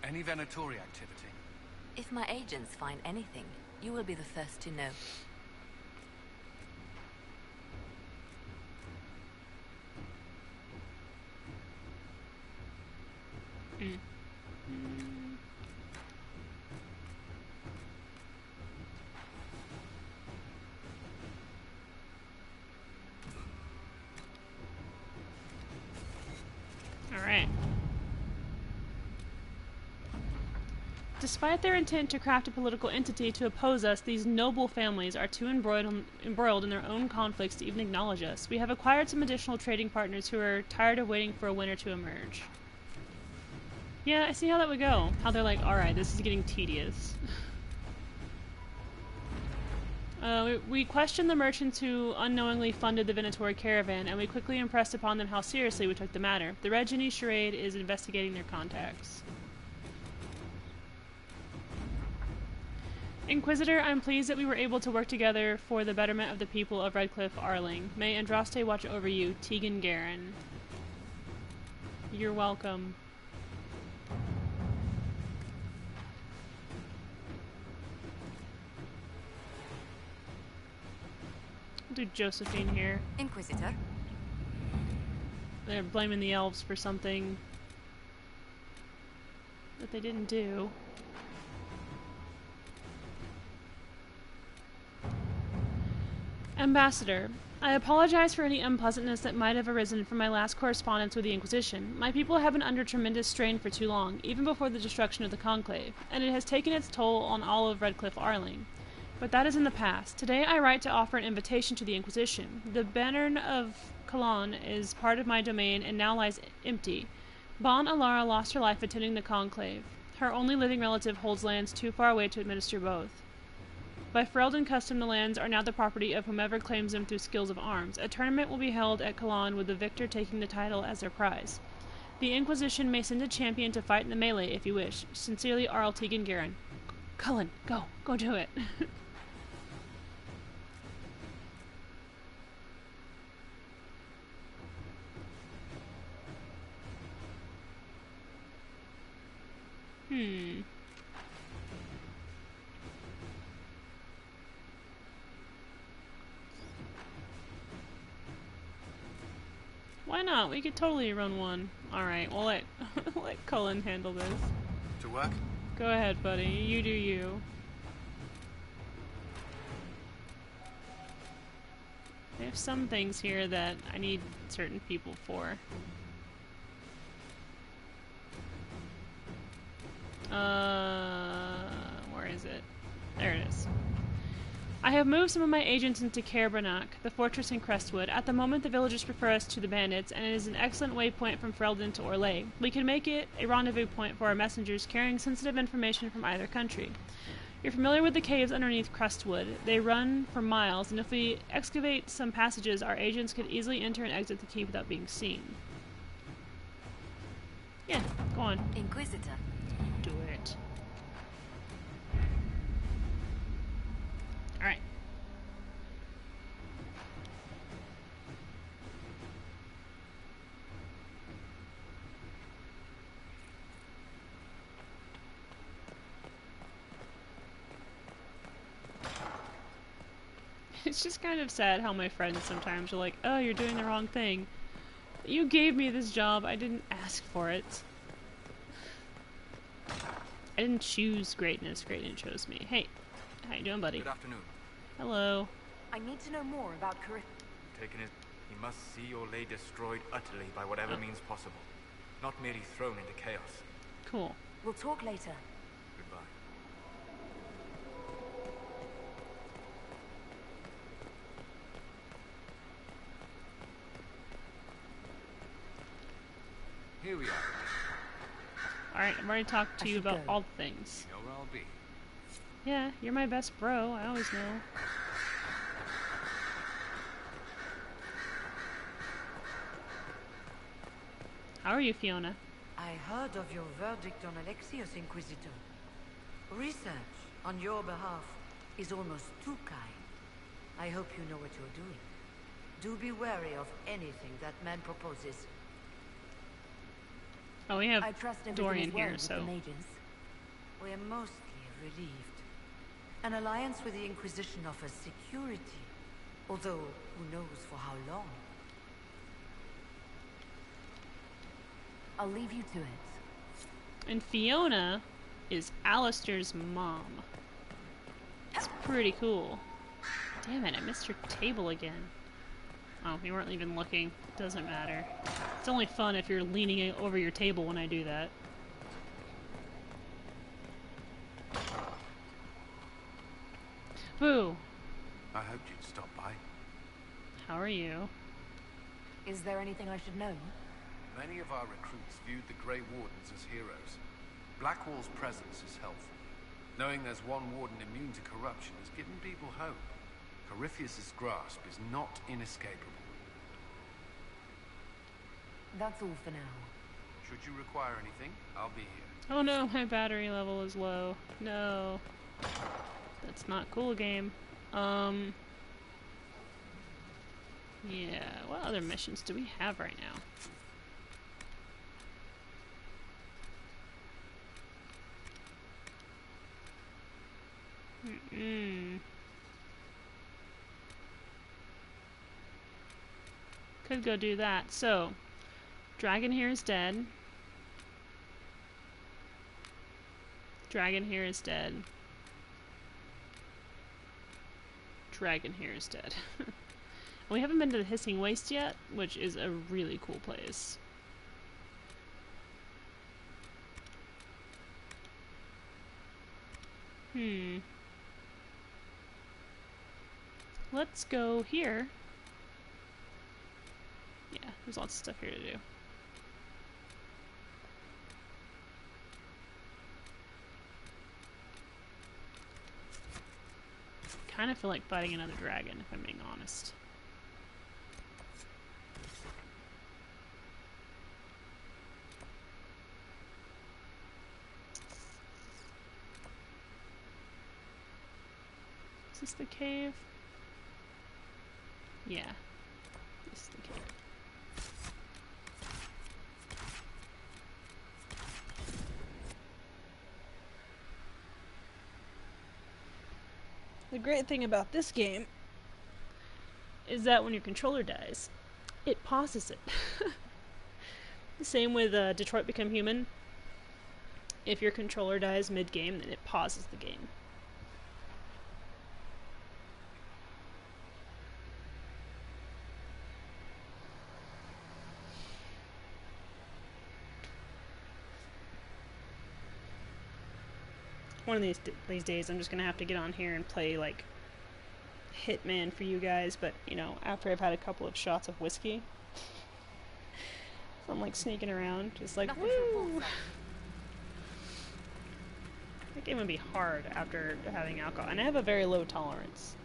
J: Any Venatori activity?
F: If my agents find anything, you will be the first to know.
A: Alright. Despite their intent to craft a political entity to oppose us, these noble families are too embroiled in their own conflicts to even acknowledge us. We have acquired some additional trading partners who are tired of waiting for a winner to emerge. Yeah, I see how that would go. How they're like, alright, this is getting tedious. We questioned the merchants who unknowingly funded the Venatori caravan, and we quickly impressed upon them how seriously we took the matter. The Red Genie Charade is investigating their contacts. Inquisitor, I'm pleased that we were able to work together for the betterment of the people of Redcliffe Arling. May Andraste watch over you, Tegan Garen. You're welcome. I'll do Josephine here.
C: Inquisitor?
A: They're blaming the elves for something that they didn't do. Ambassador, I apologize for any unpleasantness that might have arisen from my last correspondence with the Inquisition. My people have been under tremendous strain for too long, even before the destruction of the Conclave, and it has taken its toll on all of Redcliffe Arling. But that is in the past. Today I write to offer an invitation to the Inquisition. The Banner of Cologne is part of my domain and now lies empty. Bon Alara lost her life attending the Conclave. Her only living relative holds lands too far away to administer both. By Ferelden custom, the lands are now the property of whomever claims them through skills of arms. A tournament will be held at Cologne with the victor taking the title as their prize. The Inquisition may send a champion to fight in the melee if you wish. Sincerely, Arl Tegan Garen. Cullen, go. Go do it. Why not? We could totally run one. Alright, we'll let Cullen handle this.
H: To work?
A: Go ahead, buddy. You do you. I have some things here that I need certain people for. Where is it? There it is. I have moved some of my agents into Caerbanach, the fortress in Crestwood. At the moment, the villagers prefer us to the bandits, and it is an excellent waypoint from Ferelden to Orlais. We can make it a rendezvous point for our messengers carrying sensitive information from either country. You're familiar with the caves underneath Crestwood. They run for miles, and if we excavate some passages, our agents could easily enter and exit the cave without being seen. Yeah, go on.
C: Inquisitor.
A: Do it. Alright. It's just kind of sad how my friends sometimes are like, oh, you're doing the wrong thing. You gave me this job. I didn't ask for it. I didn't choose greatness. Greatness chose me. Hey, how you doing, buddy?
I: Good afternoon.
A: Hello.
F: I need to know more about Carith.
I: Taken it, he must see Orlais destroyed utterly by whatever means possible. Not merely thrown into chaos.
A: Cool.
F: We'll talk later.
I: Goodbye.
J: Here we are.
A: Alright, I've already talked to you about all the things.
J: You know where I'll be.
A: Yeah, you're my best bro. I always know. How are you, Fiona?
P: I heard of your verdict on Alexios, Inquisitor. Research on your behalf is almost too kind. I hope you know what you're doing. Do be wary of anything that man proposes.
A: Oh, we have
F: I trust
A: Dorian
F: well
A: here,
F: with
A: so...
F: the mages.
P: We're mostly relieved. An alliance with the Inquisition offers security. Although, who knows for how long?
F: I'll leave you to it.
A: And Fiona is Alistair's mom. That's pretty cool. Damn it, I missed your table again. Oh, you weren't even looking. Doesn't matter. It's only fun if you're leaning over your table when I do that. Boo!
H: I hoped you'd stop by.
A: How are you?
F: Is there anything I should know?
Q: Many of our recruits viewed the Grey Wardens as heroes. Blackwall's presence is helpful. Knowing there's one warden immune to corruption has given people hope. Corypheus's grasp is not inescapable.
F: That's all for now.
Q: Should you require anything, I'll be here.
A: Oh no, my battery level is low. No. That's not cool, game. Yeah, what other missions do we have right now? Could go do that. So, Dragon here is dead. Dragon here is dead. Dragon here is dead. We haven't been to the Hissing Waste yet, which is a really cool place. Let's go here. Yeah, there's lots of stuff here to do. Kind of feel like fighting another dragon, if I'm being honest. Is this the cave? Yeah. This is the cave. The great thing about this game is that when your controller dies, it pauses it. Same with Detroit Become Human. If your controller dies mid-game, then it pauses the game. One of these days I'm just gonna have to get on here and play like Hitman for you guys, but you know, after I've had a couple of shots of whiskey. So I'm like sneaking around, just like woo! That game would be hard after having alcohol, and I have a very low tolerance.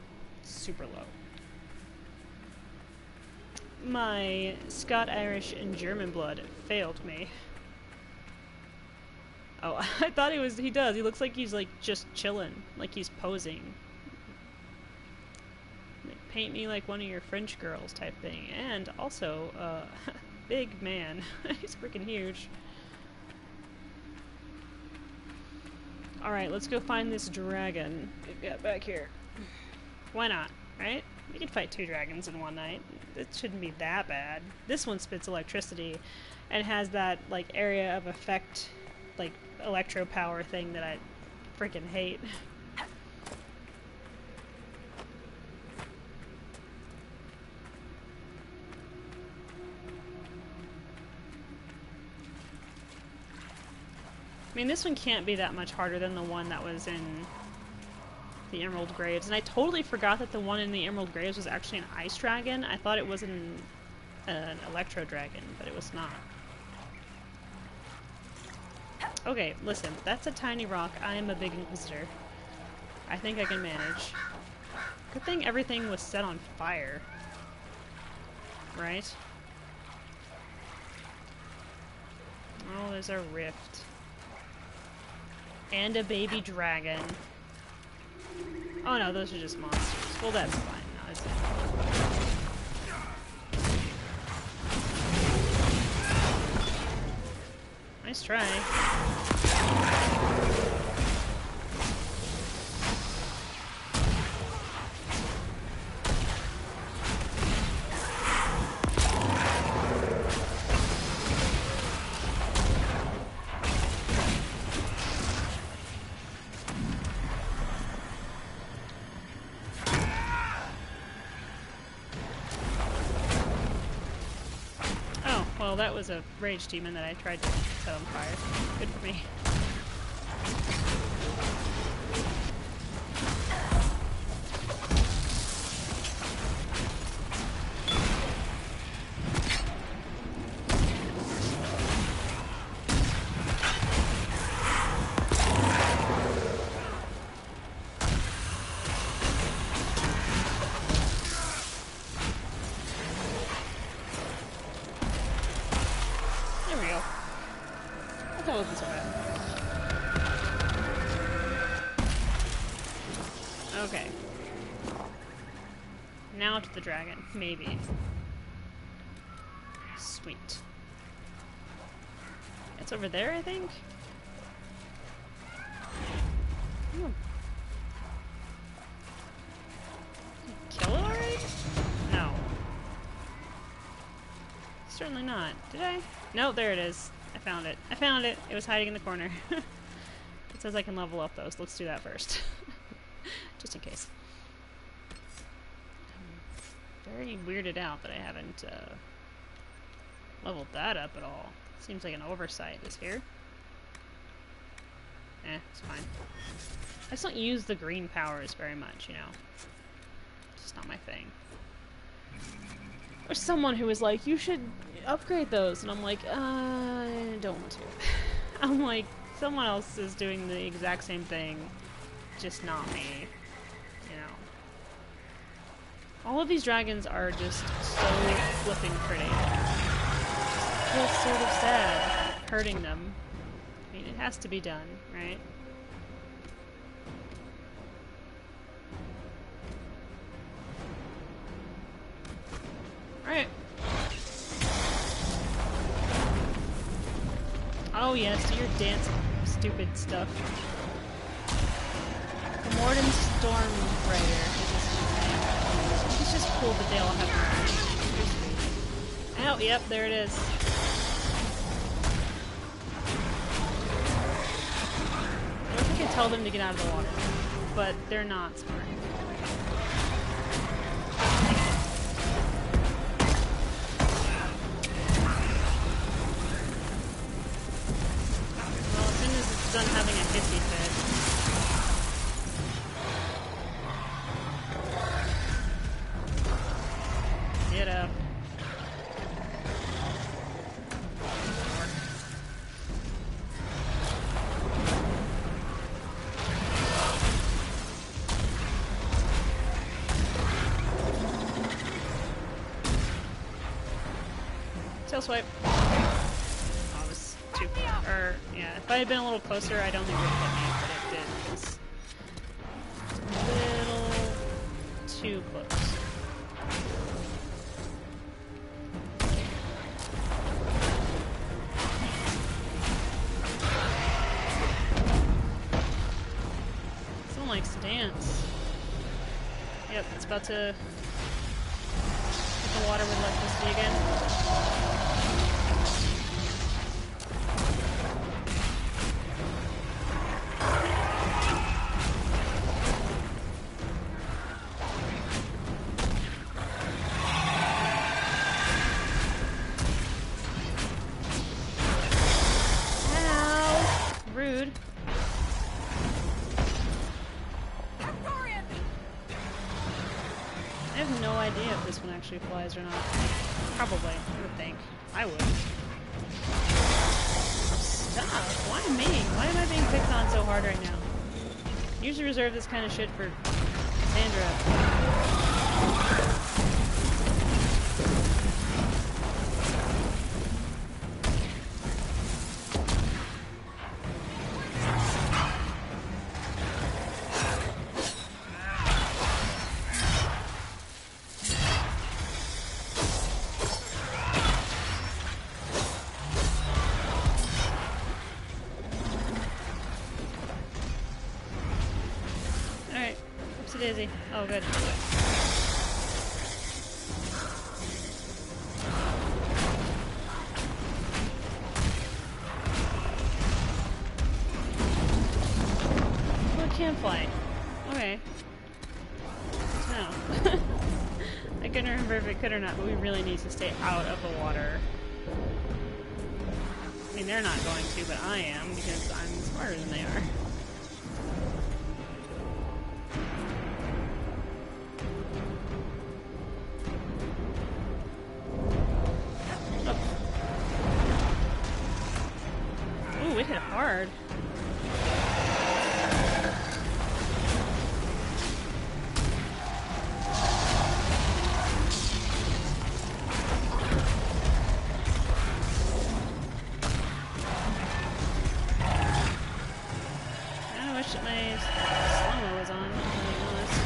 A: Super low. My Scot, Irish, and German blood failed me. Oh, I thought he does. He looks like he's like just chilling, like he's posing. Like, paint me like one of your French girls type thing. And also, big man. He's freaking huge. Alright, let's go find this dragon we've got back here. Why not, right? We can fight 2 dragons in one night. It shouldn't be that bad. This one spits electricity and has that like area of effect, like electro power thing that I freaking hate. I mean, this one can't be that much harder than the one that was in the Emerald Graves, and I totally forgot that the one in the Emerald Graves was actually an ice dragon. I thought it was an electro dragon, but it was not. Okay, listen, that's a tiny rock. I am a big inquisitor. I think I can manage. Good thing everything was set on fire. Right? Oh, there's a rift. And a baby dragon. Oh no, those are just monsters. Well, that's fine. No, it's nice try. Well, that was a rage demon that I tried to set on fire. Good for me. Okay. Now to the dragon, maybe. Sweet. It's over there, I think? Ooh. Kill it already? No. Certainly not. Did I? No, there it is. I found it. I found it. It was hiding in the corner. It says I can level up those. Let's do that first. Just in case. very weirded out that I haven't leveled that up at all. Seems like an oversight. Is here? It's fine. I just don't use the green powers very much, you know. It's just not my thing. There's someone who was like, you should upgrade those, and I'm like, I don't want to. I'm like, someone else is doing the exact same thing, just not me. You know. All of these dragons are just so flipping pretty. It feels sort of sad hurting them. I mean, it has to be done, right? Alright. Oh yes, do your dance stupid stuff. The Morden Stormbringer is his name. It's just cool that they all have names. Oh, yep, there it is. I wish I could tell them to get out of the water, but they're not smart. Done having a hissy fit. Get up. Tail swipe. Yeah, if I had been a little closer, I don't think it would have hit me, but it did, because it's a little too close. Someone likes to dance. Yep, it's about to hit the water with electricity again. Actually flies or not. Probably, I would think. I would. Stop! Why me? Why am I being picked on so hard right now? Usually reserve this kind of shit for Sandra. Daisy. Oh, good. Oh, it can fly. Okay. No. I couldn't remember if it could or not, but we really need to stay out of the water. I mean, they're not going to, but I am, because I'm smarter than they are. Ooh, it hit hard. I wish that my slow-mo was on, to be honest.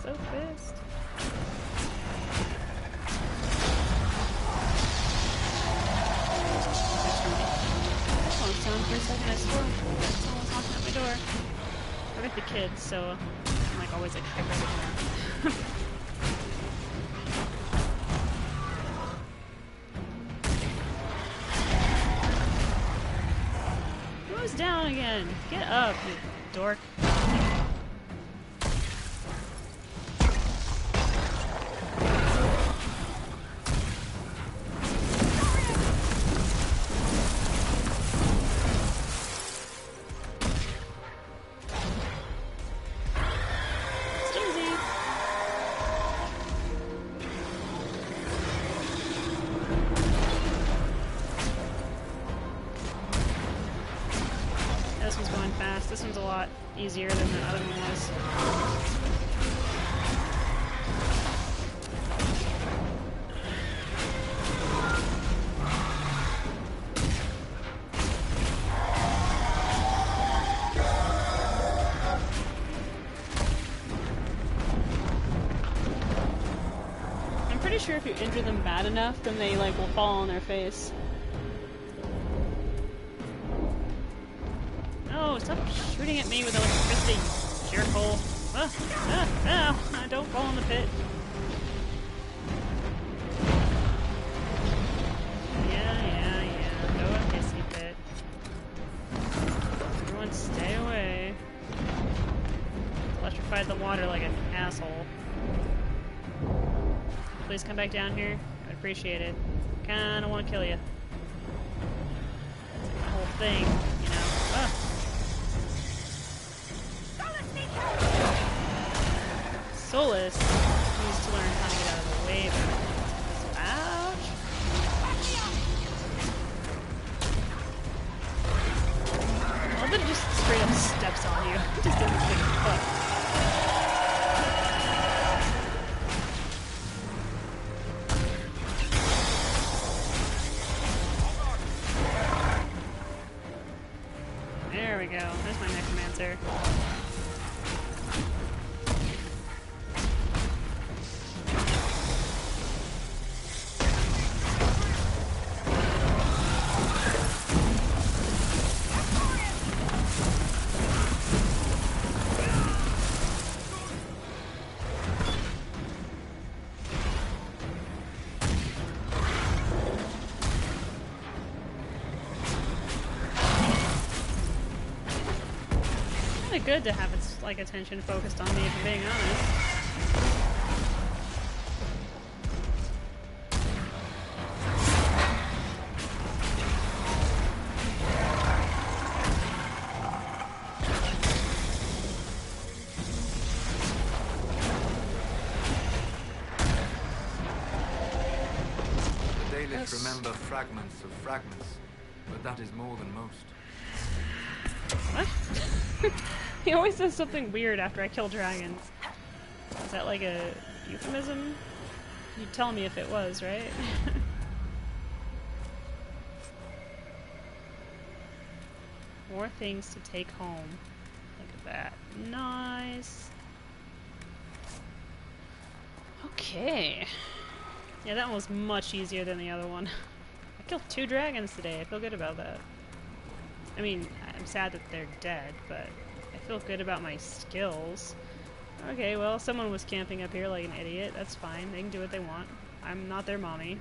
A: So pissed. Phone sound for a second. I swore someone was knocking at my door. I got the kids, so I'm like always like hyper vigilant. Who's down again? Get up, you dork. This one's a lot easier than the other one was. I'm pretty sure if you injure them bad enough, then they like will fall on their face. No, stop shooting at me with electricity, jerkhole. Don't fall in the pit. Yeah. Go a hissy pit. Everyone stay away. Electrified the water like an asshole. Please come back down here. I'd appreciate it. Kinda wanna kill you. That's like the whole thing, you know. Solus needs to learn how to get out of the way. Ouch! I love that it just straight up steps on you. It just doesn't give a fuck. There we go. There's my necromancer. Good to have its like attention focused on me, if I'm being honest.
K: The Dalish remember fragments of fragments, but that is more than most.
A: What? He always says something weird after I kill dragons. Is that like a euphemism? You'd tell me if it was, right? More things to take home. Look at that. Nice. Okay. Yeah, that one was much easier than the other one. I killed 2 dragons today. I feel good about that. I mean, I'm sad that they're dead, but I feel good about my skills. Okay, well, someone was camping up here like an idiot. That's fine. They can do what they want. I'm not their mommy.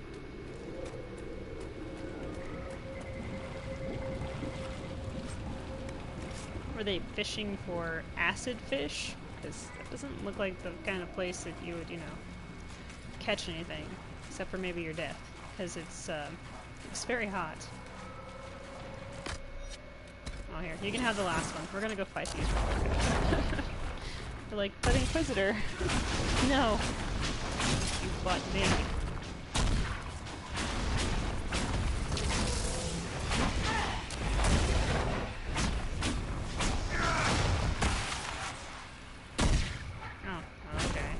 A: Were they fishing for acid fish? Because that doesn't look like the kind of place that you would, you know, catch anything. Except for maybe your death. Because it's very hot. Oh, here. You can have the last one. We're gonna go fight these guys. They're like, but Inquisitor. No. You fought me. Oh, okay.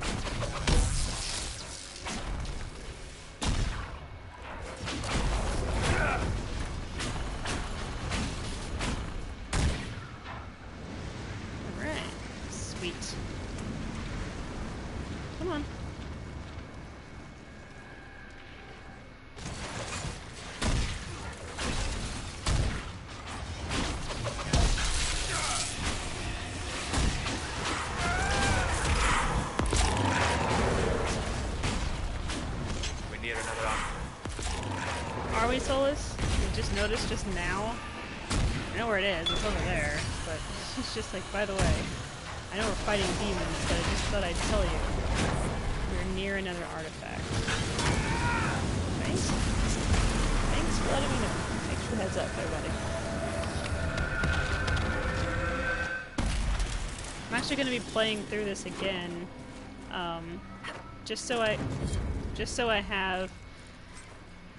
A: Come on.
I: We're near another arm.
A: Are we, Solus? You just noticed just now? I know where it is. It's over there. But it's just like, by the way, I know we're fighting demons, but I just thought I'd tell you. We're near another artifact. Thanks. Thanks for letting me know. Thanks for the heads up, everybody. I'm actually going to be playing through this again, just so I have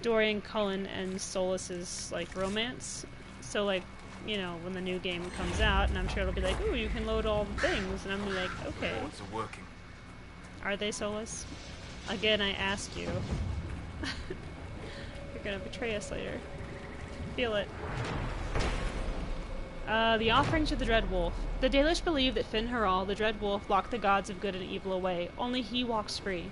A: Dorian Cullen and Solus's like romance. So like, you know, when the new game comes out, and I'm sure it'll be like, ooh, you can load all the things, and I'm gonna be like, okay.
I: Wards are working.
A: Are they, Solus? Again, I ask you. You're gonna betray us later. Feel it. The offerings of the Dread Wolf. The Dalish believe that Finn Harral, the Dread Wolf, locked the gods of good and evil away. Only he walks free.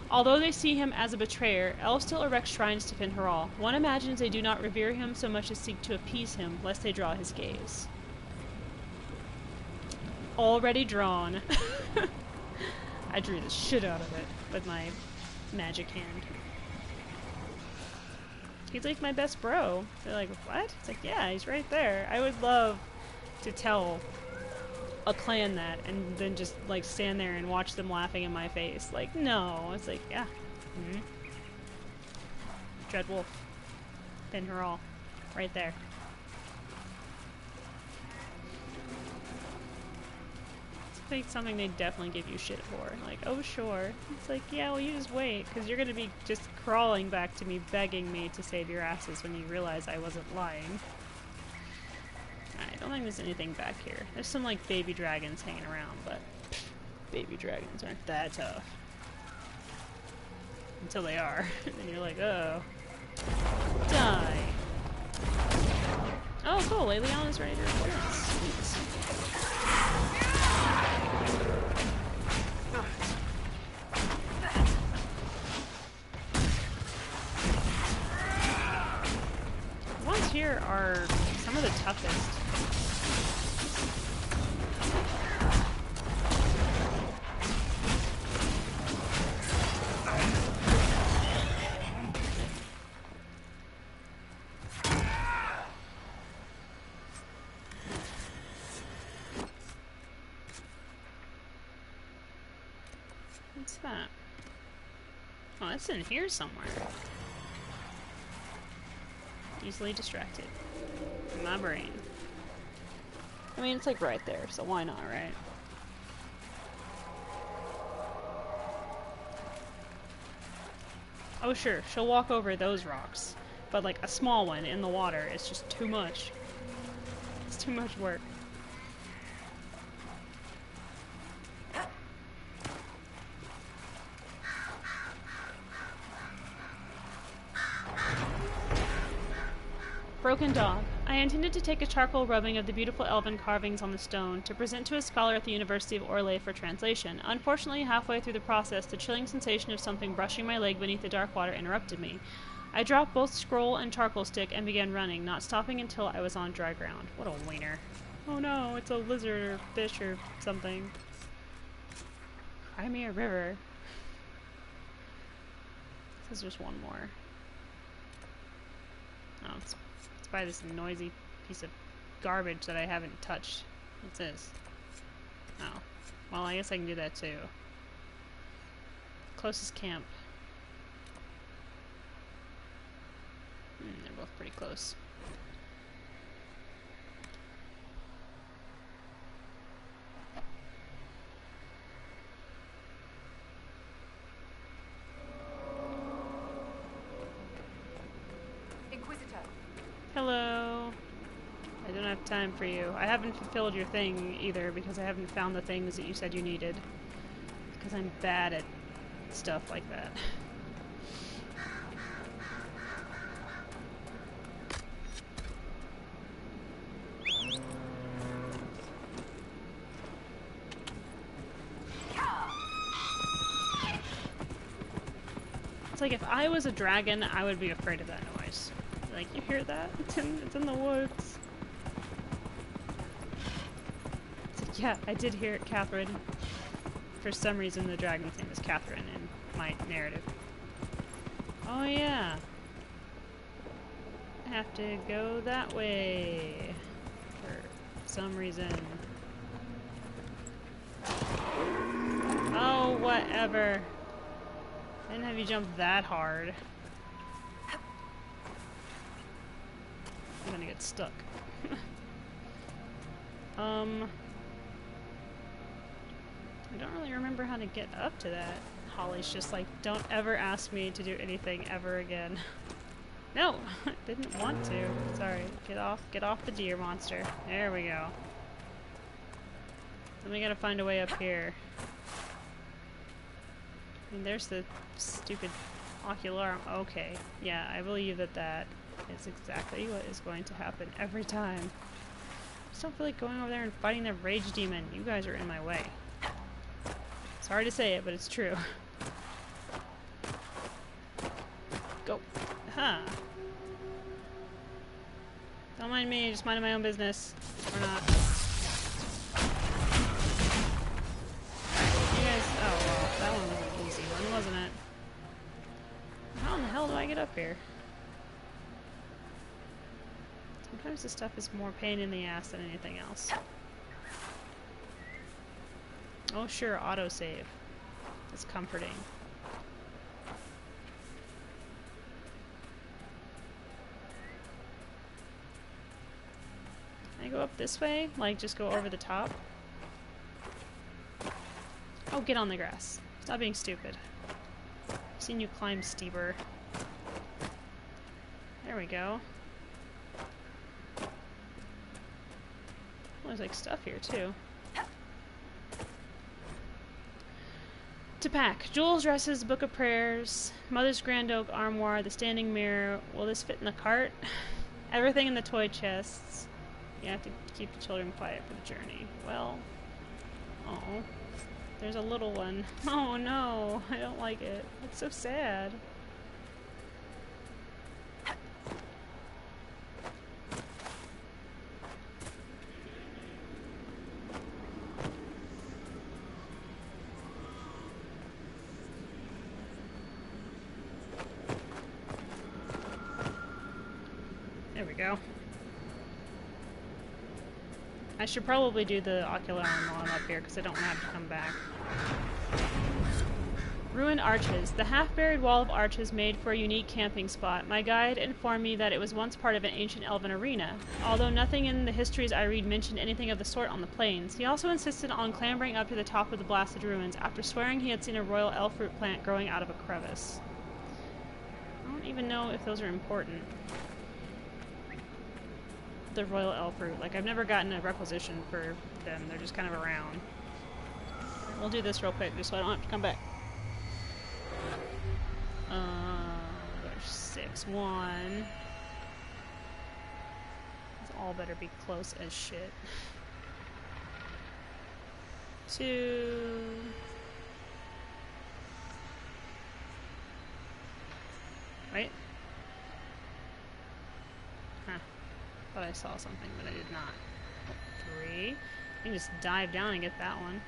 A: Although they see him as a betrayer, elves still erect shrines to Finn Harral. One imagines they do not revere him so much as seek to appease him, lest they draw his gaze. Already drawn. I drew the shit out of it with my magic hand. He's like my best bro. They're like, what? It's like, yeah, he's right there. I would love to tell a clan that and then just like stand there and watch them laughing in my face. Like, no. It's like, yeah. Mm-hmm. Dread Wolf. Finn Harral. Right there. It's like something they definitely give you shit for. Like, oh sure. It's like, yeah, well you just wait, because you're gonna be just crawling back to me begging me to save your asses when you realize I wasn't lying. I don't think there's anything back here. There's some like baby dragons hanging around, but baby dragons aren't that tough. Until they are. And you're like, oh. Die. Oh cool, Aelion is ready to report. Sweet. The ones here are some of the toughest. What's that? Oh, it's in here somewhere. Easily distracted. My brain. I mean, it's like right there, so why not, right? Oh sure, she'll walk over those rocks. But like a small one in the water is just too much. It's too much work. Broken Dog. I intended to take a charcoal rubbing of the beautiful elven carvings on the stone to present to a scholar at the University of Orlais for translation. Unfortunately, halfway through the process, the chilling sensation of something brushing my leg beneath the dark water interrupted me. I dropped both scroll and charcoal stick and began running, not stopping until I was on dry ground. What a wiener. Oh no, it's a lizard or fish or something. Cry me a river. This is just one more. Oh, it's by this noisy piece of garbage that I haven't touched. What's this? Oh. Well, I guess I can do that too. Closest camp. They're both pretty close. Hello. I don't have time for you. I haven't fulfilled your thing either because I haven't found the things that you said you needed. Because I'm bad at stuff like that. It's like if I was a dragon, I would be afraid of that noise. Like, you hear that? It's in the woods. It's like, yeah, I did hear it, Catherine. For some reason, the dragon's name is Catherine in my narrative. Oh, yeah. I have to go that way. For some reason. Oh, whatever. I didn't have you jump that hard. I'm gonna get stuck. I don't really remember how to get up to that. Holly's just like, don't ever ask me to do anything ever again. No! I didn't want to. Sorry. Get off the deer monster. There we go. Then we gotta find a way up here. I mean, there's the stupid ocularum. Okay. Yeah, I believe that is exactly what is going to happen every time. I just don't feel like going over there and fighting the rage demon. You guys are in my way. Sorry to say it, but it's true. Go. Huh. Don't mind me, just minding my own business. Or not. You guys... Oh, well, that one was an easy one, wasn't it? How in the hell do I get up here? Sometimes this stuff is more pain in the ass than anything else. Oh sure, autosave. It's comforting. Can I go up this way? Like, just go over the top? Oh, get on the grass. Stop being stupid. I've seen you climb steeper. There we go. There's like stuff here too. To pack. Jewels, dresses, book of prayers, mother's grand oak armoire, the standing mirror. Will this fit in the cart? Everything in the toy chests. You have to keep the children quiet for the journey. Well, oh, there's a little one. Oh no, I don't like it. It's so sad. There we go. I should probably do the ocularum while I'm up here because I don't want to have to come back. Ruined arches. The half-buried wall of arches made for a unique camping spot. My guide informed me that it was once part of an ancient elven arena, although nothing in the histories I read mentioned anything of the sort on the plains. He also insisted on clambering up to the top of the blasted ruins after swearing he had seen a royal elf fruit plant growing out of a crevice. I don't even know if those are important. The royal elf fruit. Like, I've never gotten a requisition for them. They're just kind of around. We'll do this real quick just so I don't have to come back. There's 6. 1. These all better be close as shit. 2. Wait. Huh. Thought I saw something, but I did not. 3. You can just dive down and get that one.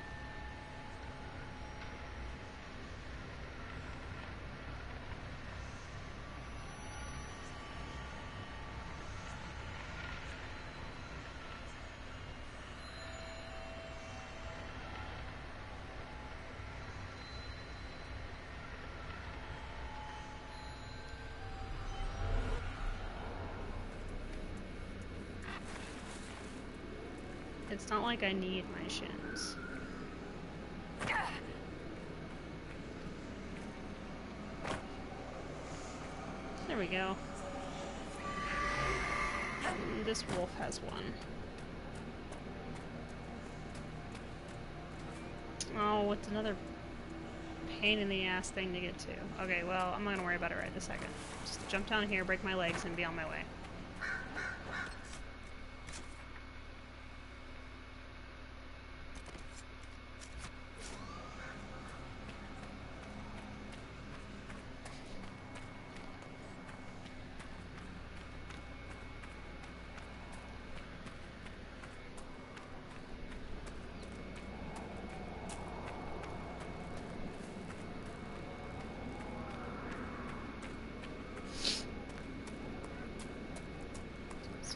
A: It's not like I need my shins. There we go. And this wolf has 1. Oh, it's another pain in the ass thing to get to. Okay, well, I'm not gonna worry about it right this second. Just jump down here, break my legs, and be on my way.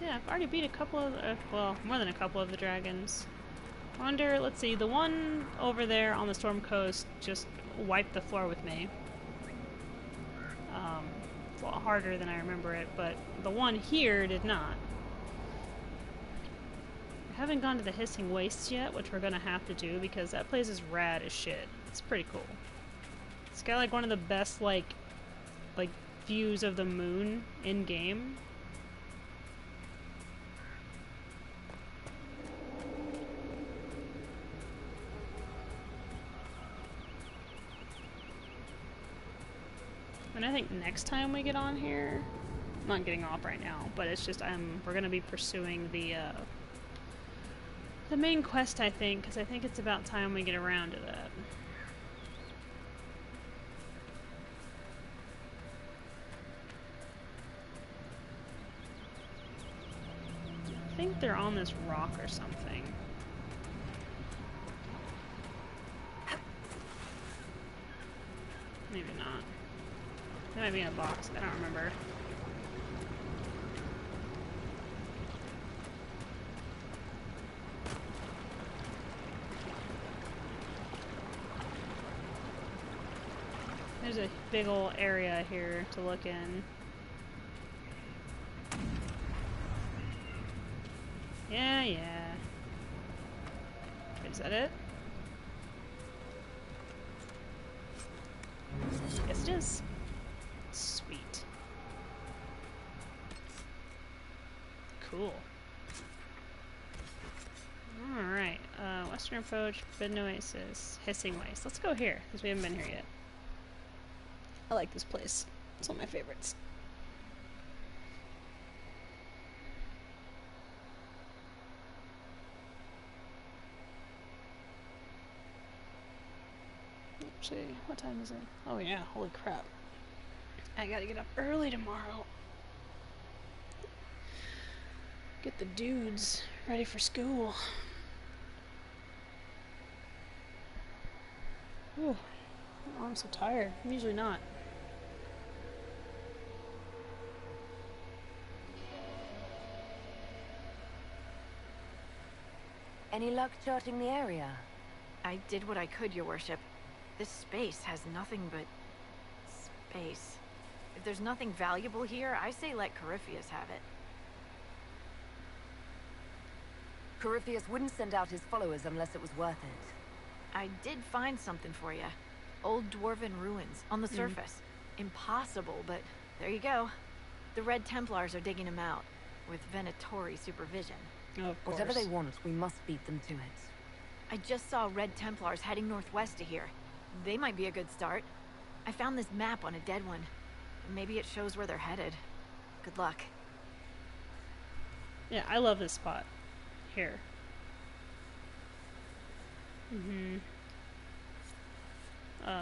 A: So yeah, I've already beat a couple of, well, more than a couple of the dragons. I wonder, let's see, the one over there on the Storm Coast just wiped the floor with me. It's a lot harder than I remember it, but the one here did not. I haven't gone to the Hissing Wastes yet, which we're gonna have to do because that place is rad as shit. It's pretty cool. It's got like one of the best like views of the moon in game. And I think next time we get on here, I'm not getting off right now, but it's just we're gonna be pursuing the main quest, I think, because I think it's about time we get around to that. I think they're on this rock or something. Maybe not. They might be in a box. I don't remember. There's a big old area here to look in. Yeah. Is that it? Yes, it is. Sweet. Cool. Alright, Western Approach, Forbidden Oasis, Hissing Waste. Let's go here, because we haven't been here yet. I like this place. It's one of my favorites. Actually, what time is it? Oh yeah, holy crap. I gotta get up early tomorrow. Get the dudes ready for school. Ooh, oh, I'm so tired. I'm usually not.
F: Any luck charting the area?
R: I did what I could, Your Worship. This space has nothing but space. If there's nothing valuable here, I say let Corypheus have it.
F: Corypheus wouldn't send out his followers unless it was worth it.
R: I did find something for you. Old dwarven ruins on the surface. Impossible, but there you go. The Red Templars are digging them out, with Venatori supervision.
A: Oh, of course.
F: Whatever they want, we must beat them to it.
R: I just saw Red Templars heading northwest to here. They might be a good start. I found this map on a dead one. Maybe it shows where they're headed. Good luck.
A: Yeah, I love this spot. Here.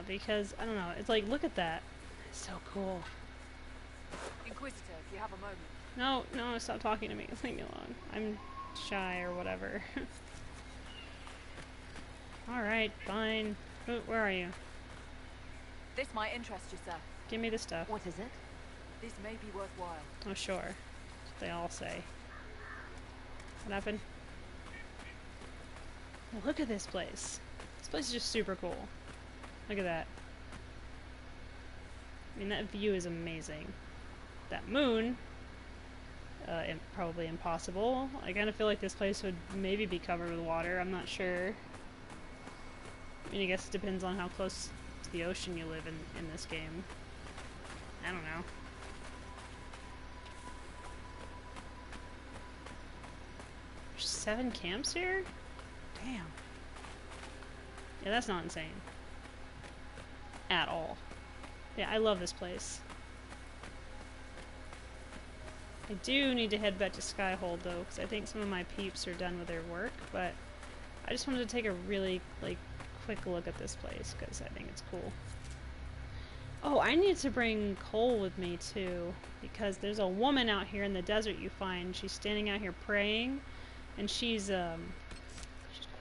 A: Because, I don't know, it's like, look at that. It's so cool.
O: Inquisitor, if you have a moment.
A: No, stop talking to me. Leave me alone. I'm shy or whatever. Alright, fine. Where are you?
O: This might interest you, sir.
A: Give me the stuff.
F: What is it?
O: This may be worthwhile.
A: Oh, sure. That's what they all say. What happened? Well, look at this place. This place is just super cool. Look at that. I mean, that view is amazing. That moon, probably impossible. I kind of feel like this place would maybe be covered with water. I'm not sure. I mean, I guess it depends on how close to the ocean you live in this game. I don't know. There's 7 camps here? Damn. Yeah, that's not insane. At all. Yeah, I love this place. I do need to head back to Skyhold, though, because I think some of my peeps are done with their work, but I just wanted to take a really, quick look at this place, because I think it's cool. Oh, I need to bring Cole with me, too, because there's a woman out here in the desert you find. She's standing out here praying, and she's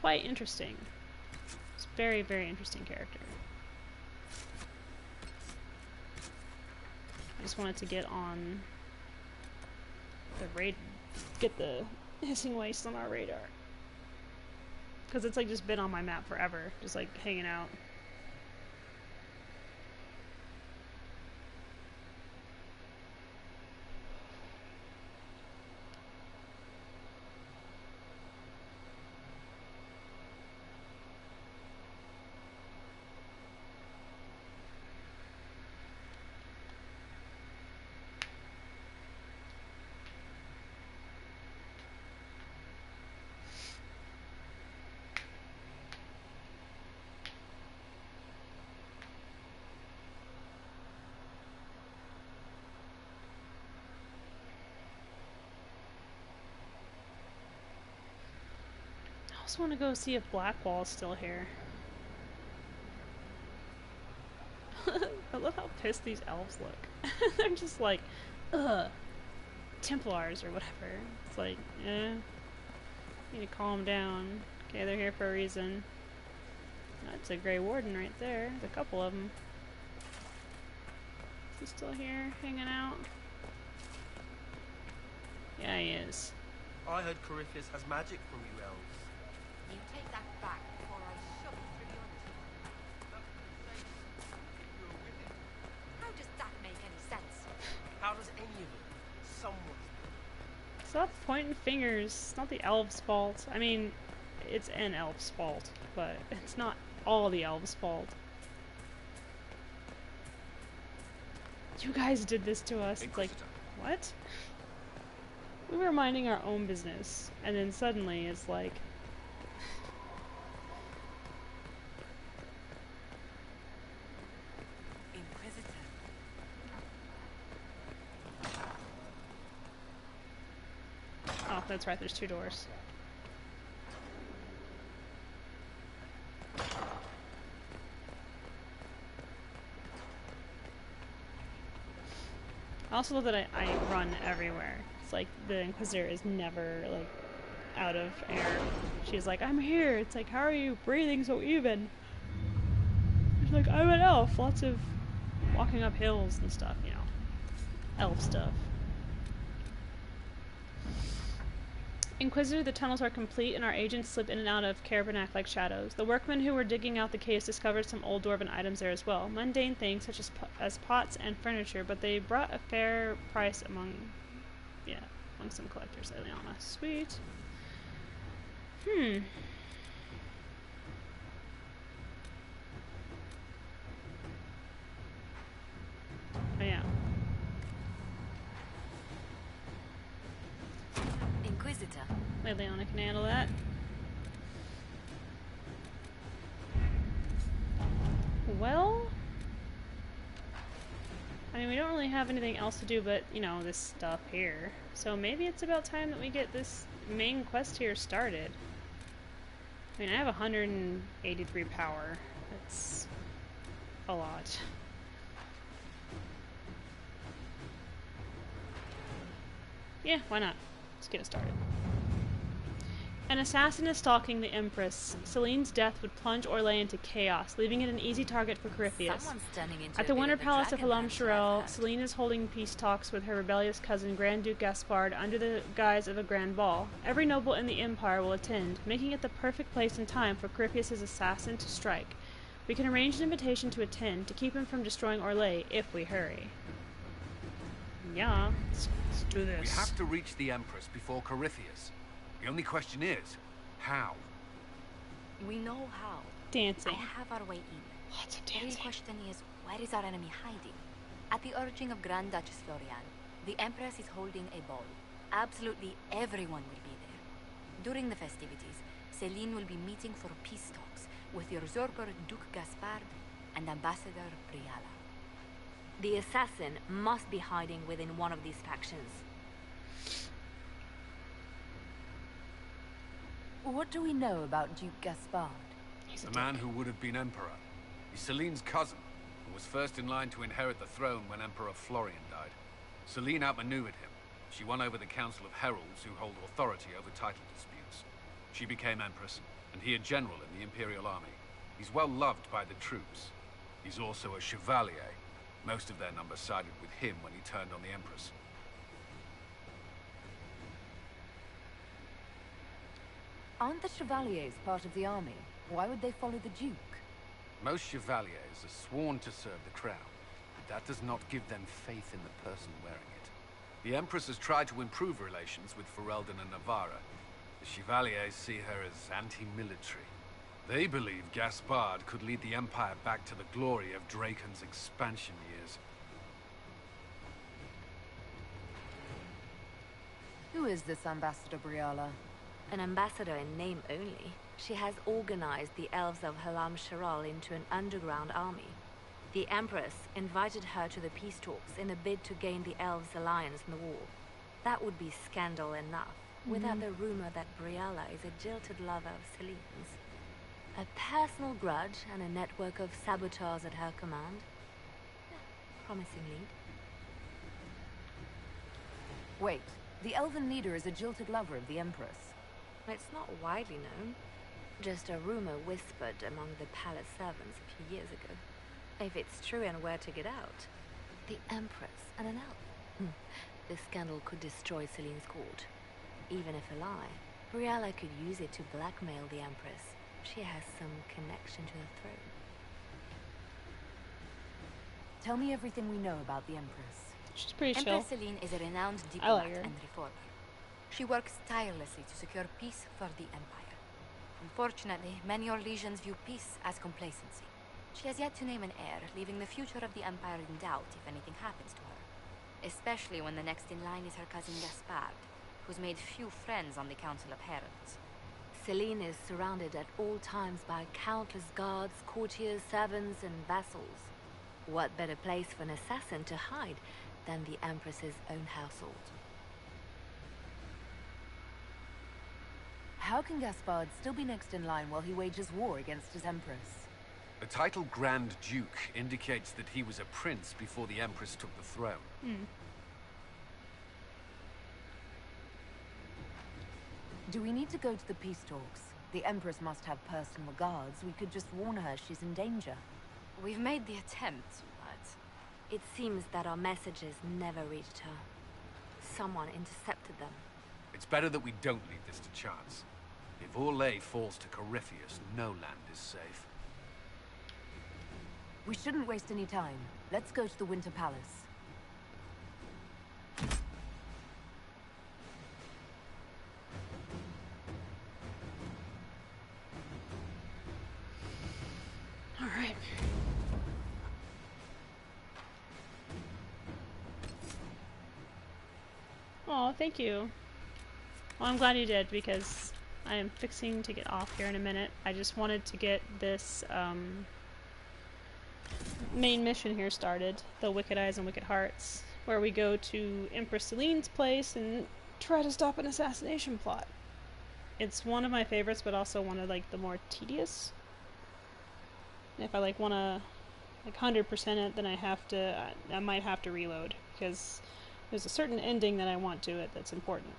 A: quite interesting. She's a very, very interesting character. I just wanted to get on the raid get the hissing waste on our radar. Because it's like just been on my map forever, just like hanging out. I just want to go see if Blackwall's still here. I love how pissed these elves look. They're just like, ugh, Templars or whatever. It's like, need to calm down. Okay, they're here for a reason. That's a Grey Warden right there. There's a couple of them. Is he still here, hanging out? Yeah, he is.
D: I heard Corypheus has magic from you elves.
C: You take that back before I shove it through your teeth. How does that make any sense?
D: How does any of it? Someone's.
A: Stop pointing fingers. It's not the elves' fault. I mean, it's an elf's fault, but it's not all the elves' fault. You guys did this to us. It's like, what? We were minding our own business, and then suddenly it's like...
F: Inquisitor.
A: Oh, that's right, there's 2 doors. I also love that I run everywhere. It's like the Inquisitor is never like out of air. She's like, I'm here. It's like, how are you breathing so even? She's like, I'm an elf. Lots of walking up hills and stuff, you know. Elf stuff. Inquisitor, the tunnels are complete and our agents slip in and out of Caravanach like shadows. The workmen who were digging out the caves discovered some old dwarven items there as well. Mundane things such as pots and furniture, but they brought a fair price among some collectors. Eliana. Sweet. Oh, yeah.
F: Inquisitor.
A: Leona can handle that. Well, I mean, we don't really have anything else to do but, you know, this stuff here. So maybe it's about time that we get this main quest here started. I mean, I have 183 power. That's a lot. Yeah, why not? Let's get it started. An assassin is stalking the Empress. Celine's death would plunge Orlais into chaos, leaving it an easy target for Corypheus. At the Winter Palace of Halam Shirel, Celine is holding peace talks with her rebellious cousin Grand Duke Gaspard under the guise of a grand ball. Every noble in the Empire will attend, making it the perfect place and time for Corypheus' assassin to strike. We can arrange an invitation to attend, to keep him from destroying Orlais, if we hurry. Yeah, let's do this.
J: We have to reach the Empress before Corypheus. The only question is, how?
C: We know how.
A: Dancing.
C: I have our way in.
A: Lots of
C: The
A: dancing.
C: real question is, where is our enemy hiding? At the urging of Grand Duchess Florian, the Empress is holding a ball. Absolutely everyone will be there. During the festivities, Celine will be meeting for peace talks with usurper Duke Gaspard and Ambassador Briala.
F: The assassin must be hiding within one of these factions. What do we know about Duke Gaspard?
J: He's a man who would have been emperor. He's Celine's cousin, and was first in line to inherit the throne when Emperor Florian died. Celine outmaneuvered him. She won over the Council of Heralds, who hold authority over title disputes. She became empress, and he a general in the Imperial Army. He's well loved by the troops. He's also a chevalier. Most of their number sided with him when he turned on the Empress.
F: Aren't the Chevaliers part of the army? Why would they follow the Duke?
Q: Most Chevaliers are sworn to serve the crown, but that does not give them faith in the person wearing it. The Empress has tried to improve relations with Ferelden and Navarra. The Chevaliers see her as anti-military. They believe Gaspard could lead the Empire back to the glory of Draken's expansion years.
F: Who is this Ambassador Briala?
S: An ambassador in name only. She has organized the elves of Halam Sharal into an underground army. The Empress invited her to the peace talks in a bid to gain the elves' alliance in the war. That would be scandal enough, without the rumor that Briala is a jilted lover of Celine's. A personal grudge and a network of saboteurs at her command. Promising lead.
F: Wait, the elven leader is a jilted lover of the Empress.
S: It's not widely known. Just a rumor whispered among the palace servants a few years ago. If it's true and were to get out, the Empress and an elf. The scandal could destroy Celine's court. Even if a lie, Briala could use it to blackmail the Empress. She has some connection to the throne.
F: Tell me everything we know about the Empress.
A: She's pretty chill.
C: Empress Celine is a renowned diplomat and reformer. She works tirelessly to secure peace for the Empire. Unfortunately, many Orlesians view peace as complacency. She has yet to name an heir, leaving the future of the Empire in doubt if anything happens to her. Especially when the next in line is her cousin Gaspard, who's made few friends on the Council of Heralds.
S: Celine is surrounded at all times by countless guards, courtiers, servants, and vassals. What better place for an assassin to hide than the Empress's own household?
F: How can Gaspard still be next in line while he wages war against his Empress?
Q: The title Grand Duke indicates that he was a prince before the Empress took the throne.
F: Do we need to go to the peace talks? The Empress must have personal guards. We could just warn her she's in danger.
C: We've made the attempt, but...
S: It seems that our messages never reached her. Someone intercepted them.
Q: It's better that we don't leave this to chance. If Orlais falls to Corypheus, no land is safe.
F: We shouldn't waste any time. Let's go to the Winter Palace.
A: All right. Oh, thank you. Well, I'm glad you did, because I am fixing to get off here in a minute. I just wanted to get this main mission here started, the Wicked Eyes and Wicked Hearts, where we go to Empress Celine's place and try to stop an assassination plot. It's one of my favorites, but also one of the more tedious. If I want to 100% it, then I might have to reload, because there's a certain ending that I want to it that's important.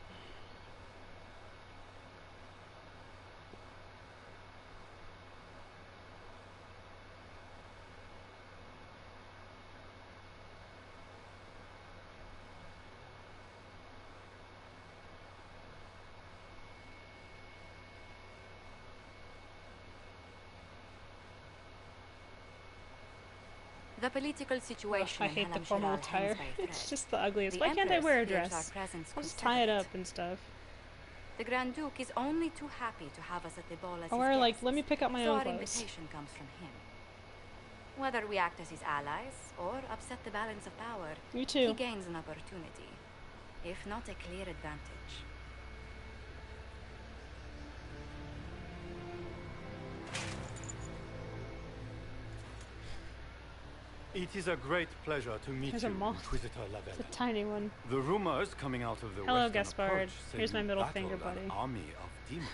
C: The political situation
A: I hate
C: in
A: the
C: Halam
A: formal
C: Sharal
A: attire.
C: hangs by a
A: It's
C: thread.
A: just the ugliest.
C: The
A: Why can't I
C: Empress
A: wear a
C: fears
A: dress?
C: our presence
A: I'll
C: could
A: just tie it
C: sever
A: up and stuff.
C: The Grand Duke is only too happy to have us at the ball as
A: Or
C: his
A: wear
C: guests,
A: let me pick up my
C: so
A: own
C: our
A: clothes.
C: invitation comes from him. Whether we act as his allies or upset the balance of power,
A: You too.
C: he gains an opportunity, if not a clear advantage.
T: It is a great pleasure to meet
A: There's a
T: you,
A: moth.
T: Inquisitor Lavelle.
A: It's a tiny one.
T: The rumors coming out of the
A: Hello,
T: western
A: Gaspard.
T: approach say
A: Here's my
T: you
A: middle
T: battled
A: finger,
T: an
A: buddy.
T: army of demons.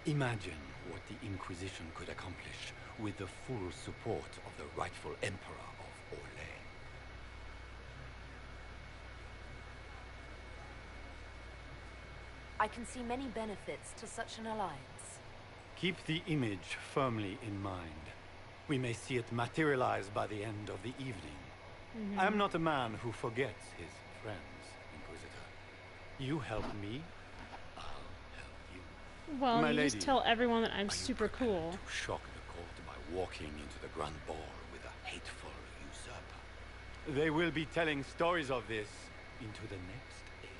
T: Imagine what the Inquisition could accomplish with the full support of the rightful Emperor of Orlais.
F: I can see many benefits to such an alliance.
T: Keep the image firmly in mind. We may see it materialize by the end of the evening. I am not a man who forgets his friends, Inquisitor. You help me, I'll help you.
A: Well,
T: My
A: you
T: lady,
A: just tell everyone that I'm super cool.
T: to shock the court by walking into the Grand Ball with a hateful usurper. They will be telling stories of this into the next age.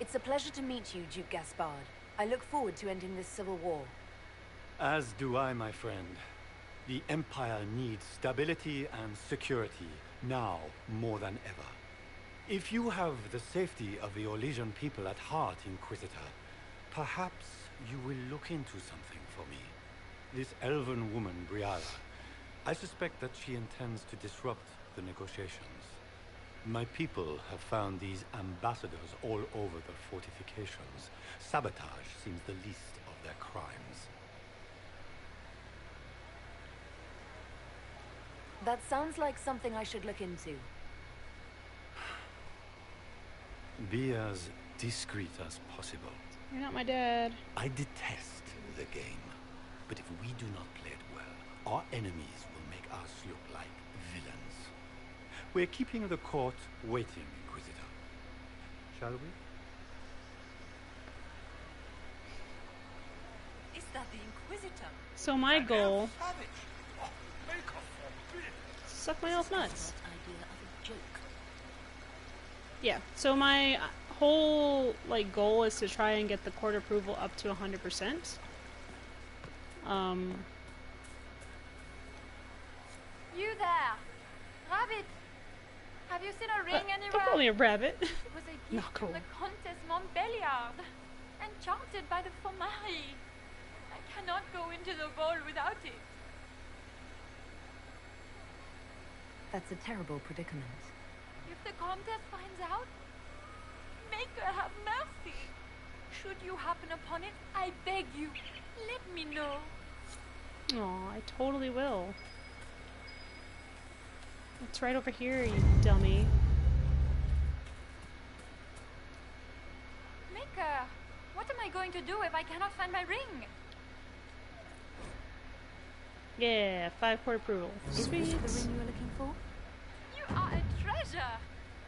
F: It's a pleasure to meet you, Duke Gaspard. I look forward to ending this civil war.
T: As do I, my friend. The Empire needs stability and security, now more than ever. If you have the safety of the Orlesian people at heart, Inquisitor, perhaps you will look into something for me. This elven woman, Briala, I suspect that she intends to disrupt the negotiations. My people have found these ambassadors all over the fortifications. Sabotage seems the least of their crimes.
F: That sounds like something I should look into.
T: Be as discreet as possible.
A: You're not my dad.
T: I detest the game, but if we do not play it well, our enemies will make us look like villains. We're keeping the court waiting, Inquisitor. Shall we?
P: Is that the Inquisitor?
A: So my goal... Suck my elf nuts. Yeah, so my whole goal is to try and get the court approval up to 100%.
C: You there, rabbit? Have you seen a ring anywhere?
A: Don't call me a rabbit.
C: It was a gift from the Countess Montbelliard, enchanted by the Fomari. I cannot go into the ball without it.
F: That's a terrible predicament.
C: If the Countess finds out, make her have mercy. Should you happen upon it, I beg you, let me know.
A: Aw, I totally will. It's right over here, you dummy.
C: Maker, what am I going to do if I cannot find my ring?
A: Yeah, 5-court approval. Sweet.
F: Is this the ring you were looking for?
C: You are a treasure.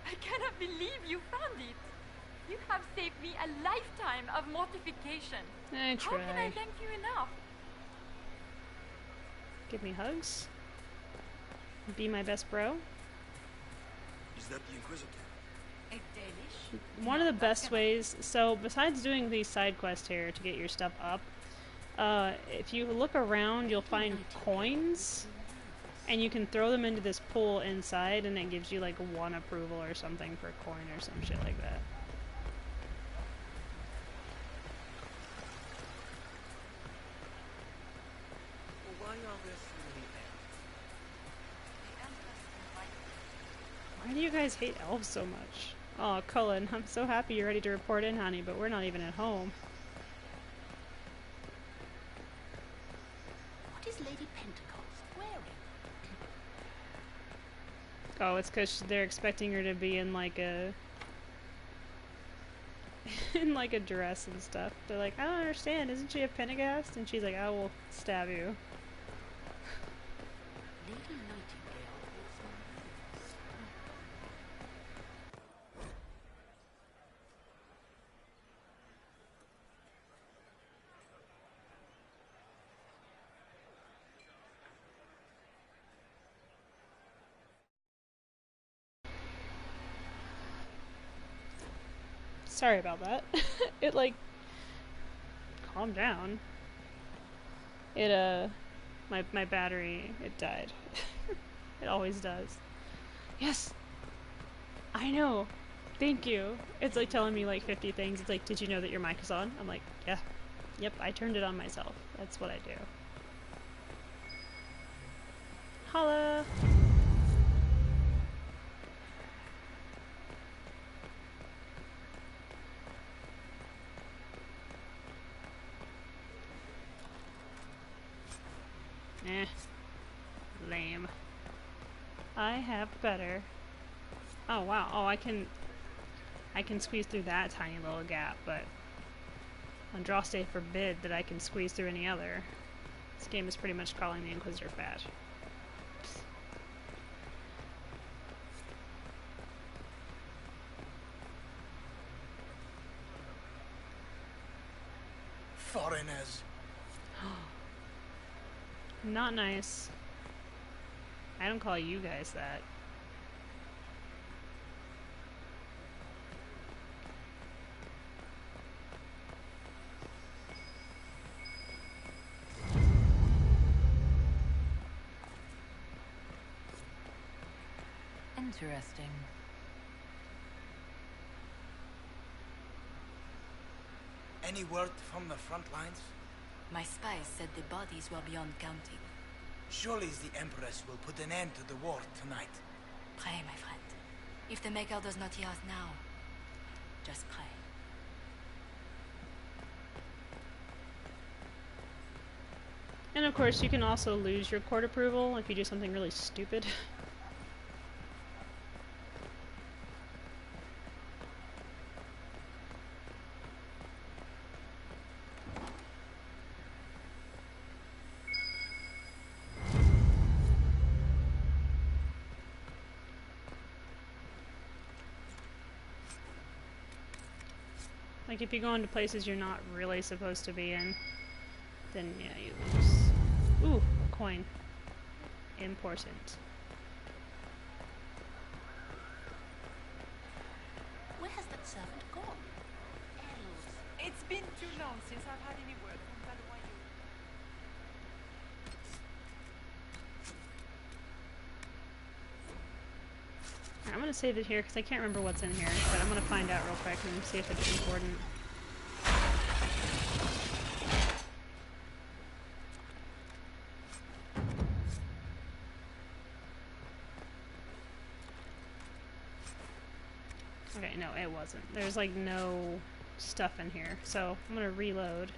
C: I cannot believe you found it. You have saved me a lifetime of mortification.
A: I
C: How can I
A: try.
C: thank you enough?
A: Give me hugs. Be my best bro.
D: Is that the Inquisitor?
P: A Danish?
A: One of the best ways, so besides doing these side quests here to get your stuff up, if you look around you'll find coins and you can throw them into this pool inside and it gives you like 1 approval or something per coin or some shit like that.
N: Why are there so many elves?
A: Why do you guys hate elves so much? Oh, Cullen, I'm so happy you're ready to report in, honey, but we're not even at home.
P: What is Lady Pentecost wearing?
A: Oh, it's because they're expecting her to be in like a... in like a dress and stuff. They're like, I don't understand, isn't she a Pentecost? And she's like, I will stab you.
P: Lady Nightingale also moves.
A: Sorry about that. It like... Calm down. It, my battery, it died. It always does. Yes! I know! Thank you! It's like telling me like 50 things. It's like, did you know that your mic is on? I'm like, yeah. Yep, I turned it on myself. That's what I do. Holla! Eh. Lame. I have better. Oh wow. Oh, I can squeeze through that tiny little gap, but Andraste forbid that I can squeeze through any other. This game is pretty much calling the Inquisitor fat.
D: manners.
A: Not nice. I don't call you guys that.
F: Interesting.
D: Any word from the front lines?
U: My spies said the bodies were beyond counting.
D: Surely the Empress will put an end to the war tonight.
U: Pray, my friend. If the Maker does not hear us now, just pray.
A: And of course, you can also lose your court approval if you do something really stupid. Like, if you go into places you're not really supposed to be in, then yeah, you lose. Ooh, a coin. Important.
U: Where has that servant gone? Elves.
O: It's been too long since I've had any word from Valois.
A: I'm gonna save it here because I can't remember what's in here, but I'm gonna find out real quick and see if it's important. Okay, no, it wasn't. There's like no stuff in here, so I'm gonna reload.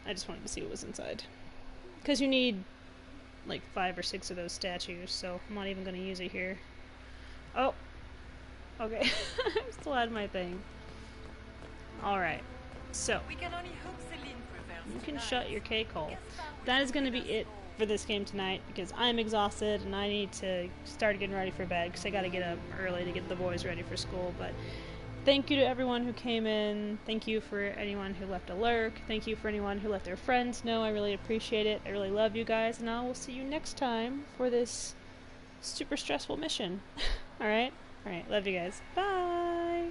A: I just wanted to see what was inside. Because you need like 5 or 6 of those statues, so I'm not even going to use it here. Oh! Okay. I still had my thing. Alright. So.
O: We can only hope Celine prevails
A: You can
O: tonight.
A: shut your cake hole. That is going to be it for this game tonight, because I'm exhausted and I need to start getting ready for bed, because I got to get up early to get the boys ready for school, but thank you to everyone who came in. Thank you for anyone who left a lurk. Thank you for anyone who let their friends know. I really appreciate it. I really love you guys, and I will see you next time for this super stressful mission. Alright? Alright, love you guys. Bye!